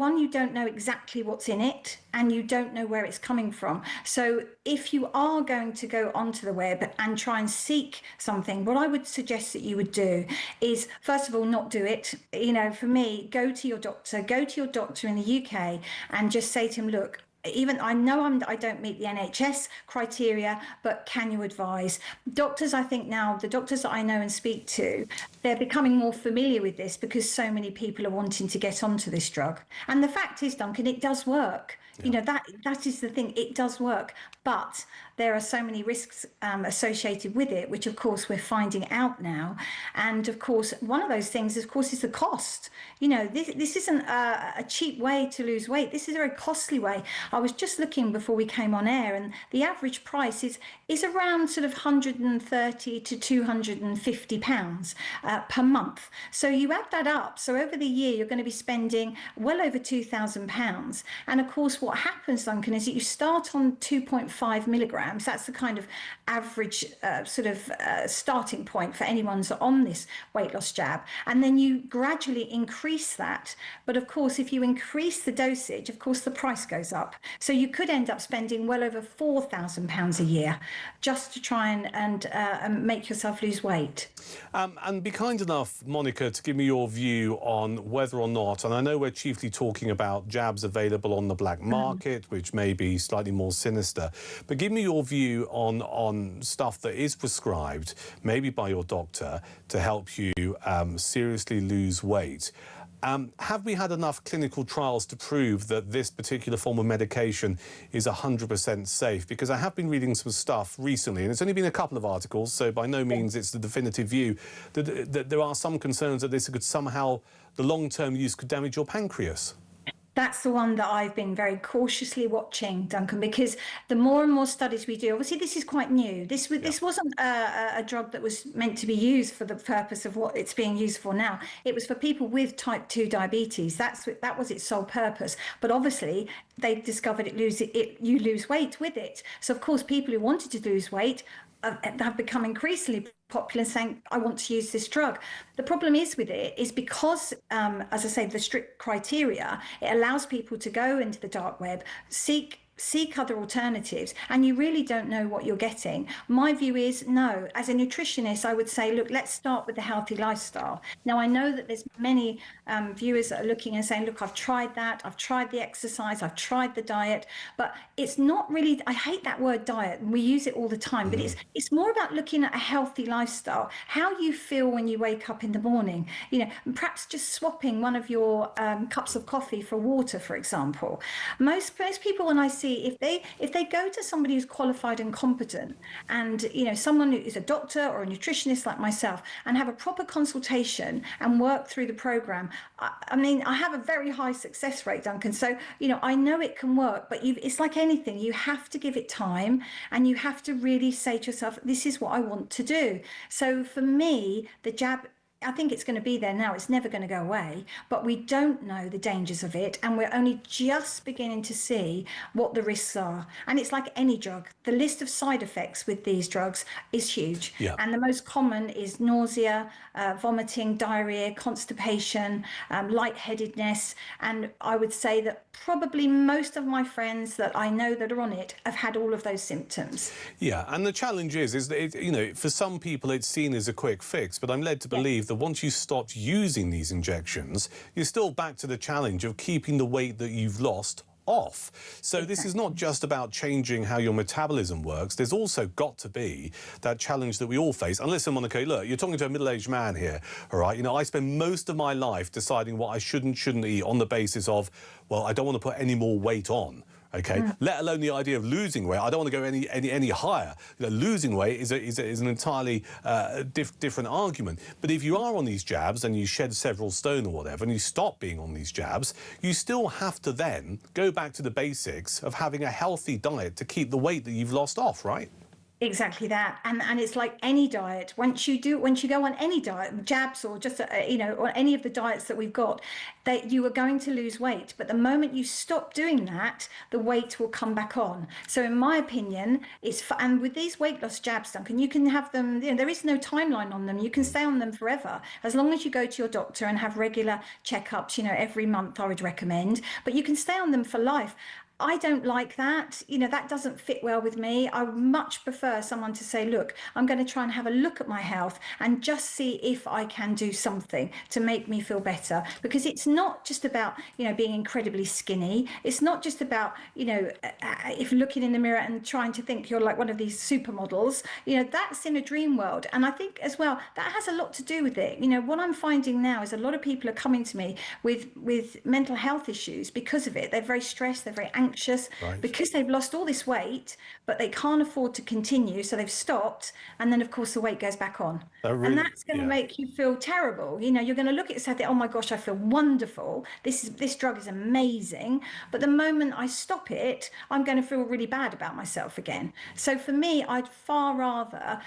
know exactly what's in it and you don't know where it's coming from. So if you are going to go onto the web and try and seek something, what I would suggest that you would do is, first of all, not do it. You know, for me, go to your doctor in the UK and just say to him, look, even I know I don't meet the NHS criteria, but can you advise? Doctors, I think now, the doctors that I know and speak to, they're becoming more familiar with this because so many people are wanting to get onto this drug. And the fact is, Duncan, it does work. Yeah. You know, that is the thing, it does work. But there are so many risks associated with it, which of course we're finding out now. And of course, one of those things, of course, is the cost. You know, this isn't a cheap way to lose weight. This is a very costly way. I was just looking before we came on air, and the average price is around sort of £130 to £250 per month. So you add that up. So over the year, you're going to be spending well over £2,000. And of course, what happens, Duncan, is that you start on 2.5 milligrams. That's the kind of average starting point for anyone that's on this weight loss jab. And then you gradually increase that. But of course, if you increase the dosage, of course, the price goes up. So you could end up spending well over £4,000 a year just to try and make yourself lose weight. And be kind enough, Monica, to give me your view on whether or not, and I know we're chiefly talking about jabs available on the black market, which may be slightly more sinister, but give me your view on stuff that is prescribed, maybe by your doctor, to help you seriously lose weight. Have we had enough clinical trials to prove that this particular form of medication is 100% safe? Because I have been reading some stuff recently, and it's only been a couple of articles, so by no means it's the definitive view, that there are some concerns that this could somehow, the long-term use could damage your pancreas. That's the one that I've been very cautiously watching, Duncan, because the more and more studies we do, obviously this is quite new. This wasn't a drug that was meant to be used for the purpose of what it's being used for now. It was for people with type 2 diabetes. That was its sole purpose. But obviously they've discovered you lose weight with it. So of course people who wanted to lose weight have become increasingly popular saying, I want to use this drug. The problem is with it is because, as I say, the strict criteria, it allows people to go into the dark web, seek other alternatives, and you really don't know what you're getting. My view is no. As a nutritionist, I would say, look, let's start with the healthy lifestyle. Now, I know that there's many viewers that are looking and saying, look, I've tried that, I've tried the exercise, I've tried the diet, but it's not really, I hate that word diet, and we use it all the time, but it's more about looking at a healthy lifestyle, how you feel when you wake up in the morning, you know, perhaps just swapping one of your cups of coffee for water, for example. Most people, when I see, if they go to somebody who's qualified and competent, and you know, someone who is a doctor or a nutritionist like myself, and have a proper consultation and work through the program, I mean, I have a very high success rate, Duncan. So you know, I know it can work, but it's like anything, you have to give it time, and you have to really say to yourself, this is what I want to do. So for me, the jab, I think it's going to be there now. It's never going to go away, but we don't know the dangers of it, and we're only just beginning to see what the risks are. And it's like any drug. The list of side effects with these drugs is huge. Yeah. And the most common is nausea, vomiting, diarrhea, constipation, lightheadedness. And I would say that probably most of my friends that I know that are on it have had all of those symptoms. Yeah, and the challenge is that, you know, for some people it's seen as a quick fix, but I'm led to believe that once you stopped using these injections, you're still back to the challenge of keeping the weight that you've lost off. So this is not just about changing how your metabolism works. There's also got to be that challenge that we all face. And listen, Monica, look, you're talking to a middle-aged man here, all right? You know, I spend most of my life deciding what I shouldn't eat on the basis of, well, I don't want to put any more weight on. Okay, let alone the idea of losing weight. I don't want to go any higher. You know, losing weight is an entirely different argument. But if you are on these jabs and you shed several stone or whatever, and you stop being on these jabs, you still have to then go back to the basics of having a healthy diet to keep the weight that you've lost off, right? Exactly that, and it's like any diet. Once you go on any diet, jabs or just you know, or any of the diets that we've got, that you are going to lose weight. But the moment you stop doing that, the weight will come back on. So in my opinion, and with these weight loss jabs, Duncan, you can have them. You know, there is no timeline on them. You can stay on them forever as long as you go to your doctor and have regular checkups. You know, every month I would recommend, but you can stay on them for life. I don't like that. You know, that doesn't fit well with me. I would much prefer someone to say, look, I'm going to try and have a look at my health and just see if I can do something to make me feel better. Because it's not just about, you know, being incredibly skinny. It's not just about, you know, if looking in the mirror and trying to think you're like one of these supermodels, you know, that's in a dream world. And I think as well, that has a lot to do with it. You know, what I'm finding now is a lot of people are coming to me with mental health issues because of it. They're very stressed, they're very anxious because they've lost all this weight, but they can't afford to continue, so they've stopped, and then of course the weight goes back on. And that's going to make you feel terrible. You know, you're going to look at yourself and think, oh my gosh, I feel wonderful. This drug is amazing. But the moment I stop it, I'm going to feel really bad about myself again. So for me, I'd far rather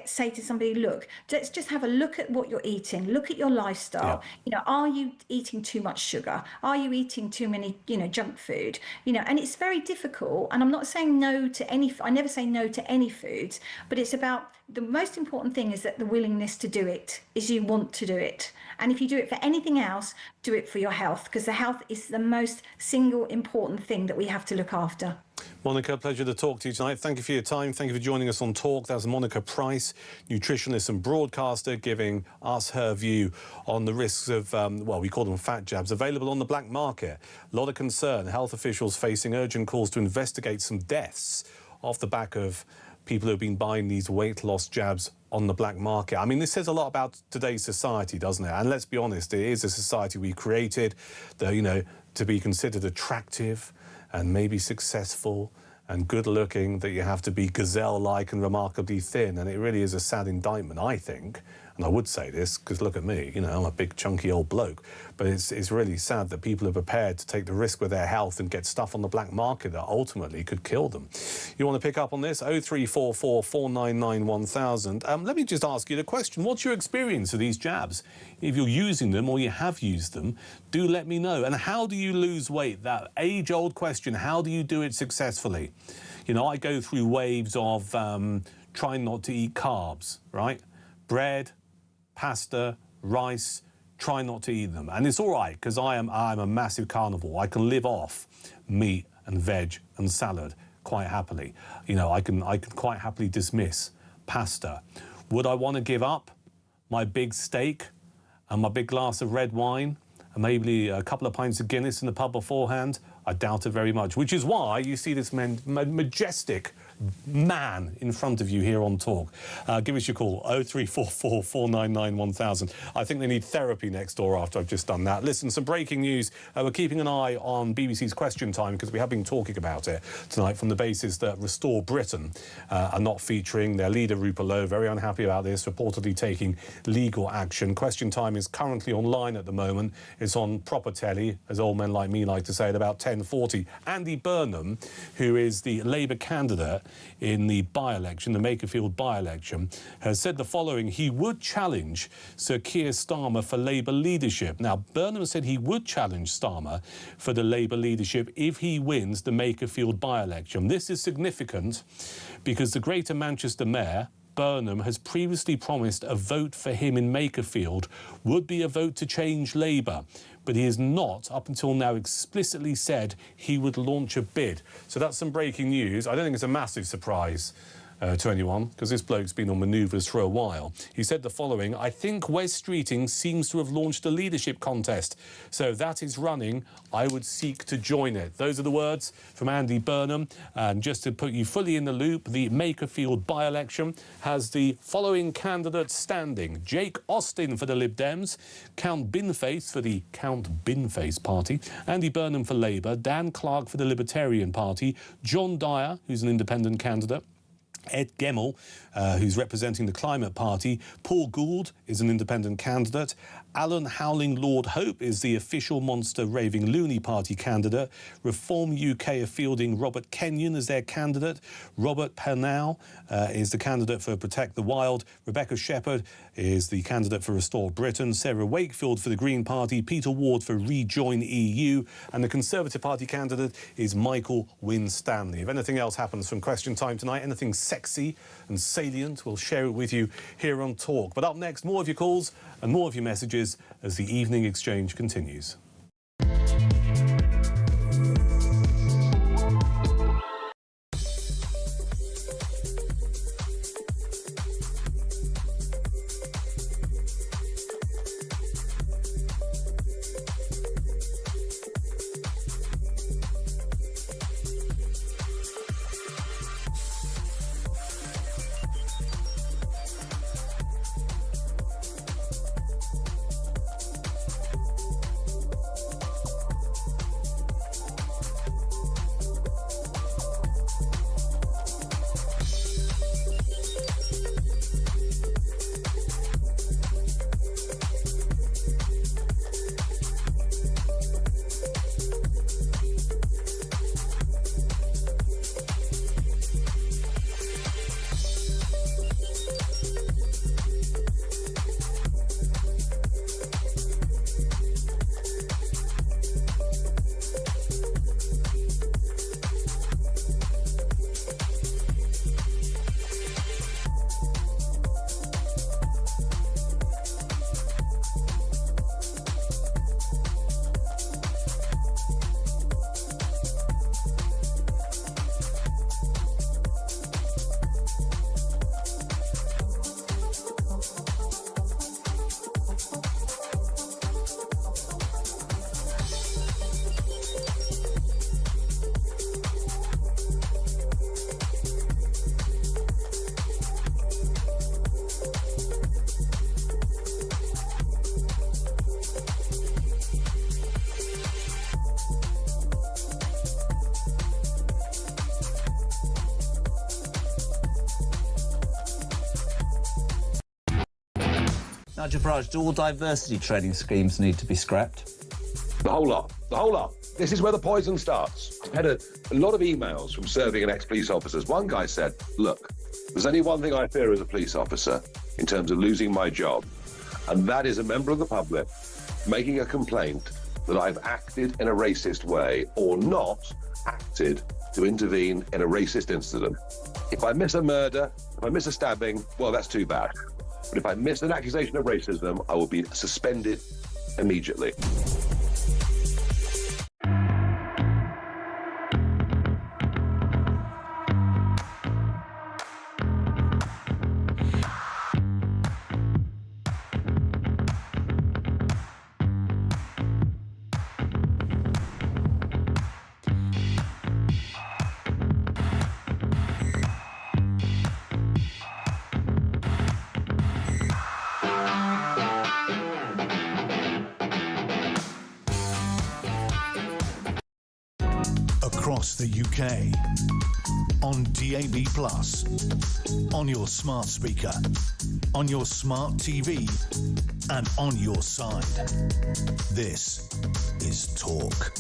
say to somebody, look, let's just have a look at what you're eating, look at your lifestyle. You know, are you eating too much sugar? Are you eating too many, you know, junk food? You know, and it's very difficult. And I'm not saying no to any, I never say no to any foods, but it's about, the most important thing is that the willingness to do it, is you want to do it. And if you do it for anything else, do it for your health, because the health is the most single important thing that we have to look after. Monica, pleasure to talk to you tonight. Thank you for your time. Thank you for joining us on Talk. That was Monica Price, nutritionist and broadcaster, giving us her view on the risks of, well, we call them fat jabs, available on the black market. A lot of concern. Health officials facing urgent calls to investigate some deaths off the back of people who have been buying these weight loss jabs on the black market. I mean, this says a lot about today's society, doesn't it? And let's be honest, it is a society we created that, you know, to be considered attractive and maybe successful and good-looking, that you have to be gazelle-like and remarkably thin. And it really is a sad indictment, I think. And I would say this, because look at me, you know, I'm a big, chunky old bloke. But it's really sad that people are prepared to take the risk with their health and get stuff on the black market that ultimately could kill them. You want to pick up on this? 0344 499 1000. Let me just ask you the question. What's your experience of these jabs? If you're using them or you have used them, do let me know. And how do you lose weight? That age-old question, how do you do it successfully? You know, I go through waves of trying not to eat carbs, right? Bread, pasta, rice, try not to eat them. And it's all right, because I'm a massive carnivore. I can live off meat and veg and salad quite happily. You know, I can quite happily dismiss pasta. Would I want to give up my big steak and my big glass of red wine and maybe a couple of pints of Guinness in the pub beforehand? I doubt it very much, which is why you see this majestic man in front of you here on Talk. Give us your call, 0344 499 1000. I think they need therapy next door after I've just done that. Listen, some breaking news. We're keeping an eye on BBC's Question Time because we have been talking about it tonight from the basis that Restore Britain are not featuring their leader, Rupert Lowe, very unhappy about this, reportedly taking legal action. Question Time is currently online at the moment. It's on proper telly, as old men like me like to say, at about 10:40. Andy Burnham, who is the Labour candidate in the by-election, the Makerfield by-election, has said the following: he would challenge Sir Keir Starmer for Labour leadership. Now, Burnham said he would challenge Starmer for the Labour leadership if he wins the Makerfield by-election. This is significant because the Greater Manchester Mayor, Burnham, has previously promised a vote for him in Makerfield would be a vote to change Labour. But he has not, up until now, explicitly said he would launch a bid. So that's some breaking news. I don't think it's a massive surprise to anyone, because this bloke's been on manoeuvres for a while. He said the following: I think Wes Streeting seems to have launched a leadership contest. So if that is running, I would seek to join it. Those are the words from Andy Burnham. And just to put you fully in the loop, the Makerfield by-election has the following candidates standing: Jake Austin for the Lib Dems, Count Binface for the Count Binface Party, Andy Burnham for Labour, Dan Clark for the Libertarian Party, John Dyer, who's an independent candidate, Ed Gemmell, who's representing the Climate Party, Paul Gould is an independent candidate, Alan Howling Lord Hope is the official Monster Raving Loony Party candidate, Reform UK are fielding Robert Kenyon as their candidate, Robert Pernell is the candidate for Protect the Wild, Rebecca Shepherd is the candidate for Restore Britain, Sarah Wakefield for the Green Party, Peter Ward for Rejoin EU, and the Conservative Party candidate is Michael Winstanley. If anything else happens from Question Time tonight, anything sexy and salient, we'll share it with you here on Talk. But up next, more of your calls and more of your messages as the evening exchange continues. Nigel Farage, do all diversity training schemes need to be scrapped? The whole lot. The whole lot. This is where the poison starts. I've had a lot of emails from serving and ex-police officers. One guy said, look, there's only one thing I fear as a police officer in terms of losing my job, and that is a member of the public making a complaint that I've acted in a racist way or not acted to intervene in a racist incident. If I miss a murder, if I miss a stabbing, well, that's too bad. But if I miss an accusation of racism, I will be suspended immediately. Across the UK, on DAB+, on your smart speaker, on your smart TV, and on your side. This is Talk.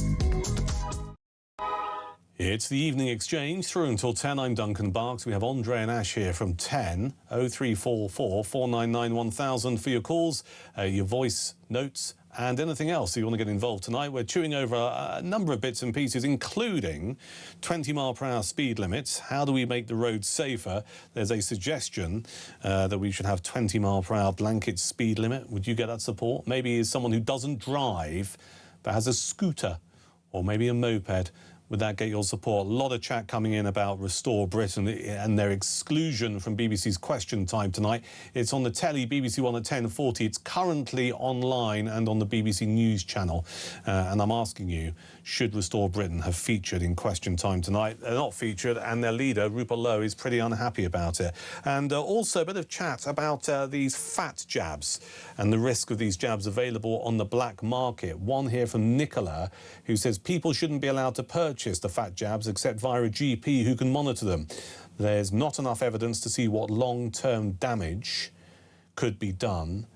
It's the Evening Exchange through until 10. I'm Duncan Barkes. We have Andre and Ash here from 10 0344 499 1000 for your calls, your voice notes, and anything else you want to get involved tonight. We're chewing over a number of bits and pieces, including 20-mile-per-hour speed limits. How do we make the roads safer? There's a suggestion that we should have 20-mile-per-hour blanket speed limit. Would you get that support? Maybe as someone who doesn't drive but has a scooter or maybe a moped. Would that get your support? A lot of chat coming in about Restore Britain and their exclusion from BBC's Question Time tonight. It's on the telly, BBC One at 10:40. It's currently online and on the BBC News channel. And I'm asking you, should Restore Britain have featured in Question Time tonight? They're not featured, and their leader, Rupert Lowe, is pretty unhappy about it. And also a bit of chat about these fat jabs and the risk of these jabs available on the black market. One here from Nicola, who says people shouldn't be allowed to purchase the fat jabs except via a GP who can monitor them. There's not enough evidence to see what long-term damage could be done.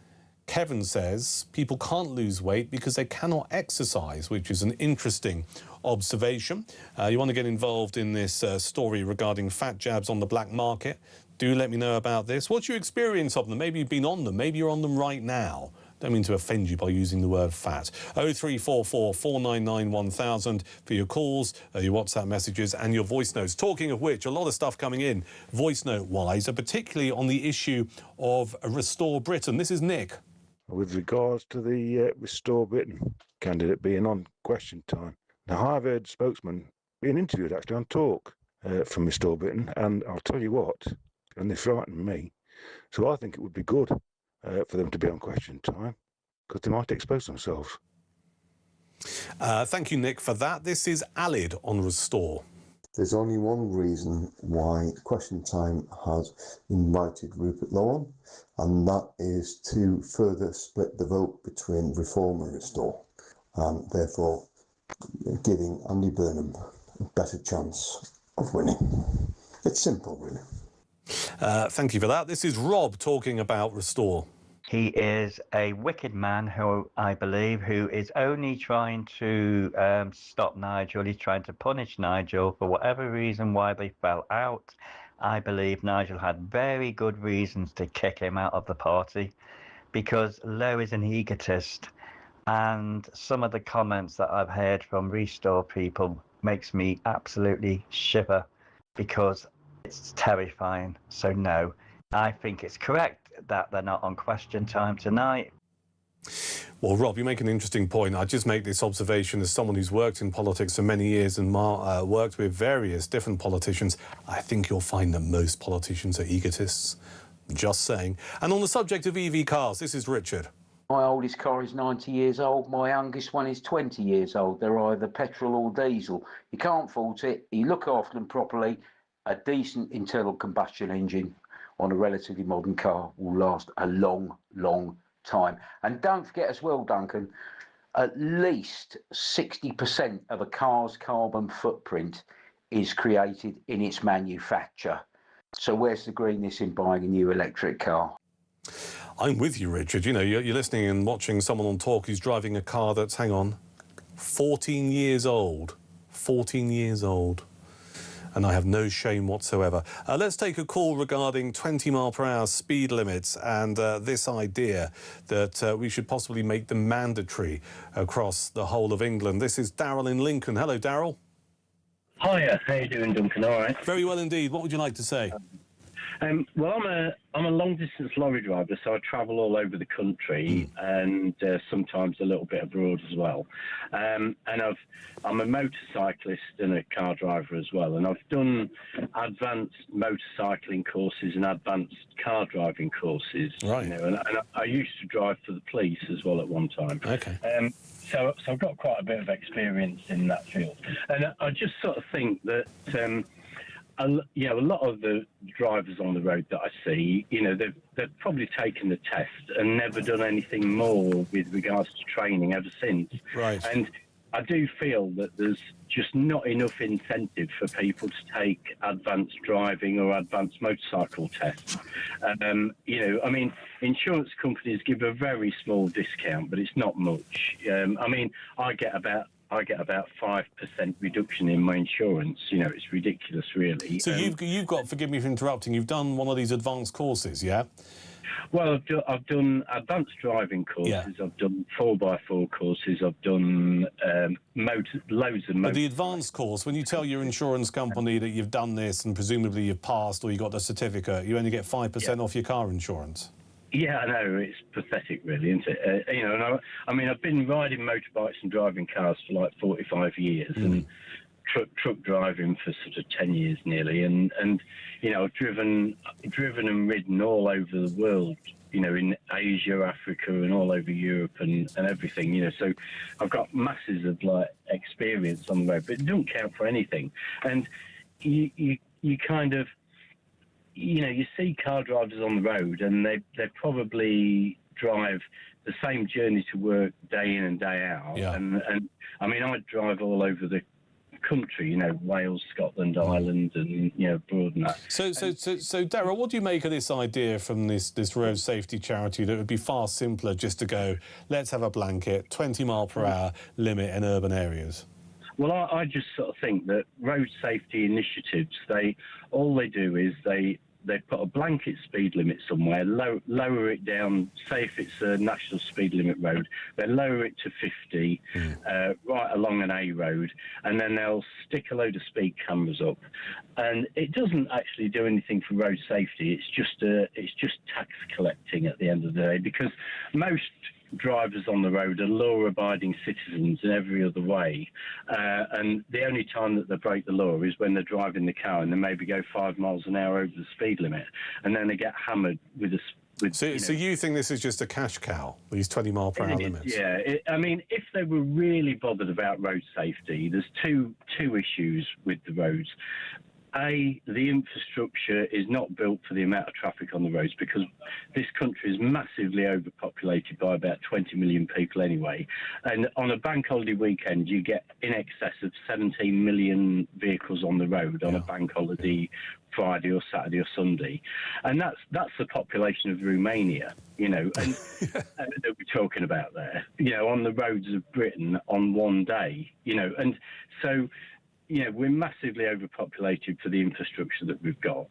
Kevin says people can't lose weight because they cannot exercise, which is an interesting observation. You want to get involved in this story regarding fat jabs on the black market? Do let me know about this. What's your experience of them? Maybe you've been on them. Maybe you're on them right now. Don't mean to offend you by using the word fat. 0344 499 1000 for your calls, your WhatsApp messages and your voice notes. Talking of which, a lot of stuff coming in voice note-wise, particularly on the issue of Restore Britain. This is Nick. With regards to the Restore Britain candidate being on Question Time, now I've heard spokesman being interviewed actually on Talk from Restore Britain, and I'll tell you what, and they frightened me. So I think it would be good for them to be on Question Time, because they might expose themselves. Thank you, Nick, for that. This is Alid on Restore. There's only one reason why Question Time has invited Rupert Lowe on, and that is to further split the vote between Reform and Restore, and therefore giving Andy Burnham a better chance of winning. It's simple, really. Thank you for that. This is Rob talking about Restore. He is a wicked man who I believe who is only trying to stop Nigel. He's trying to punish Nigel for whatever reason why they fell out. I believe Nigel had very good reasons to kick him out of the party because Lowe is an egotist, and some of the comments that I've heard from Restore people makes me absolutely shiver because it's terrifying. So no, I think it's correct that they're not on Question Time tonight. Well, Rob, you make an interesting point. I just make this observation as someone who's worked in politics for many years and worked with various different politicians. I think you'll find that most politicians are egotists. Just saying. And on the subject of EV cars, this is Richard. My oldest car is 90 years old. My youngest one is 20 years old. They're either petrol or diesel. You can't fault it. You look after them properly. A decent internal combustion engine on a relatively modern car will last a long, long time. And don't forget as well, Duncan, at least 60% of a car's carbon footprint is created in its manufacture. So where's the greenness in buying a new electric car? I'm with you, Richard. You know, you're listening and watching someone on Talk who's driving a car that's, 14 years old. 14 years old. And I have no shame whatsoever. Let's take a call regarding 20-mile-per-hour speed limits and this idea that we should possibly make them mandatory across the whole of England. This is Darryl in Lincoln. Hello, Darryl. Hiya, how you doing, Duncan? All right. Very well indeed. What would you like to say? Well, I'm a long distance lorry driver, so I travel all over the country and sometimes a little bit abroad as well. And I'm a motorcyclist and a car driver as well. And I've done advanced motorcycling courses and advanced car driving courses. Right. You know, and I used to drive for the police as well at one time. Okay. So I've got quite a bit of experience in that field, and I just sort of think that. A lot of the drivers on the road that I see, they've probably taken the test and never done anything more with regards to training ever since. Right. And I do feel that there's just not enough incentive for people to take advanced driving or advanced motorcycle tests. Insurance companies give a very small discount, but it's not much. I get about 5% reduction in my insurance. It's ridiculous, really. So you've got, forgive me for interrupting, you've done one of these advanced courses, yeah? Well, I've done advanced driving courses. Yeah. I've done 4x4 courses. I've done loads of. But the advanced course, when you tell your insurance company that you've done this and presumably you've passed or you got the certificate, you only get 5% off your car insurance. Yeah, I know. It's pathetic, really, isn't it? I've been riding motorbikes and driving cars for like 45 years and truck driving for sort of 10 years nearly. And I've driven and ridden all over the world, in Asia, Africa and all over Europe and everything, So I've got masses of, experience on the road, but it doesn't count for anything. And you kind of... you see car drivers on the road and they probably drive the same journey to work day in and day out. Yeah. And I drive all over the country, Wales, Scotland, Ireland, and, abroad and that. So, Darryl, what do you make of this idea from this road safety charity that it would be far simpler just to go, let's have a blanket, 20 mile per hour limit in urban areas? Well, I just sort of think that road safety initiatives, all they do is they put a blanket speed limit somewhere, lower it down. Say if it's a national speed limit road, they lower it to 50 right along an A road, and then they'll stick a load of speed cameras up. And it doesn't actually do anything for road safety. It's just tax collecting at the end of the day, because most drivers on the road are law-abiding citizens in every other way, and the only time that they break the law is when they're driving the car and they maybe go 5 miles an hour over the speed limit, and then they get hammered with a... So you think this is just a cash cow, these 20 mile per hour limits? Yeah, if they were really bothered about road safety, there's two issues with the roads. A, the infrastructure is not built for the amount of traffic on the roads, because this country is massively overpopulated by about 20 million people anyway. And on a bank holiday weekend, you get in excess of 17 million vehicles on the road on a bank holiday Friday or Saturday or Sunday. And that's the population of Romania, and that we're talking about there, on the roads of Britain on one day, and so... we're massively overpopulated for the infrastructure that we've got.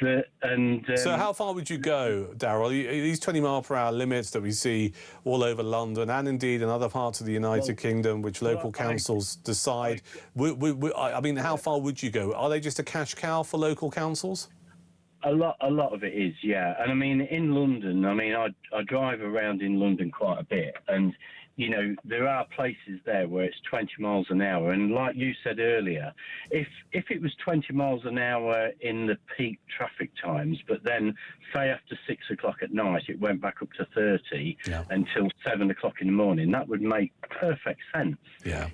So how far would you go, Darryl? These 20 mile per hour limits that we see all over London and indeed in other parts of the United Kingdom, which local councils decide, how far would you go? Are they just a cash cow for local councils? A lot of it is, yeah. And in London, I drive around in London quite a bit, and there are places there where it's 20 miles an hour. And like you said earlier, if it was 20 miles an hour in the peak traffic times, but then say after 6 o'clock at night, it went back up to 30 until 7 o'clock in the morning, that would make perfect sense. Yeah.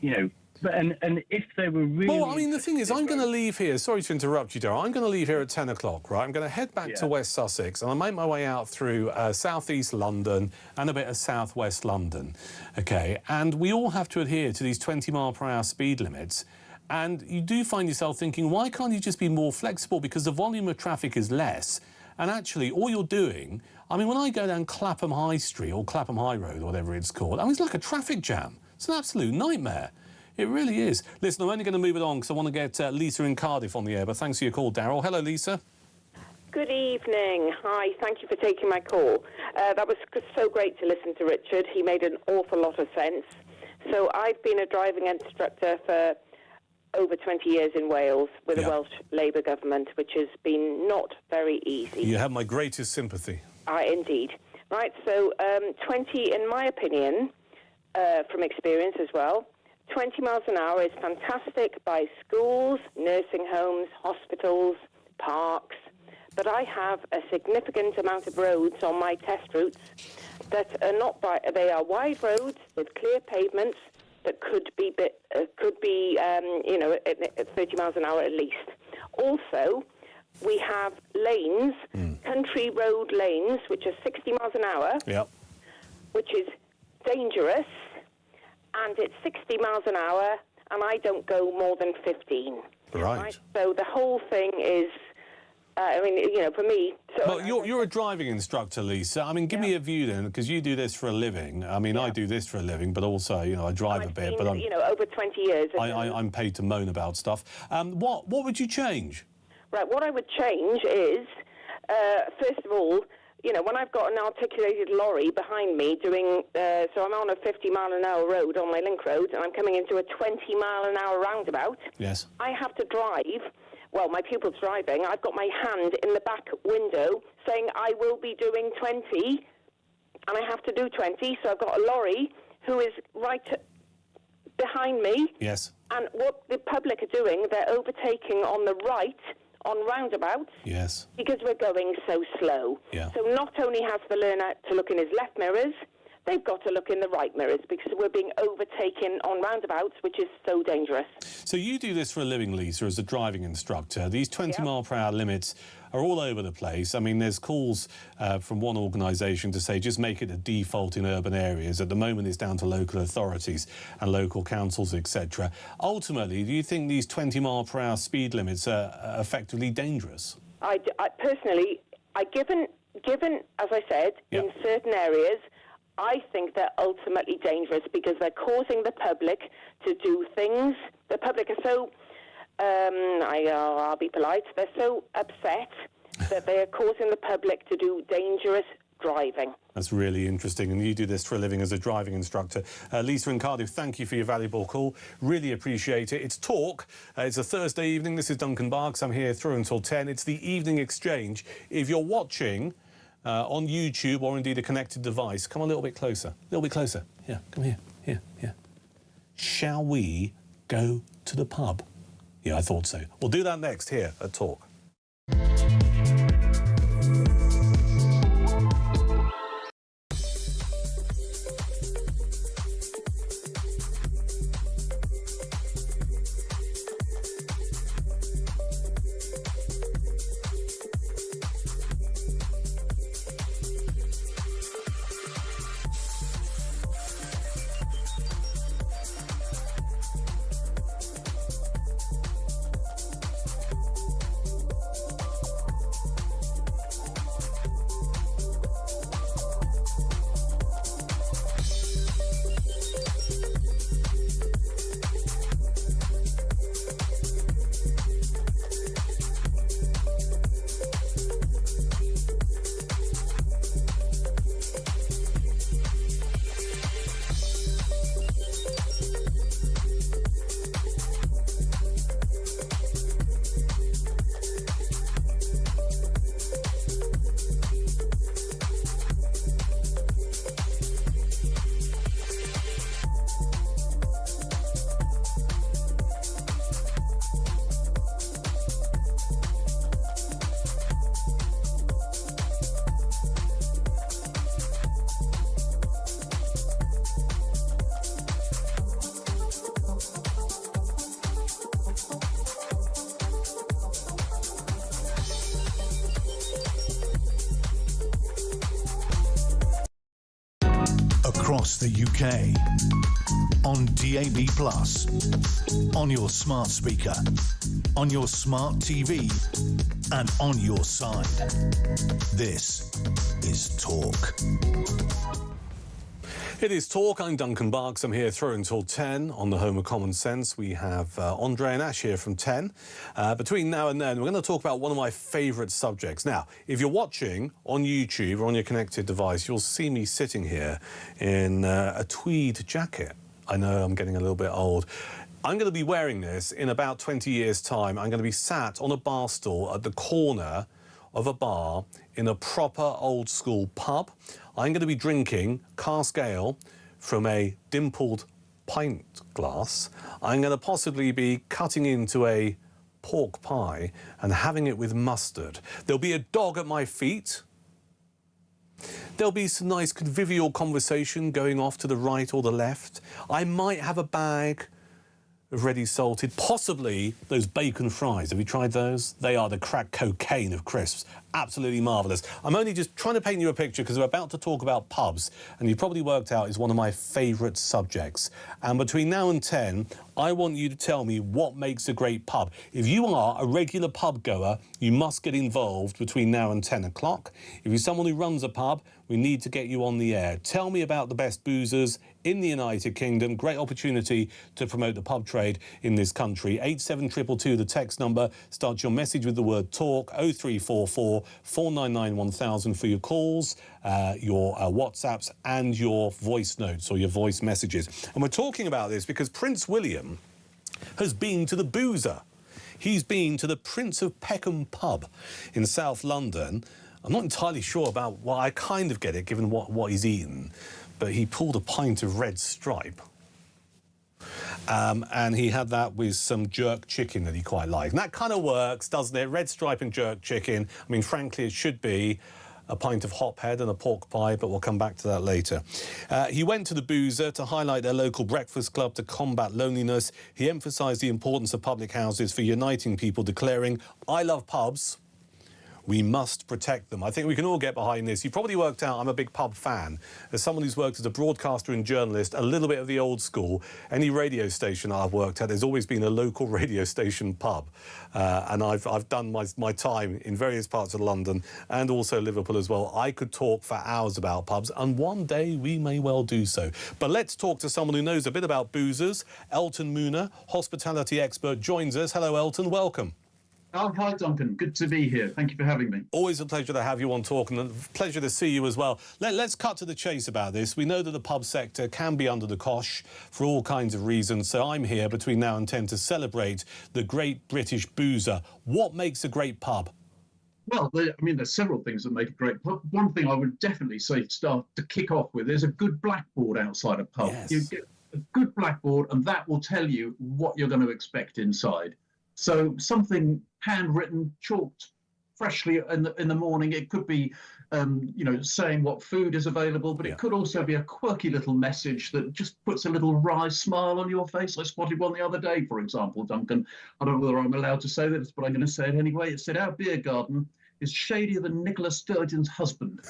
But and if they were really... Well, the thing is, I'm going to leave here. Sorry to interrupt you, Darryl. I'm going to leave here at 10 o'clock, right? I'm going to head back to West Sussex and I'll make my way out through southeast London and a bit of southwest London, OK? And we all have to adhere to these 20 mile per hour speed limits. And you do find yourself thinking, why can't you just be more flexible? Because the volume of traffic is less. And actually, all you're doing... when I go down Clapham High Street or Clapham High Road or whatever it's called, it's like a traffic jam. It's an absolute nightmare. It really is. Listen, I'm only going to move it on because I want to get Lisa in Cardiff on the air, but thanks for your call, Darryl. Hello, Lisa. Good evening. Hi, thank you for taking my call. That was so great to listen to Richard. He made an awful lot of sense. So I've been a driving instructor for over 20 years in Wales with Yeah. a Welsh Labour government, which has been not very easy. You have my greatest sympathy. Indeed. Right, so 20, in my opinion, from experience as well, 20 miles an hour is fantastic by schools, nursing homes, hospitals, parks. But I have a significant amount of roads on my test routes that are not they are wide roads with clear pavements that could be 30 miles an hour at least. Also, we have lanes, country road lanes, which are 60 miles an hour, which is dangerous, and it's 60 miles an hour, and I don't go more than 15. Right. So the whole thing is, for me... Well, you're a driving instructor, Lisa. I mean, give me a view then, because you do this for a living. I mean, I do this for a living, but also, I drive a bit. But I'm, over 20 years. I'm paid to moan about stuff. What would you change? Right, what I would change is, first of all, when I've got an articulated lorry behind me doing, so I'm on a 50-mile-an-hour road on my link road, and I'm coming into a 20-mile-an-hour roundabout. Yes. I have to drive. Well, my pupil's driving. I've got my hand in the back window saying I will be doing 20, and I have to do 20. So I've got a lorry who is right behind me. Yes. And what the public are doing, they're overtaking on the right on roundabouts. Yes. Because we're going so slow. Yeah. So not only has the learner to look in his left mirrors, they've got to look in the right mirrors because we're being overtaken on roundabouts, which is so dangerous. So you do this for a living, Lisa, as a driving instructor. These 20-mile-per-hour limits are all over the place. I mean, there's calls from one organisation to say just make it a default in urban areas. At the moment, it's down to local authorities and local councils, etc. Ultimately, do you think these 20-mile-per-hour speed limits are effectively dangerous? I personally, given, as I said, in certain areas, I think they're ultimately dangerous because they're causing the public to do things. The public are so, I'll be polite, they're so upset that they are causing the public to do dangerous driving. That's really interesting, and you do this for a living as a driving instructor. Lisa in Cardiff, thank you for your valuable call. Really appreciate it. It's Talk. It's a Thursday evening. This is Duncan Barkes. I'm here through until 10. It's the evening exchange. If you're watching on YouTube or indeed a connected device, come a little bit closer. A little bit closer. Yeah, come here. Here. Shall we go to the pub? Yeah, I thought so. We'll do that next here at Talk. Across the UK, on DAB+, on your smart speaker, on your smart TV, and on your side. This is Talk. It is Talk. I'm Duncan Barkes. I'm here through until 10 on the home of common sense. We have Andre and Ash here from 10. Between now and then, we're going to talk about one of my favourite subjects. Now, if you're watching on YouTube or on your connected device, you'll see me sitting here in a tweed jacket. I know I'm getting a little bit old. I'm going to be wearing this in about 20 years' time. I'm going to be sat on a bar stool at the corner of a bar in a proper old-school pub. I'm going to be drinking cask ale from a dimpled pint glass. I'm going to possibly be cutting into a pork pie and having it with mustard. There'll be a dog at my feet. There'll be some nice convivial conversation going off to the right or the left. I might have a bag of ready salted, possibly those bacon fries. Have you tried those? They are the crack cocaine of crisps. Absolutely marvellous. I'm only just trying to paint you a picture because we're about to talk about pubs, and you probably worked out it's one of my favourite subjects. And between now and 10, I want you to tell me what makes a great pub. If you are a regular pub goer, you must get involved between now and 10 o'clock. If you're someone who runs a pub, we need to get you on the air. Tell me about the best boozers in the United Kingdom. Great opportunity to promote the pub trade in this country. 87222, the text number. Start your message with the word talk. 0344 499 1000 for your calls, your WhatsApps and your voice notes or your voice messages. And we're talking about this because Prince William has been to the boozer. He's been to the Prince of Peckham pub in South London. I'm not entirely sure about, well, I kind of get it given what he's eaten, but he pulled a pint of Red Stripe. And he had that with some jerk chicken that he quite liked. And that kind of works, doesn't it? Red Stripe and jerk chicken. I mean, frankly, it should be a pint of hophead and a pork pie, but we'll come back to that later. He went to the boozer to highlight their local breakfast club to combat loneliness. He emphasised the importance of public houses for uniting people, declaring, "I love pubs. We must protect them." I think we can all get behind this. You probably worked out I'm a big pub fan. As someone who's worked as a broadcaster and journalist, a little bit of the old school. Any radio station I've worked at, there's always been a local radio station pub. And I've done my time in various parts of London and also Liverpool as well. I could talk for hours about pubs, and one day we may well do so. But let's talk to someone who knows a bit about boozers. Elton Mooner, hospitality expert, joins us. Hello, Elton. Welcome. Oh, hi, Duncan. Good to be here. Thank you for having me. Always a pleasure to have you on Talk, and a pleasure to see you as well. Let's cut to the chase about this. We know that the pub sector can be under the cosh for all kinds of reasons, so I'm here between now and 10 to celebrate the great British boozer. What makes a great pub? Well, there's several things that make a great pub. One thing I would definitely say to kick off with is a good blackboard outside a pub. Yes. You get a good blackboard, and that will tell you what you're going to expect inside. So something handwritten, chalked freshly in the morning. It could be, saying what food is available, but it could also be a quirky little message that just puts a little wry smile on your face. I spotted one the other day, for example, Duncan. I don't know whether I'm allowed to say this, but I'm going to say it anyway. It said, "Our beer garden is shadier than Nicola Sturgeon's husband."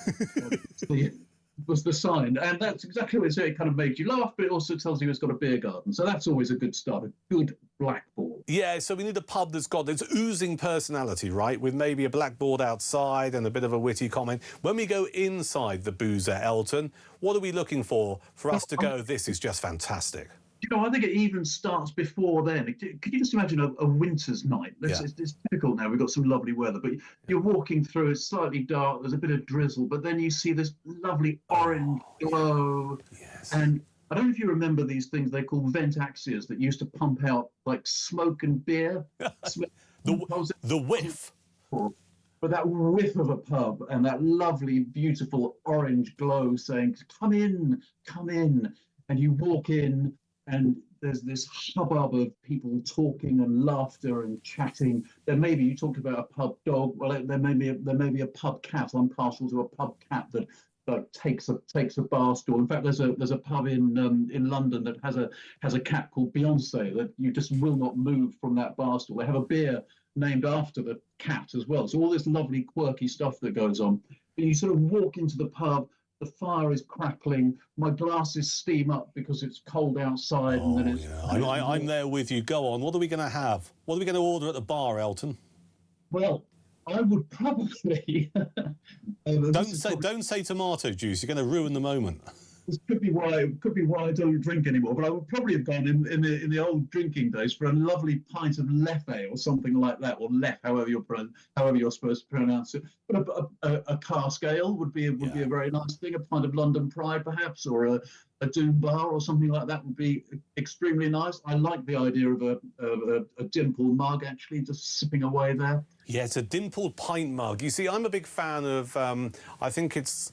was the sign, and that's exactly what it said. It kind of made you laugh, but it also tells you it's got a beer garden, so that's always a good start, a good blackboard. Yeah, so we need a pub that's got this oozing personality, right, with maybe a blackboard outside and a bit of a witty comment. When we go inside the boozer, Elton, what are we looking for us to go, this is just fantastic? I think it even starts before then. Could you just imagine a winter's night? It's difficult now. We've got some lovely weather, but you're walking through, it's slightly dark, there's a bit of drizzle, but then you see this lovely orange glow. Yes. And I don't know if you remember these things they call vent axias that used to pump out like smoke and beer. the whiff. But that whiff of a pub and that lovely, beautiful orange glow saying, "Come in, come in." And you walk in, and there's this hubbub of people talking and laughter and chatting. Then maybe you talked about a pub dog. Well, there may be a pub cat. I'm partial to a pub cat that takes a bar stool. In fact, there's a pub in London that has a cat called Beyonce that you just will not move from that bar stool. They have a beer named after the cat as well. So all this lovely quirky stuff that goes on. But you sort of walk into the pub. The fire is crackling. My glasses steam up because it's cold outside. Oh, and then I'm there with you. Go on. What are we going to have? What are we going to order at the bar, Elton? Well, I would probably... Don't say tomato juice. You're going to ruin the moment. This could be why I don't drink anymore. But I would probably have gone in the old drinking days for a lovely pint of Leffe or something like that, or Lef, however you're supposed to pronounce it. But a cask ale would be a very nice thing. A pint of London Pride, perhaps, or a Doom bar or something like that would be extremely nice. I like the idea of a dimple mug, actually, just sipping away there. Yeah, it's a dimpled pint mug. You see, I'm a big fan of, I think it's,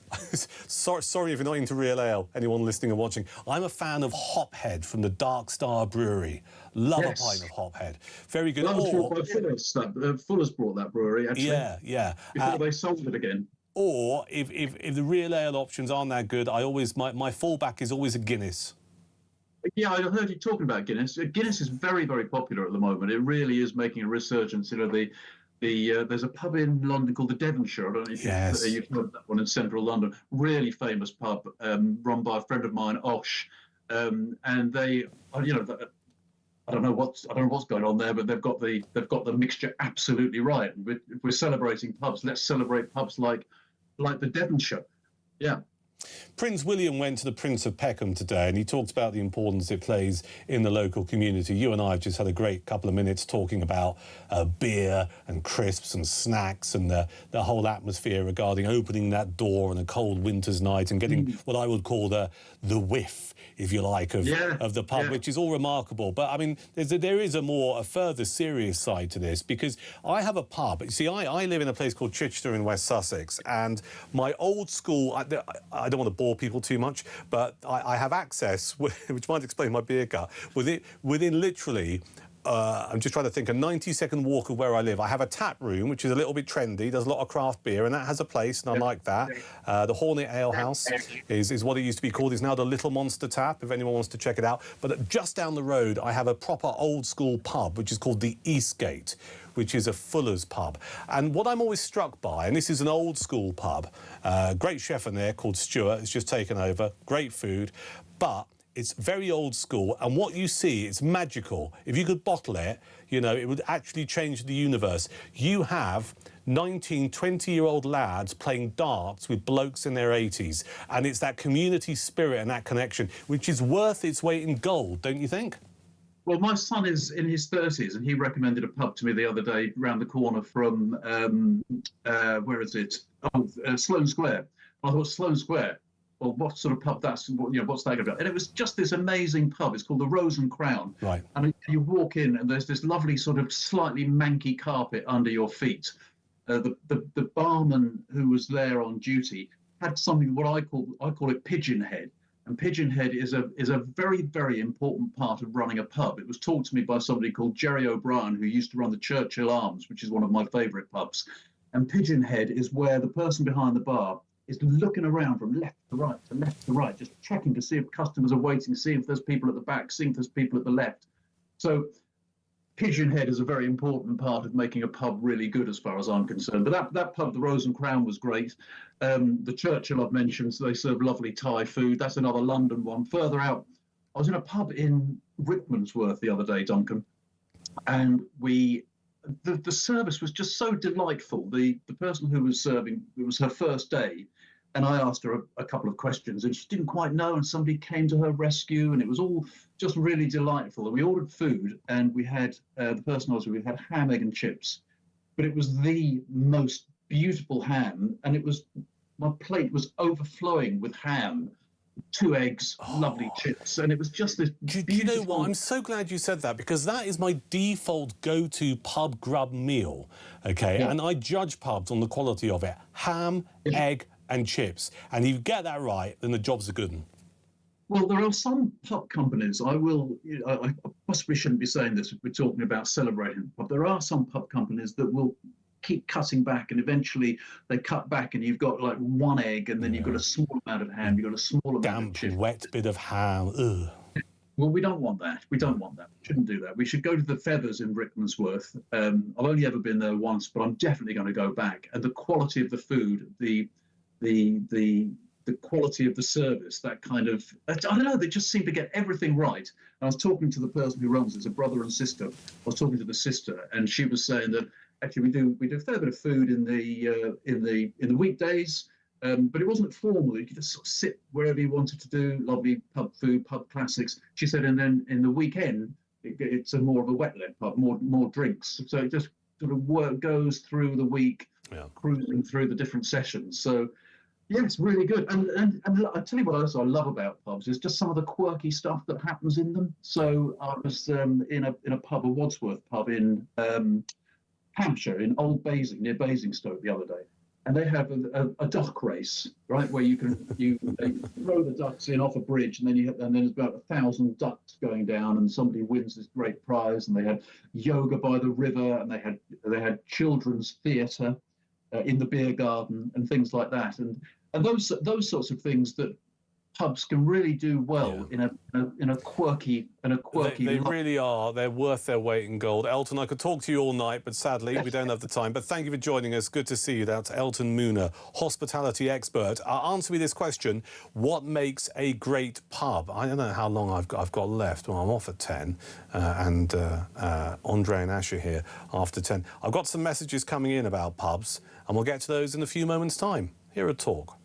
sorry if you're not into real ale, anyone listening and watching. I'm a fan of Hophead from the Dark Star Brewery. Love a pint of Hophead. Very good. That was brought by Fuller's. Fuller's brought that brewery, actually. Yeah, yeah. Before they sold it again. Or if the real ale options aren't that good, I always, my fallback is always a Guinness. Yeah, I heard you talking about Guinness. Guinness is very, very popular at the moment. It really is making a resurgence. You know, there's a pub in London called the Devonshire. I don't know if you've heard that one in central London. Really famous pub, run by a friend of mine, Osh, and they, you know, I don't know what's going on there, but they've got the mixture absolutely right. If we're celebrating pubs, let's celebrate pubs like the Devonshire. Yeah. Prince William went to the Prince of Peckham today, and he talked about the importance it plays in the local community. You and I have just had a great couple of minutes talking about beer and crisps and snacks and the whole atmosphere regarding opening that door on a cold winter's night and getting what I would call the whiff, if you like, of the pub, which is all remarkable. But, I mean, there is a further serious side to this, because I have a pub. You see, I live in a place called Chichester in West Sussex, and my old school, I don't want to bore people too much, but I have access, which might explain my beer gut, within literally... I'm just trying to think, a 90-second walk of where I live. I have a tap room, which is a little bit trendy, does a lot of craft beer, and that has a place, and I like that. The Hornet Ale House is what it used to be called. It's now the Little Monster Tap, if anyone wants to check it out. But just down the road, I have a proper old-school pub, which is called the Eastgate, which is a Fuller's pub. And what I'm always struck by, and this is an old-school pub, great chef in there called Stuart, it's just taken over, great food, but it's very old school, and what you see, it's magical. If you could bottle it, you know, it would actually change the universe. You have 19, 20-year-old lads playing darts with blokes in their 80s, and it's that community spirit and that connection, which is worth its weight in gold, don't you think? Well, my son is in his 30s, and he recommended a pub to me the other day round the corner from, where is it? Sloane Square. I thought, Sloane Square? Well, what sort of pub that's, you know, what's that about? And it was just this amazing pub. It's called the Rose and Crown. Right. And you walk in, and there's this lovely sort of slightly manky carpet under your feet. The barman who was there on duty had something, what I call it pigeon head. And pigeon head is a very, very important part of running a pub. It was taught to me by somebody called Jerry O'Brien, who used to run the Churchill Arms, which is one of my favourite pubs. And pigeon head is where the person behind the bar is looking around from left to right, just checking to see if customers are waiting, see if there's people at the back, see if there's people at the left. So pigeon head is a very important part of making a pub really good, as far as I'm concerned. But that pub, the Rose and Crown, was great. The Churchill I've mentioned, so they serve lovely Thai food. That's another London one. Further out, I was in a pub in Rickmansworth the other day, Duncan, and the service was just so delightful. The person who was serving, it was her first day, and I asked her a couple of questions, and she didn't quite know, and somebody came to her rescue, and it was all just really delightful. And we ordered food, and we had, the person I was with, we had ham, egg, and chips, but it was the most beautiful ham, and my plate was overflowing with ham, 2 eggs, lovely chips, and it was just this beautiful... Do you know what? I'm so glad you said that, because that is my default go-to pub grub meal, OK? Yeah. And I judge pubs on the quality of it. Ham, egg and chips. And if you get that right, then the job's a good one. Well, there are some pub companies, I possibly shouldn't be saying this if we're talking about celebrating, but there are some pub companies that will keep cutting back, and eventually they cut back, and you've got like 1 egg, and then you've got a small amount of ham, you've got a small amount of chips. Wet bit of ham. Ugh. Well, we don't want that. We don't want that. We shouldn't do that. We should go to the Feathers in Rickmansworth. I've only ever been there once, but I'm definitely going to go back. And the quality of the food, the quality of the service, that kind of, I don't know, they just seem to get everything right. And I was talking to the person who runs it, it's a brother and sister. I was talking to the sister, and she was saying that actually we do a fair bit of food in the weekdays, but it wasn't formal. You could just sort of sit wherever you wanted to do, lovely pub food, pub classics. She said, and then in the weekend, it's more of a wet-led pub, more drinks. So it just sort of goes through the week, cruising through the different sessions. So, Yeah, it's really good. And I tell you what else I love about pubs is just some of the quirky stuff that happens in them. So I was in a pub, a Wadsworth pub in Hampshire, in Old Basing, near Basingstoke the other day. And they have a duck race, right, where they throw the ducks in off a bridge, and then there's about 1,000 ducks going down, and somebody wins this great prize. And they had yoga by the river, and they had children's theatre in the beer garden, and things like that. And those sorts of things that pubs can really do well in a quirky They really are. They're worth their weight in gold. Elton, I could talk to you all night, but sadly we don't have the time. But thank you for joining us. Good to see you. That's Elton Mooner, hospitality expert. Answer me this question: what makes a great pub? I don't know how long I've got left. Well, I'm off at 10, and Andre and Ash are here after 10. I've got some messages coming in about pubs, and we'll get to those in a few moments' time. Here at Talk.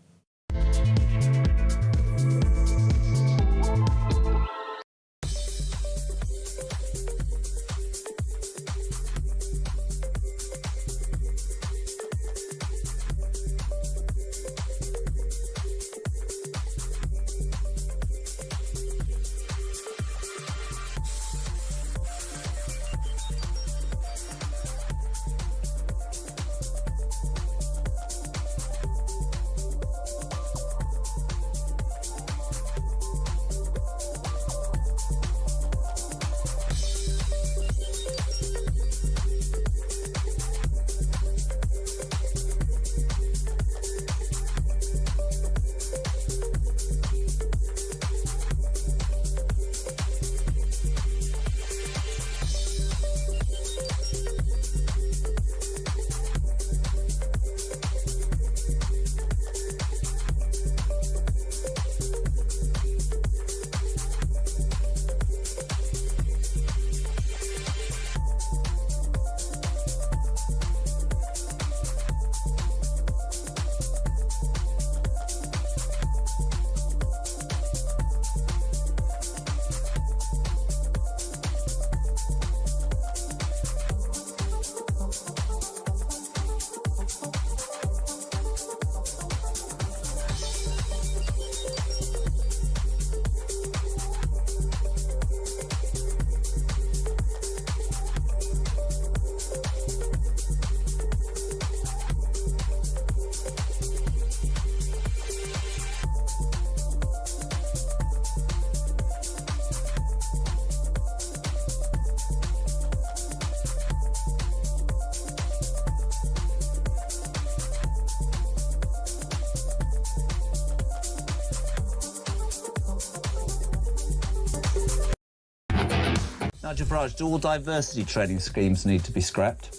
Nigel Farage, do all diversity training schemes need to be scrapped?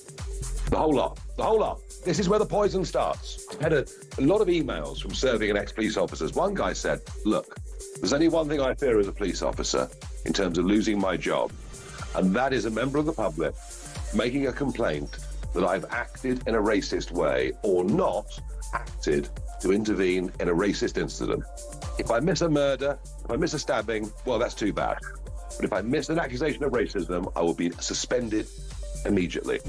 The whole lot. The whole lot. This is where the poison starts. I had a lot of emails from serving and ex-police officers. One guy said, look, there's only one thing I fear as a police officer in terms of losing my job, and that is a member of the public making a complaint that I've acted in a racist way or not acted to intervene in a racist incident. If I miss a murder, if I miss a stabbing, well, that's too bad. But if I miss an accusation of racism, I will be suspended immediately.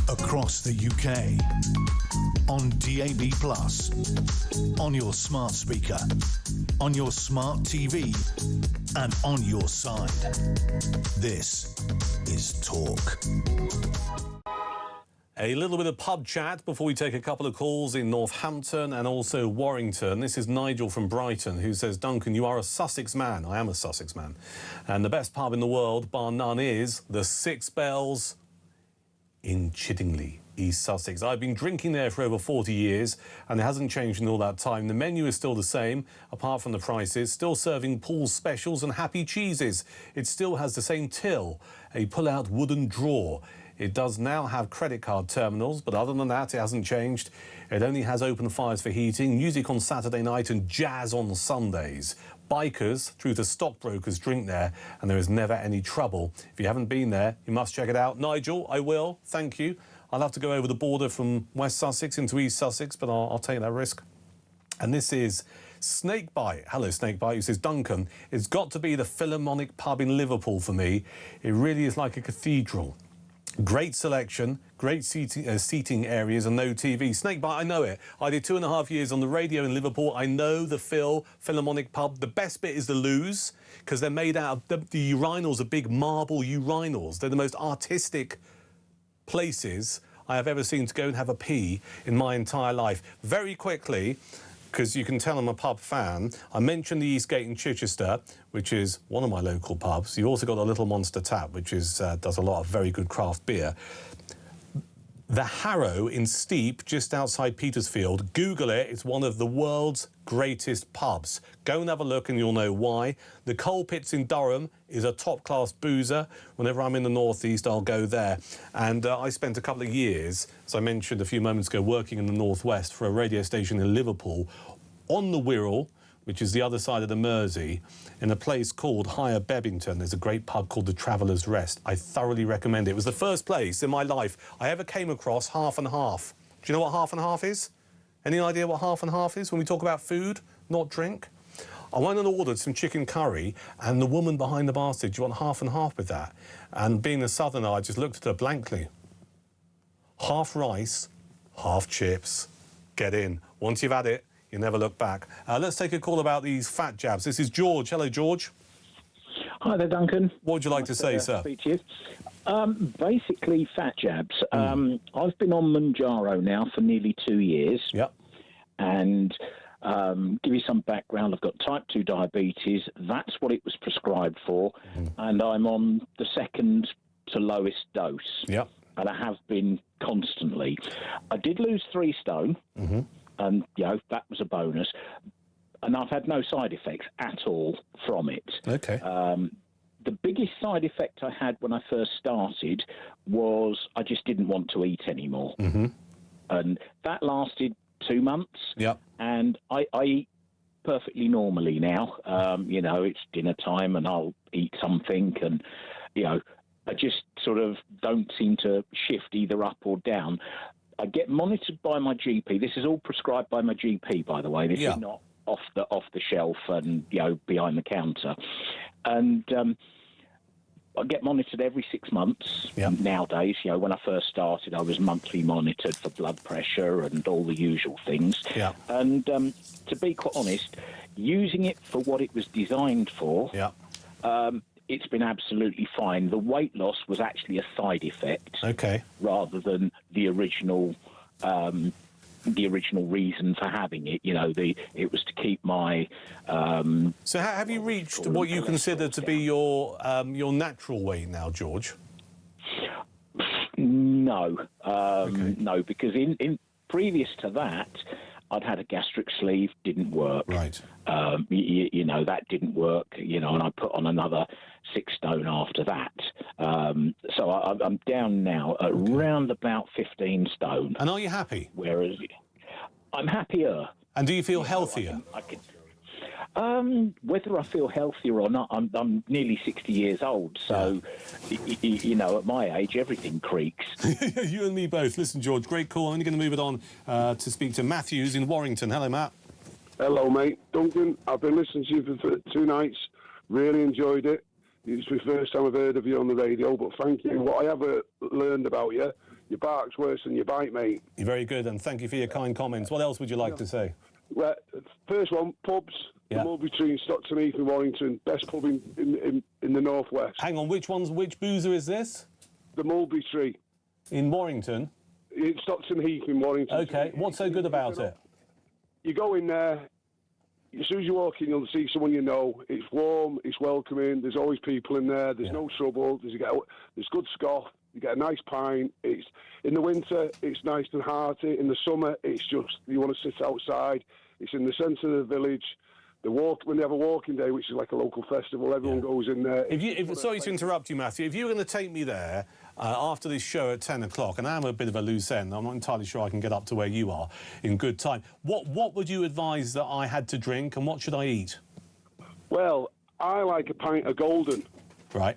Across the UK, on DAB+, on your smart speaker, on your smart TV, and on your side. This is Talk. A little bit of pub chat before we take a couple of calls in Northampton and also Warrington. This is Nigel from Brighton, who says, Duncan, you are a Sussex man. I am a Sussex man. And the best pub in the world, bar none, is the Six Bells in Chiddingly, East Sussex. I've been drinking there for over 40 years and it hasn't changed in all that time. The menu is still the same, apart from the prices, still serving Paul's specials and happy cheeses. It still has the same till, a pull-out wooden drawer. It does now have credit card terminals, but other than that, it hasn't changed. It only has open fires for heating, music on Saturday night and jazz on Sundays. Bikers through to stockbrokers drink there, and there is never any trouble. If you haven't been there, you must check it out. Nigel, I will. Thank you. I'll have to go over the border from West Sussex into East Sussex, but I'll take that risk. And this is Snakebite. Hello, Snakebite. He says, Duncan, it's got to be the Philharmonic pub in Liverpool for me. It really is like a cathedral. Great selection, great seating areas and no TV. Snakebite, I know it. I did 2.5 years on the radio in Liverpool. I know the Philharmonic pub. The best bit is the loos, because they're made out of, the urinals are big marble urinals. They're the most artistic places I have ever seen to go and have a pee in my entire life. Very quickly, because you can tell I'm a pub fan, I mentioned the Eastgate in Chichester, which is one of my local pubs. You've also got the Little Monster Tap, which is does a lot of very good craft beer. The Harrow in Steep, just outside Petersfield. Google it. It's one of the world's greatest pubs. Go and have a look and you'll know why. The Coal Pits in Durham is a top-class boozer. Whenever I'm in the northeast, I'll go there. And I spent a couple of years, as I mentioned a few moments ago, working in the northwest for a radio station in Liverpool on the Wirral, which is the other side of the Mersey, in a place called Higher Bebbington. There's a great pub called the Traveller's Rest. I thoroughly recommend it. It was the first place in my life I ever came across half and half. Do you know what half and half is? Any idea what half and half is when we talk about food, not drink? I went and ordered some chicken curry, and the woman behind the bar said, do you want half and half with that? And being a southerner, I just looked at her blankly. Half rice, half chips. Get in. Once you've had it, you never look back. Let's take a call about these fat jabs. This is George. Hello, George. Hi there, Duncan. What would you like to say, sir? Speak to you. Basically, fat jabs. I've been on Manjaro now for nearly 2 years. Yep. And give you some background, I've got type 2 diabetes. That's what it was prescribed for. And I'm on the second to lowest dose. Yep. And I have been constantly. I did lose 3 stone. And, you know, that was a bonus. And I've had no side effects at all from it. Okay. The biggest side effect I had when I first started was I just didn't want to eat anymore. And that lasted 2 months. Yep. And I eat perfectly normally now. You know, it's dinner time and I'll eat something. And, you know, I just sort of don't seem to shift either up or down. I get monitored by my GP. This is all prescribed by my GP, by the way. This is not off the shelf and, you know, behind the counter. And I get monitored every 6 months nowadays. You know, when I first started, I was monthly monitored for blood pressure and all the usual things. And to be quite honest, using it for what it was designed for, it's been absolutely fine. The weight loss was actually a side effect, rather than the original reason for having it. You know, it was to keep my. So have you reached what you consider to be your natural weight now, George? No, no, because in previous to that, I'd had a gastric sleeve, didn't work. Right. You know, that didn't work, you know, and I put on another 6 stone after that. So I'm down now at around about 15 stone. And are you happy? Whereas I'm happier. And do you feel healthier? Whether I feel healthier or not, I'm nearly 60 years old, so, you know, at my age, everything creaks. You and me both. Listen, George, great call. I'm only going to move it on to speak to Matthews in Warrington. Hello, Matt. Hello, mate. Duncan, I've been listening to you for 2 nights. Really enjoyed it. It's the first time I've heard of you on the radio, but thank you. What I have learned about you, your bark's worse than your bite, mate. You're very good, and thank you for your kind comments. What else would you like to say? Well, first one, pubs. The Mulberry Tree in Stockton Heath in Warrington, best pub in the northwest. Hang on, which boozer is this? The Mulberry Tree. In Warrington? In Stockton Heath in Warrington. Okay, what's so good about it? You go in there, as soon as you walk in, you'll see someone you know. It's warm, it's welcoming, there's always people in there, there's no trouble, there's good scoff, you get a nice pint. It's in the winter, it's nice and hearty. In the summer, it's just, you want to sit outside. It's in the centre of the village. when they have a walking day, which is like a local festival, everyone goes in there. Sorry to interrupt you, Matthew. If you were going to take me there after this show at 10 o'clock, and I'm a bit of a loose end, I'm not entirely sure I can get up to where you are in good time. What would you advise that I had to drink, and what should I eat? Well, I like a pint of Golden. Right.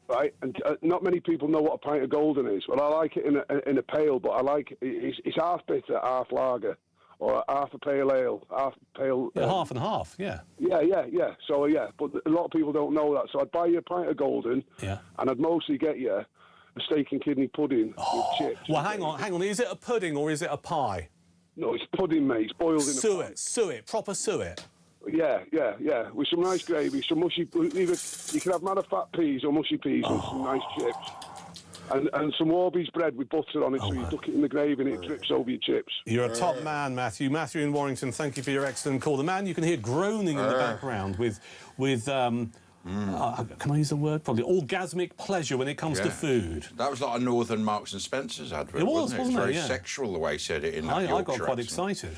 Right, and not many people know what a pint of Golden is. Well, I like it in a pail, but I like it's half bitter, half lager, or half a pale ale, half pale. Yeah, half and half. Yeah. Yeah. So but a lot of people don't know that. So I'd buy you a pint of Golden. Yeah. And I'd mostly get you a steak and kidney pudding with chips. Well, hang on. Is it a pudding or is it a pie? No, it's pudding, mate. It's boiled in a pan. Suet, proper suet. Yeah, with some nice gravy, some mushy. Either you can have mad fat peas or mushy peas and some nice chips, and some Warby's bread with butter on it. So you duck it in the gravy and it drips over your chips. You're a top man, Matthew. Matthew in Warrington. Thank you for your excellent call. The man you can hear groaning in the background with can I use the word? Probably orgasmic pleasure when it comes to food. That was like a Northern Marks and Spencer's advert. It was, wasn't it? wasn't it? Very Yeah. sexual the way he said it in that I got Yorkshire quite accent. excited.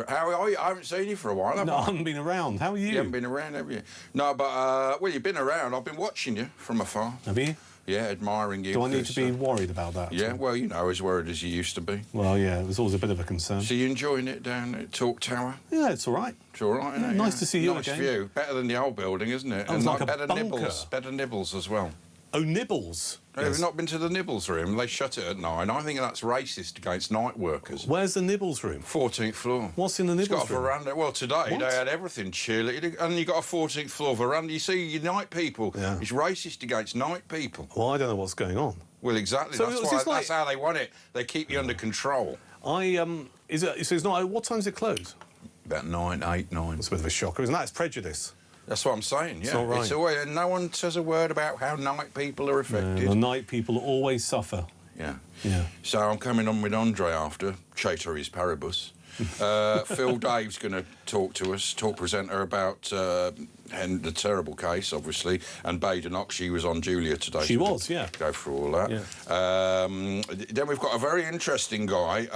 How are you? I haven't seen you for a while, have No, I haven't been around. How are you? You haven't been around, have you? No, but, well, you've been around. I've been watching you from afar. Have you? Yeah, admiring you. Do I need to be worried about that? Yeah, well, you know, as worried as you used to be. Well, yeah, it was always a bit of a concern. So you enjoying it down at Talk Tower? Yeah, it's all right. It's all right, isn't it? Nice to see you nice again. View. Better than the old building, isn't it? Oh, it's like a better bunker. nibbles. Better nibbles as well. Oh, nibbles? Have not been to the Nibbles room. They shut it at 9. I think that's racist against night workers. Where's the Nibbles room? 14th floor. What's in the Nibbles room? It's got a veranda. Well, today What? they had everything cheerleading, and you got a 14th floor veranda. You see, you night people. Yeah. It's racist against night people. Well, I don't know what's going on. Well, exactly. So That's it's why. just like- That's how they want it. They keep you under control. So it's not. What time does it close? About 9, 8, 9. That's a bit of a shocker, isn't that? It's prejudice. That's what I'm saying. It's Yeah, not right. It's always, no one says a word about how night people are affected. The night people always suffer. Yeah. Yeah. So I'm coming on with Andre after Ceteris Paribus. Phil Dave's going to talk to us, talk presenter about and the terrible case, obviously, and Badenoch. She was on Julia today. She so we'll was, yeah. Go through all that. Yeah. Then we've got a very interesting guy,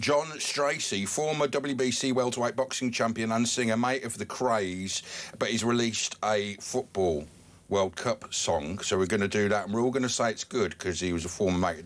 John Stracey, former WBC welterweight boxing champion and singer, mate of the Craze, but he's released a football World Cup song, so we're going to do that, and we're all going to say it's good because he was a former mate of the